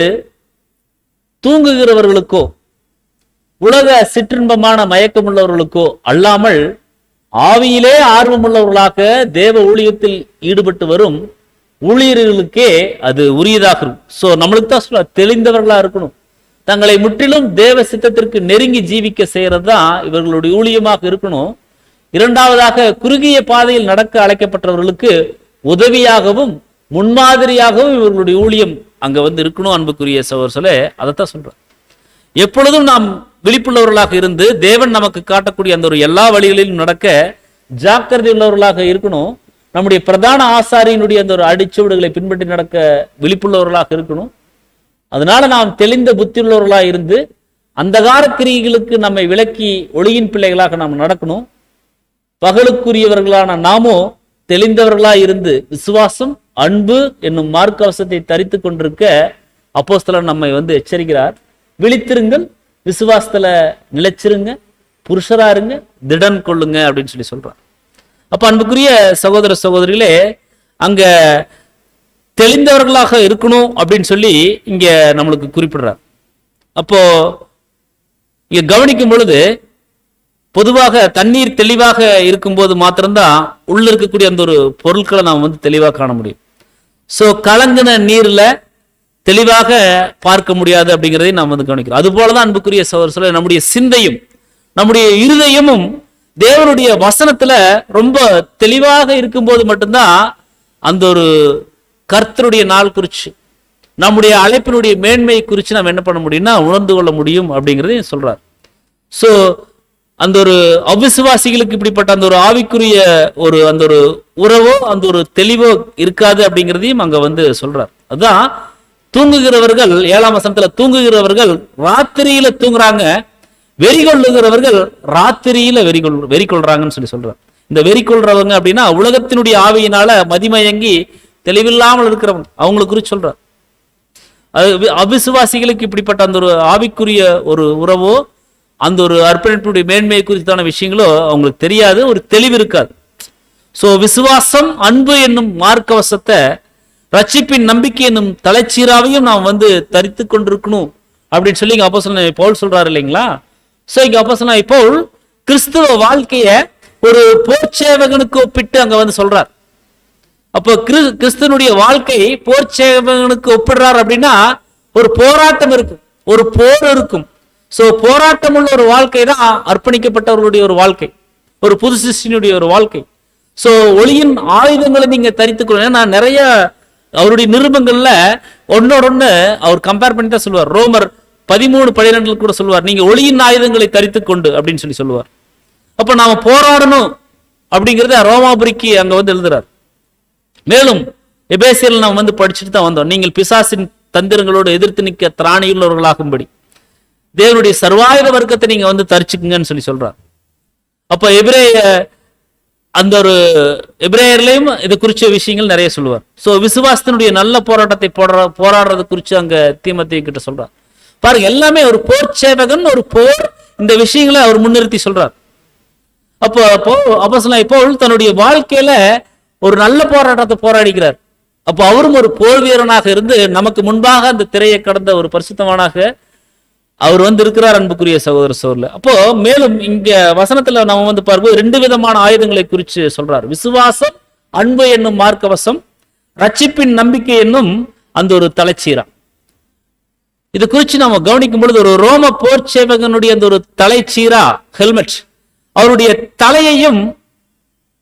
S1: தூங்குகிறவர்களுக்கோ உலக சிற்றின்பமான மயக்கம் உள்ளவர்களுக்கோ அல்லாமல் ஆவியிலே ஆர்வமுள்ளவர்களாக தேவ ஊழியத்தில் ஈடுபட்டு வரும் ஊழியர்களுக்கே அது உரியதாக இருக்கும். சோ நம்மளுக்கு தான் சொல்ல தெளிந்தவர்களா இருக்கணும். தங்களை முற்றிலும் தேவ சித்தத்திற்கு நெருங்கி ஜீவிக்க செய்யறது தான் இவர்களுடைய ஊழியமாக இருக்கணும். இரண்டாவதாக குறுகிய பாதையில் நடக்க அழைக்கப்பட்டவர்களுக்கு உதவியாகவும் முன்மாதிரியாகவும் இவர்களுடைய ஊழியம் அங்க வந்து இருக்கணும். அன்புக்குரிய சகோதரர்களே, அதைத்தான் சொல்றேன். எப்பொழுதும் நாம் விழிப்புள்ளவர்களாக இருந்து தேவன் நமக்கு காட்டக்கூடிய அந்த ஒரு எல்லா வழிகளிலும் நடக்க ஜாக்கிரதை உள்ளவர்களாக இருக்கணும். நம்முடைய பிரதான ஆசாரியினுடைய அந்த ஒரு அடிச்சுவடுகளை பின்பற்றி நடக்க விழிப்புள்ளவர்களாக இருக்கணும். அதனால நாம் தெளிந்த புத்தி உள்ளவர்களாக இருந்து அந்தகார கிரியைகளுக்கு நம்மை விலக்கி ஒளியின் பிள்ளைகளாக நாம் நடக்கணும். பகலுக்குரியவர்களான நாமோ தெளிந்தவர்களாக இருந்து விசுவாசம், அன்பு என்னும் மார்க்கவசத்தை தரித்து கொண்டிருக்க அப்போஸ்தலர் நம்மை வந்து எச்சரிக்கிறார். விழித்திருங்கள், விசுவாசத்துல நிலைச்சிருங்க, புருஷரா இருங்க, திடன் கொள்ளுங்க அப்படின்னு சொல்றார். அப்ப அன்புக்குரிய சகோதர சகோதரிகளே, அங்க தெளிந்தவர்களாக இருக்கணும் அப்படின்னு சொல்லி இங்க நம்மளுக்கு குறிப்பிடுறார். அப்போ இங்க கவனிக்கும் பொழுது பொதுவாக தண்ணீர் தெளிவாக இருக்கும்போது மாத்திரம்தான் உள்ள இருக்கக்கூடிய அந்த ஒரு பொருட்களை நாம் வந்து தெளிவாக காண முடியும். சோ கலங்கின நீர்ல தெளிவாக பார்க்க முடியாது அப்படிங்கிறதை நாம் வந்து கவனிக்கிறோம். அது போலதான் அன்புக்குரிய சகோதரர்களே, நம்முடைய சிந்தையும் நம்முடைய இருதயமும் தேவனுடைய வசனத்துல ரொம்ப தெளிவாக இருக்கும்போது மட்டும்தான் அந்த ஒரு கர்த்தருடைய நாள் குறிச்சு நம்முடைய அழைப்பினுடைய மேன்மை குறித்து நாம் என்ன பண்ண முடியும்னா உணர்ந்து கொள்ள முடியும் அப்படிங்கிறதையும் சொல்றார். சோ அந்த ஒரு அவிசுவாசிகளுக்கு இப்படிப்பட்ட அந்த ஒரு ஆவிக்குரிய ஒரு அந்த ஒரு உறவோ அந்த ஒரு தெளிவோ இருக்காது அப்படிங்கிறதையும் அங்க வந்து சொல்றார். அதுதான் தூங்குகிறவர்கள் 7ஆம் வசனத்துல தூங்குகிறவர்கள் ராத்திரியில தூங்குறாங்க, வெறி கொள்ளுகிறவர்கள் ராத்திரியில வெறி கொள்றாங்கன்னு சொல்றார். இந்த வெறி கொள்றவங்க அப்படின்னா உலகத்தினுடைய ஆவியினால மதிமயங்கி தெளிவில்லாமல் இருக்கிறவங்க, அவங்களை குறித்து சொல்றார். அது அவிசுவாசிகளுக்கு இப்படிப்பட்ட அந்த ஒரு ஆவிக்குரிய ஒரு உறவோ அந்த ஒரு அர்ப்பணிப்புடைய மேன்மையை குறித்தான விஷயங்களோ அவங்களுக்கு தெரியாது, ஒரு தெளிவு இருக்காது. ஸோ விசுவாசம், அன்பு என்னும் மார்க்கவசத்தை, ரட்சிப்பின் நம்பிக்கை என்னும் தலைச்சீராவையும் நாம் வந்து தரித்து கொண்டிருக்கணும் அப்படின்னு சொல்லி இங்க அப்போஸ்தலனாகிய பவுல் சொல்றாரு இல்லைங்களா? ஸோ இங்க அப்போஸ்தலனாகிய பவுல் கிறிஸ்துவ வாழ்க்கைய ஒரு போர்ச்சேவகனுக்கு ஒப்பிட்டு அங்க வந்து சொல்றார். அப்போ கிறிஸ்துவனுடைய வாழ்க்கை போர்ச்சேவகனுக்கு ஒப்பிடுறார் அப்படின்னா ஒரு போராட்டம் இருக்கும், ஒரு போர் இருக்கும். சோ போராட்டம் உள்ள ஒரு வாழ்க்கை தான் அர்ப்பணிக்கப்பட்டவர்களுடைய ஒரு வாழ்க்கை, ஒரு புது சிருஷ்டியினுடைய ஒரு வாழ்க்கை. சோ ஒளியின் ஆயுதங்களை நீங்க தரித்துக்கொள்ள, நான் நிறைய அவருடைய நிருபங்கள்ல ஒன்னோடொன்னு அவர் கம்பேர் பண்ணி தான் சொல்லுவார். ரோமர் 13:12 கூட சொல்லுவார், நீங்க ஒளியின் ஆயுதங்களை தரித்துக் கொண்டு அப்படின்னு சொல்லி சொல்லுவார். அப்ப நாம போராடணும் அப்படிங்கறத ரோமாபுரிக்கு அங்க வந்து எழுதுறார். மேலும் எபேசியர்ல நாம் வந்து படிச்சுட்டு தான் வந்தோம், நீங்கள் பிசாசின் தந்திரங்களோடு எதிர்த்து நிற்க திராணியுள்ளவர்களாகும்படி தேவனுடைய சர்வாயுத வர்க்கத்தை நீங்க வந்து தரிச்சுக்குங்கன்னு சொல்லி சொல்றார். அப்ப அந்த ஒரு எபிரேயர்லயும் இது குறிச்ச விஷயங்கள் நிறைய சொல்லுவார். சோ விசுவாசத்தினுடைய நல்ல போராட்டத்தை போராடுறது குறித்து அங்க தீமோத்தேயு கிட்ட சொல்றார். பாருங்க, எல்லாமே ஒரு போர் சேவகன், ஒரு போர், இந்த விஷயங்களை அவர் முன்னிறுத்தி சொல்றார். அப்போ அப்போஸ்தலனாகிய பவுல் தன்னுடைய வாழ்க்கையில ஒரு நல்ல போராட்டத்தை போராடிக்கிறார். அப்போ அவரும் ஒரு போர் வீரனாக இருந்து நமக்கு முன்பாக அந்த திரையை கடந்த ஒரு பரிசுத்தவானாக அவர் வந்து இருக்கிறார். அன்புக்குரிய சகோதர சகோதரர்களே, அப்போ மேலும் இங்க வசனத்துல நம்ம வந்து பார்க்கும்போது 2 விதமான ஆயுதங்களை குறித்து சொல்றார். விசுவாசம், அன்பு என்னும் மார்க்கவசம், ரட்சிப்பின் நம்பிக்கை என்னும் அந்த ஒரு தலைச்சீரா. இது குறித்து நம்ம கவனிக்கும் பொழுது ஒரு ரோம போர் சேவகனுடைய அந்த ஒரு தலைச்சீரா, ஹெல்மெட், அவருடைய தலையையும்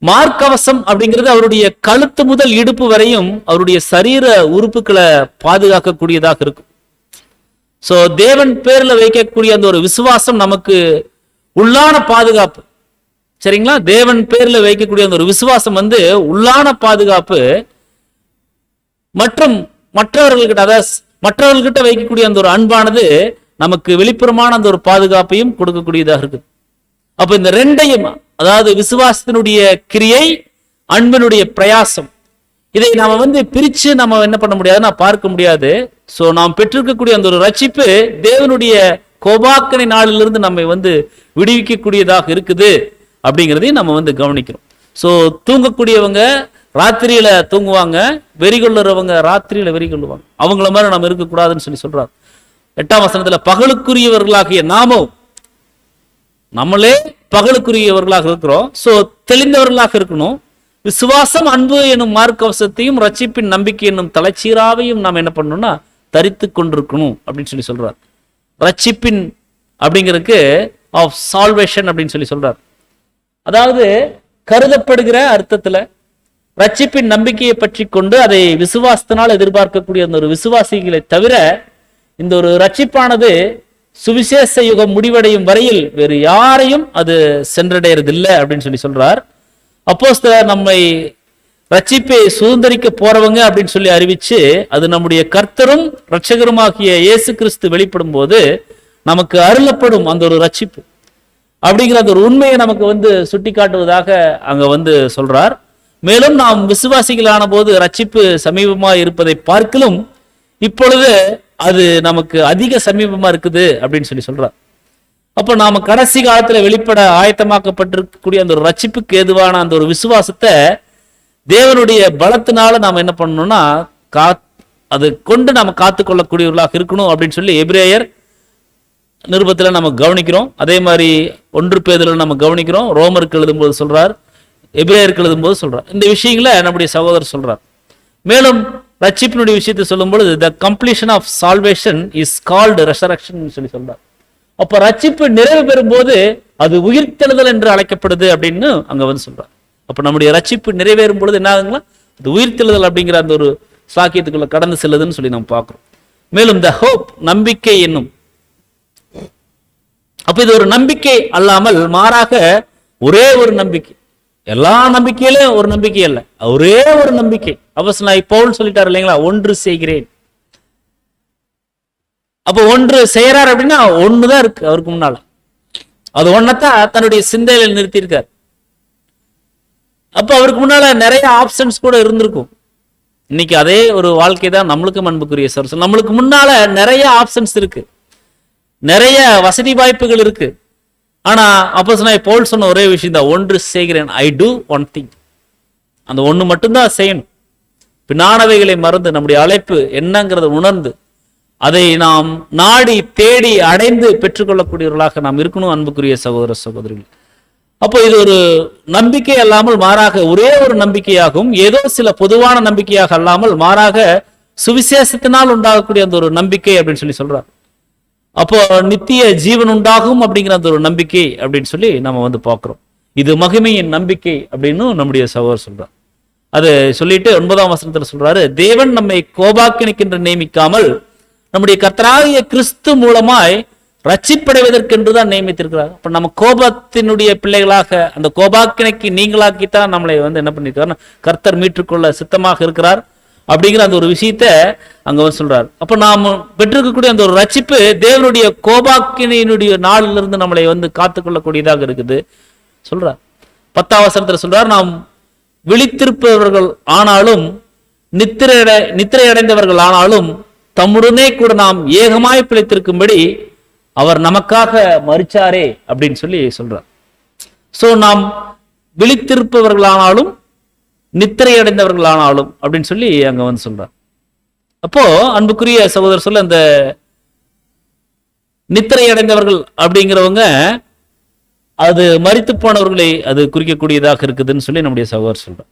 S1: மார்க்கவசம் அப்படிங்கிறது அவருடைய கழுத்து முதல் இடுப்பு வரையும் அவருடைய சரீர உறுப்புகளை பாதுகாக்கக்கூடியதாக இருக்கும். சோ தேவன் பேர்ல வைக்கக்கூடிய அந்த ஒரு விசுவாசம் நமக்கு உள்ளான பாதுகாப்பு. சரிங்களா? தேவன் பேர்ல வைக்கக்கூடிய அந்த ஒரு விசுவாசம் வந்து உள்ளான பாதுகாப்பு, மற்றும் மற்றவர்கள்கிட்ட, அதாவது மற்றவர்கள்கிட்ட வைக்கக்கூடிய அந்த ஒரு அன்பானது நமக்கு வெளிப்புறமான அந்த ஒரு பாதுகாப்பையும் கொடுக்கக்கூடியதாக இருக்கு. அப்ப இந்த ரெண்டையும், அதாவது விசுவாசத்தினுடைய கிரியை, அன்பினுடைய பிரயாசம், இதை நாம வந்து பிரிச்சு நம்ம என்ன பண்ண முடியாதுன்னா பார்க்க முடியாது. சோ நாம் பெற்றிருக்கக்கூடிய அந்த ஒரு ரட்சிப்பு தேவனுடைய கோபாக்கனை நாளிலிருந்து நம்மை வந்து விடுவிக்கக்கூடியதாக இருக்குது அப்படிங்கிறதையும் நம்ம வந்து கவனிக்கிறோம். சோ தூங்கக்கூடியவங்க ராத்திரியில தூங்குவாங்க, வெறி கொள்ளுறவங்க ராத்திரியில வெறி கொள்ளுவாங்க. அவங்கள மாதிரி நம்ம இருக்கக்கூடாதுன்னு சொல்லி சொல்றாரு. 8ஆம் வசனத்துல பகலுக்குரியவர்களாகிய நாமும், நம்மளே பகலுக்குரியவர்களாக இருக்கிறோம். சோ தெளிந்தவர்களாக இருக்கணும். விசுவாசம், அன்பு என்னும் மார்க்கவசத்தையும் ரட்சிப்பின் நம்பிக்கை என்னும் தலைச்சீராவையும் நாம் என்ன பண்ணணும்னா தரித்து கொண்டிருக்கணும் அப்படின்னு சொல்லி சொல்றார். ரட்சிப்பின் அப்படிங்கிறதுக்கு ஆஃப் சால்வேஷன் அப்படின்னு சொல்லி சொல்றார். அதாவது கருதப்படுகிற அர்த்தத்துல ரட்சிப்பின் நம்பிக்கையை பற்றி கொண்டு அதை விசுவாசத்தினால் எதிர்பார்க்கக்கூடிய அந்த ஒரு விசுவாசிகளை தவிர இந்த ஒரு ரட்சிப்பானது சுவிசேஷ யுகம் முடிவடையும் வரையில் வேறு யாரையும் அது சென்றடைறதில்லை அப்படின்னு சொல்லி சொல்றார். அப்போஸ்தலர் நம்மை ரட்சிப்பை சுதந்திரிக்க போறவங்க அப்படின்னு சொல்லி அறிவிச்சு, அது நம்முடைய கர்த்தரும் இரட்சகருமாகிய இயேசு கிறிஸ்து வெளிப்படும் போது நமக்கு அருளப்படும் அந்த ஒரு ரட்சிப்பு அப்படிங்கிற அந்த ஒரு உண்மையை நமக்கு வந்து சுட்டி காட்டுவதாக அங்க வந்து சொல்றார். மேலும் நாம் விசுவாசிகளான போது ரட்சிப்பு சமீபமா இருப்பதை பார்க்கலும் இப்பொழுது அது நமக்கு அதிக சமீபமா இருக்குது அப்படின்னு சொல்லி சொல்றார். அப்ப நாம கடைசி காலத்துல வெளிப்பட ஆயத்தமாக்கப்பட்டிருக்கக்கூடிய அந்த ஒரு ரட்சிப்புக்கு ஏதுவான அந்த ஒரு விசுவாசத்தை தேவனுடைய பலத்தினால நாம என்ன பண்ணணும்னா அது கொண்டு நாம காத்துக்கொள்ளக்கூடியவர்களாக இருக்கணும் அப்படின்னு சொல்லி எபிரேயர் நிருபத்துல நம்ம கவனிக்கிறோம். அதே மாதிரி 1 பேதுருல நம்ம கவனிக்கிறோம். ரோமருக்கு எழுதும்போது சொல்றார், எபிரேயருக்கு எழுதும்போது சொல்றார். இந்த விஷயங்களை நம்முடைய சகோதரர் சொல்றார். மேலும் ரட்சிப்பினுடைய விஷயத்தை சொல்லும் பொழுது the completion of salvation is called resurrection சொல்லி சொல்றார். அப்ப ரட்சிப்பு நிறைவு பெறும் போது அது உயிர்த்தெழுதல் என்று அழைக்கப்படுது அப்படின்னு அங்க வந்து சொல்றார். அப்ப நம்முடைய ரட்சிப்பு நிறைவேறும் பொழுது என்ன ஆகுங்களா, அது உயிர்த்தெழுதல் அப்படிங்கிற அந்த ஒரு சாக்கியத்துக்குள்ள கடந்து செல்லுதுன்னு சொல்லி நம்ம பார்க்கிறோம். மேலும் the hope, நம்பிக்கை என்னும், அப்ப இது ஒரு நம்பிக்கை அல்லாமல் மாறாக ஒரே ஒரு நம்பிக்கை, எல்லா நம்பிக்கையிலும் ஒரு நம்பிக்கை அல்ல, ஒரே ஒரு நம்பிக்கை. அப்போஸ்தலனாகிய பவுல் சொல்லிட்டார் இல்லைங்களா, ஒன்று செய்கிறேன். அப்ப ஒன்று செய்யறார் அப்படின்னா ஒண்ணுதான் இருக்கு அவருக்கு முன்னால, அது ஒன்னத்தான் தன்னுடைய சிந்தையில நிறுத்தியிருக்கார். அப்ப அவருக்கு முன்னால நிறைய ஆப்ஷன்ஸ் கூட இருந்திருக்கும், இன்னைக்கு அதே ஒரு வாழ்க்கை தான் நம்மளுக்கும் அன்புக்குரிய சகோதரர். நம்மளுக்கு முன்னால நிறைய ஆப்ஷன்ஸ் இருக்கு, நிறைய வசதி வாய்ப்புகள் இருக்கு. ஆனா அப்போஸ்தலனாகிய பவுல் சொன்ன ஒரே விஷயம் தான், ஒன்று செய்கிறேன், ஐ டூ ஒன் திங். அந்த ஒண்ணு மட்டும்தான் செய்யணும். பின்னானவைகளை மறந்து நம்முடைய அழைப்பு என்னங்கிறத உணர்ந்து அதை நாம் நாடி தேடி அடைந்து பெற்றுக்கொள்ளக்கூடியவர்களாக நாம் இருக்கணும் அன்புக்குரிய சகோதர சகோதரிகள். அப்போ இது ஒரு நம்பிக்கை அல்லாமல் மாறாக ஒரே ஒரு நம்பிக்கையாகவும், ஏதோ சில பொதுவான நம்பிக்கையாக அல்லாமல் மாறாக சுவிசேஷத்தினால் உண்டாகக்கூடிய அந்த ஒரு நம்பிக்கை அப்படின்னு சொல்லி சொல்றார். அப்போ நித்திய ஜீவன் உண்டாகும் அப்படிங்கிற அந்த ஒரு நம்பிக்கை அப்படின்னு சொல்லி நம்ம பார்க்கிறோம். இது மகிமையின் நம்பிக்கை அப்படின்னு நம்முடைய சகோதரர் சொல்றார். அது சொல்லிட்டு 9ஆம் வசனத்துல சொல்றாரு, தேவன் நம்மை கோபாக்கினைக்கென்று நியமிக்காமல் நம்முடைய கர்த்தராகிய கிறிஸ்து மூலமாய் ரட்சிப்படைவதற்கென்றுதான் நியமித்திருக்கிறார். அப்ப நம்ம கோபத்தினுடைய பிள்ளைகளாக அந்த கோபாக்கினைக்கு நீங்களாக்கித்தான் நம்மளை என்ன பண்ணிருக்காரு, கர்த்தர் மீட்டுக்கொள்ள சித்தமாக இருக்கிறார் அப்படிங்கிற அந்த ஒரு விஷயத்த அங்க சொல்றார். அப்ப நாம் பெற்றிருக்கக்கூடிய அந்த ஒரு ரட்சிப்பு தேவனுடைய கோபாக்கினையினுடைய நாளிலிருந்து நம்மளை காத்துக்கொள்ளக்கூடியதாக இருக்குது சொல்றார். 10ஆம் வசனத்துல சொல்றார், நாம் விழித்திருப்பவர்கள் ஆனாலும் நித்திரை அடைந்தவர்கள் ஆனாலும் தம்முடனே கூட நாம் ஏகமாய் பிழைத்திருக்கும்படி அவர் நமக்காக மரிச்சாரே அப்படின்னு சொல்லி சொல்றார். சோ நாம் விழித்திருப்பவர்களானாலும் நித்திரை அடைந்தவர்களானாலும் அப்படின்னு சொல்லி அங்க சொல்றார். அப்போ அன்புக்குரிய சகோதரர் சொல்ல, அந்த நித்திரை அடைந்தவர்கள் அப்படிங்கிறவங்க அது மரித்து போனவர்களை அது குறிக்கக்கூடியதாக இருக்குதுன்னு சொல்லி நம்முடைய சகோதரர் சொல்றார்.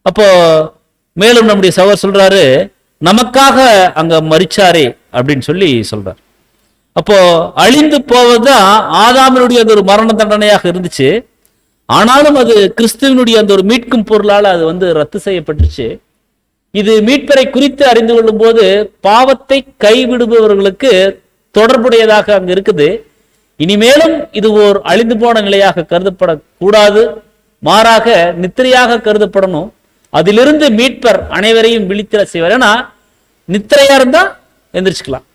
S1: அப்போ மேலும் நம்முடைய சகோதரர் சொல்றாரு, நமக்காக அங்க மரிச்சாரே அப்படின்னு சொல்லி சொல்றார். அப்போ அழிந்து போவதுதான் ஆதாமினுடைய அந்த ஒரு மரண தண்டனையாக இருந்துச்சு. ஆனாலும் அது கிறிஸ்துவனுடைய அந்த ஒரு மீட்கும் பொருளால் அது ரத்து செய்யப்பட்டுச்சு. இது மீட்பரை குறித்து அறிந்து கொள்ளும் போது பாவத்தை கைவிடுபவர்களுக்கு தொடர்புடையதாக அங்க இருக்குது. இனிமேலும் இது ஒரு அழிந்து போன நிலையாக கருதப்படக்கூடாது, மாறாக நித்திரையாக கருதப்படணும். அதிலிருந்து மீட்பர் அனைவரையும் விழித்திர செய்வார். ஏன்னா நித்திரையா இருந்தா எந்திரிச்சுக்கலாம்.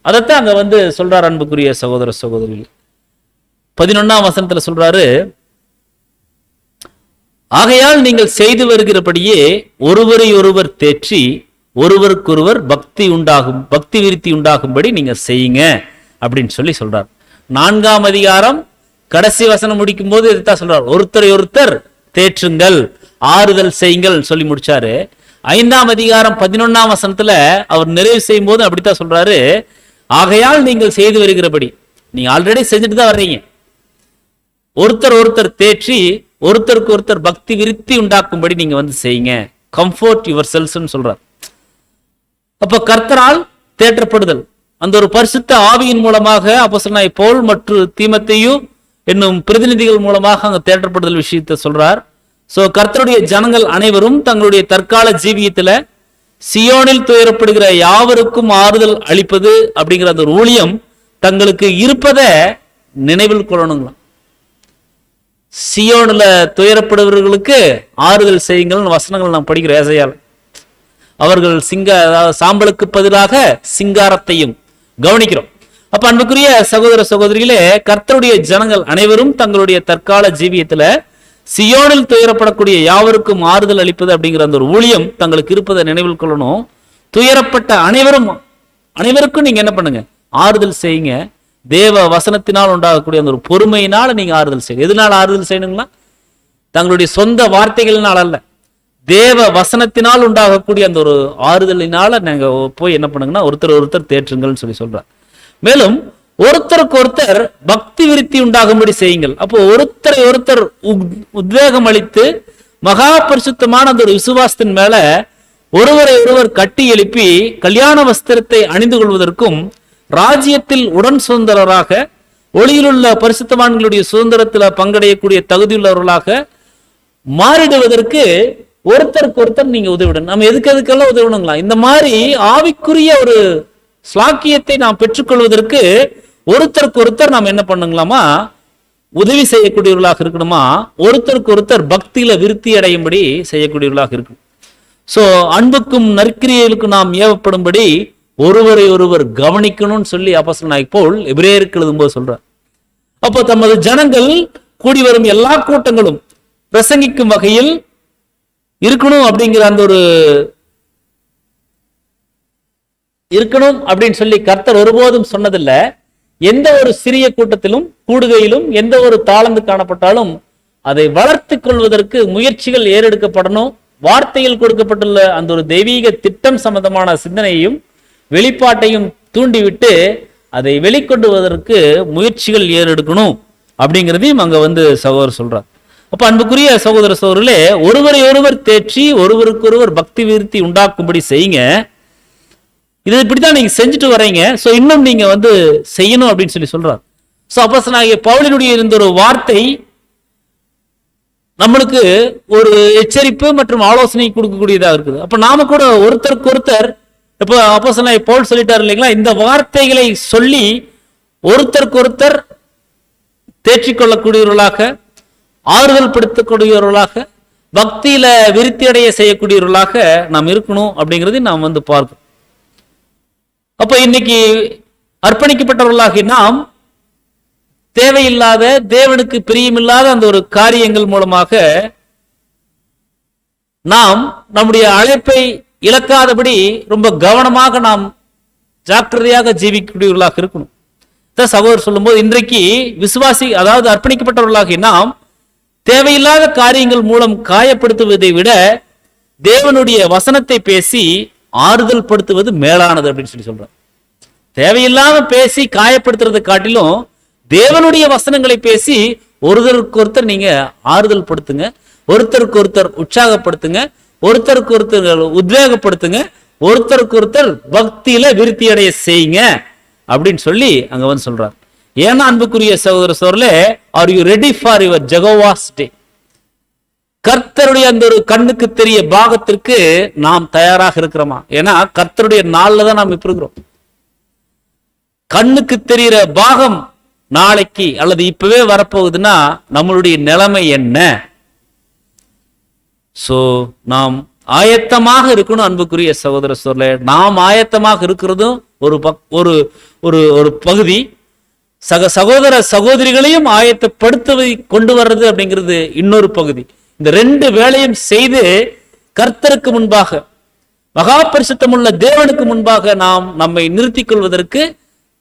S1: அதைத்தான் அங்க சொல்றார் அன்புக்குரிய சகோதர சகோதரிகள். 11ஆம் வசனத்துல சொல்றாரு, ஆகையால் நீங்கள் செய்து வருகிறபடியே ஒருவரை ஒருவர் தேற்றி ஒருவருக்கொருவர் பக்தி விருத்தி உண்டாகும்படி நீங்க செய்யுங்க அப்படின்னு சொல்லி சொல்றார். 4ஆம் அதிகாரம் கடைசி வசனம் முடிக்கும் போது இதைத்தான் சொல்றார், ஒருத்தரை ஒருத்தர் தேற்றுங்கள், ஆறுதல் செய்யுங்கள் சொல்லி முடிச்சாரு. 5ஆம் அதிகாரம் 11ஆம் வசனத்துல அவர் நிறைவு செய்யும் போது அப்படித்தான் சொல்றாரு, ஆகையால் நீங்கள் செய்து வருகிறபடி, நீங்க ஆல்ரெடி செஞ்சுட்டு தான் வர்றீங்க, ஒருத்தர் ஒருத்தர் தேற்றி ஒருத்தருக்கு ஒருத்தர் பக்தி விருத்தி உண்டாக்கும்படி நீங்க செய்யுங்க, கம்ஃபோர்ட் யுவர் செல்ஸ்ன்னு சொல்றார். அப்ப கர்த்தரால் தேற்றப்படுதல் அந்த ஒரு பரிசுத்த ஆவியின் மூலமாக அப்போஸ்தலனாகிய பவுல் மற்றும் தீமோத்தேயு என்னும் பிரதிநிதிகள் மூலமாக அங்க தேற்றப்படுதல் விஷயத்தை சொல்றார். சோ கர்த்தருடைய ஜனங்கள் அனைவரும் தங்களுடைய தற்கால ஜீவியத்துல சியோனில் துயரப்படுகிற யாவருக்கும் ஆறுதல் அளிப்பது அப்படிங்கிற அந்த ஒரு ஊழியம் தங்களுக்கு இருப்பதை நினைவில் கொள்ளணுங்களாம். சியோன்ல துயரப்படுபவர்களுக்கு ஆறுதல் செய்யுங்கள் வசனங்கள் நாம் படிக்கிறோம் ஏசாயால. அவர்கள் சாம்பலுக்கு பதிலாக சிங்காரத்தையும் கவனிக்கிறோம். அப்ப அன்புக்குரிய சகோதர சகோதரிகளே, கர்த்தருடைய ஜனங்கள் அனைவரும் தங்களுடைய தற்கால ஜீவியத்துல சியோனில் துயரப்படக்கூடிய யாவருக்கும் ஆறுதல் அளிப்பது அப்படிங்கிற அந்த ஒரு ஊழியம் தங்களுக்கு இருப்பதை நினைவில் கொள்ளணும். துயரப்பட்ட அனைவருக்கும் நீங்க என்ன பண்ணுங்க, ஆறுதல் செய்யுங்க. தேவ வசனத்தினால் உண்டாகக்கூடிய அந்த ஒரு பொறுமையினால நீங்க ஆறுதல் செய்யுங்க. எதனால ஆறுதல் செய்யணுங்களா? தங்களுடைய சொந்த வார்த்தைகளினால் அல்ல, தேவ வசனத்தினால் உண்டாகக்கூடிய அந்த ஒரு ஆறுதலினால நீங்க போய் என்ன பண்ணுங்கன்னா ஒருத்தர் ஒருத்தர் தேற்றுங்கள்னு சொல்லி சொல்றார். மேலும் ஒருத்தருக்கு ஒருத்தர் பக்தி விருத்தி உண்டாகும்படி செய்யுங்கள். அப்போ ஒருத்தரை ஒருத்தர் உத்வேகம் அளித்து மகா பரிசுத்தமான அந்த ஒரு விசுவாசத்தின் மேல ஒருவரை ஒருவர் கட்டி எழுப்பி கல்யாண வஸ்திரத்தை அணிந்து கொள்வதற்கும் ராஜ்யத்தில் உடன் சுதந்திரராக ஒளியிலுள்ள பரிசுத்தவான்களுடைய சுதந்திரத்தில் பங்கடையக்கூடிய தகுதியுள்ளவர்களாக மாறிடுவதற்கு ஒருத்தருக்கு ஒருத்தர் நீங்க உதவிடணும். நம்ம எதுக்கெல்லாம் உதவணுங்களா? இந்த மாதிரி ஆவிக்குரிய ஒரு ஸ்லாக்கியத்தை நாம் பெற்றுக்கொள்வதற்கு ஒருத்தருக்கு ஒருத்தர் நாம் என்ன பண்ணுங்களாமா, உதவி செய்யக்கூடியவர்களாக இருக்கணுமா. ஒருத்தருக்கு ஒருத்தர் பக்தியில விருத்தி அடையும்படி செய்யக்கூடியவர்களாக இருக்கணும். சோ அன்புக்கும் நற்கிரியலுக்கும் நாம் ஏவப்படும்படி ஒருவரை ஒருவர் கவனிக்கணும்னு சொல்லி அப்போஸ்தலனாகிய பவுல் எபிரேயருக்கு எழுதும்போது சொல்றார். அப்போ தமது ஜனங்கள் கூடி வரும் எல்லா கூட்டங்களும் பிரசங்கிக்கும் வகையில் இருக்கணும் அப்படிங்கிற அந்த ஒரு இருக்கணும் அப்படின்னு சொல்லி கர்த்தர் ஒருபோதும் சொன்னதில்ல. எந்த ஒரு சிறிய கூட்டத்திலும் கூடுகையிலும் எந்த ஒரு தாளந்து காணப்பட்டாலும் அதை வளர்த்து கொள்வதற்கு முயற்சிகள் ஏறெடுக்கப்படணும். வார்த்தையில் கொடுக்கப்பட்டுள்ள அந்த ஒரு தெய்வீக திட்டம் சம்பந்தமான சிந்தனையையும் வெளிப்பாட்டையும் தூண்டிவிட்டு அதை வெளிக்கொண்டுவதற்கு முயற்சிகள் ஏறெடுக்கணும் அப்படிங்கிறதையும் அங்க சகோதரர் சொல்றார். அப்ப அன்புக்குரிய சகோதர சகோதரர்களே, ஒருவரை ஒருவர் தேற்றி ஒருவருக்கொருவர் பக்தி விருத்தி உண்டாக்கும்படி செய்யுங்க. இது இப்படித்தான் நீங்க செஞ்சுட்டு வரீங்க. சோ இன்னும் நீங்க செய்யணும் அப்படின்னு சொல்லி சொல்றார். சோ அப்போஸ்தலனாகிய பவுலினுடைய இருந்த ஒரு வார்த்தை நம்மளுக்கு ஒரு எச்சரிப்பு மற்றும் ஆலோசனை கொடுக்கக்கூடியதாக இருக்குது. அப்ப நாம கூட ஒருத்தருக்கு ஒருத்தர், இப்போ அப்போஸ்தலனாகிய பவுல் சொல்லிட்டார் இல்லைங்களா, இந்த வார்த்தைகளை சொல்லி ஒருத்தருக்கு ஒருத்தர் தேற்றிக்கொள்ளக்கூடியவர்களாக, ஆறுதல் படுத்தக்கூடியவர்களாக, பக்தியில விருத்தி அடைய செய்யக்கூடியவர்களாக நாம் இருக்கணும் அப்படிங்கிறது நாம் பார்க்கணும். அப்ப இன்னைக்கு அர்ப்பணிக்கப்பட்டவர்களாக நாம் தேவையில்லாத, தேவனுக்கு பிரியமில்லாத அந்த ஒரு காரியங்கள் மூலமாக நாம் நம்முடைய அழைப்பை இழக்காதபடி ரொம்ப கவனமாக நாம் ஜாக்கிரதையாக ஜீவிக்கக்கூடியவர்களாக இருக்கணும். சகோதரர் சொல்லும்போது, இன்றைக்கு விசுவாசி, அதாவது அர்ப்பணிக்கப்பட்டவர்களாக நாம் தேவையில்லாத காரியங்கள் மூலம் காயப்படுத்துவதை விட தேவனுடைய வசனத்தை பேசி ஆறுதல் படுத்துவது மேலானது அப்படின்னு சொல்லி சொல்றார். தேவையில்லாம பேசி காயப்படுத்துறதை காட்டிலும் தேவனுடைய வசனங்களை பேசி ஒருத்தருக்கு ஒருத்தர் நீங்க ஆறுதல் படுத்துங்க, ஒருத்தருக்கு ஒருத்தர் உற்சாகப்படுத்துங்க, ஒருத்தருக்கு ஒருத்தர் உத்வேகப்படுத்துங்க, ஒருத்தருக்கு ஒருத்தர் பக்தியில விருத்தி அடைய செய்யுங்க அப்படின்னு சொல்லி அங்க சொல்றார். ஏன்னா அன்புக்குரிய சகோதர சோழர்களே, are you ready for your ஜெகோவாஸ் டே? கர்த்தருடைய அந்த ஒரு கண்ணுக்கு தெரிய பாகத்திற்கு நாம் தயாராக இருக்கிறோமா? ஏன்னா கர்த்தருடைய நாள்ல தான் நாம் இப்ப இருக்கிறோம். கண்ணுக்கு தெரிகிற பாகம் நாளைக்கு அல்லது இப்பவே வரப்போகுதுன்னா நம்மளுடைய நிலைமை என்ன? சோ நாம் ஆயத்தமாக இருக்கணும். அன்புக்குரிய சகோதர சோழர்களே, நாம் ஆயத்தமாக இருக்கிறதும் ஒரு பகுதி, சகோதர சகோதரிகளையும் ஆயத்தப்படுத்துவதை கொண்டு வர்றது அப்படிங்கிறது இன்னொரு பகுதி. இந்த ரெண்டு வேலையும் செய்து கர்த்தருக்கு முன்பாக, மகா பரிசுத்தமுள்ள தேவனுக்கு முன்பாக நாம் நம்மை நிறுத்திக் கொள்வதற்கு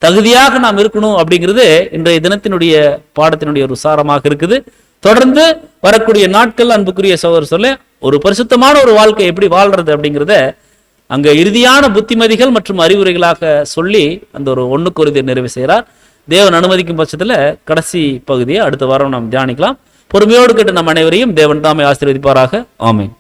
S1: தகுதியாக நாம் இருக்கணும் அப்படிங்கிறது இன்றைய தினத்தினுடைய பாடத்தினுடைய ஒரு சாரமாக இருக்குது. தொடர்ந்து வரக்கூடிய நாட்கள் அன்புக்குரிய சகோதரர் சொல்ல ஒரு பரிசுத்தமான ஒரு வாழ்க்கை எப்படி வாழ்றது அப்படிங்கிறத அங்க இறுதியான புத்திமதிகள் மற்றும் அறிவுரைகளாக சொல்லி அந்த ஒரு 1 கொரிந்தியர் நிறைவு செய்கிறார். தேவன் அனுமதிக்கும் பட்சத்துல கடைசி பகுதியை அடுத்த வாரம் நாம் தியானிக்கலாம். பொறுமையோடு கேட்டு நம் அனைவரையும் தேவன் தாமே ஆசீர்வதிப்பாராக. ஆமென்.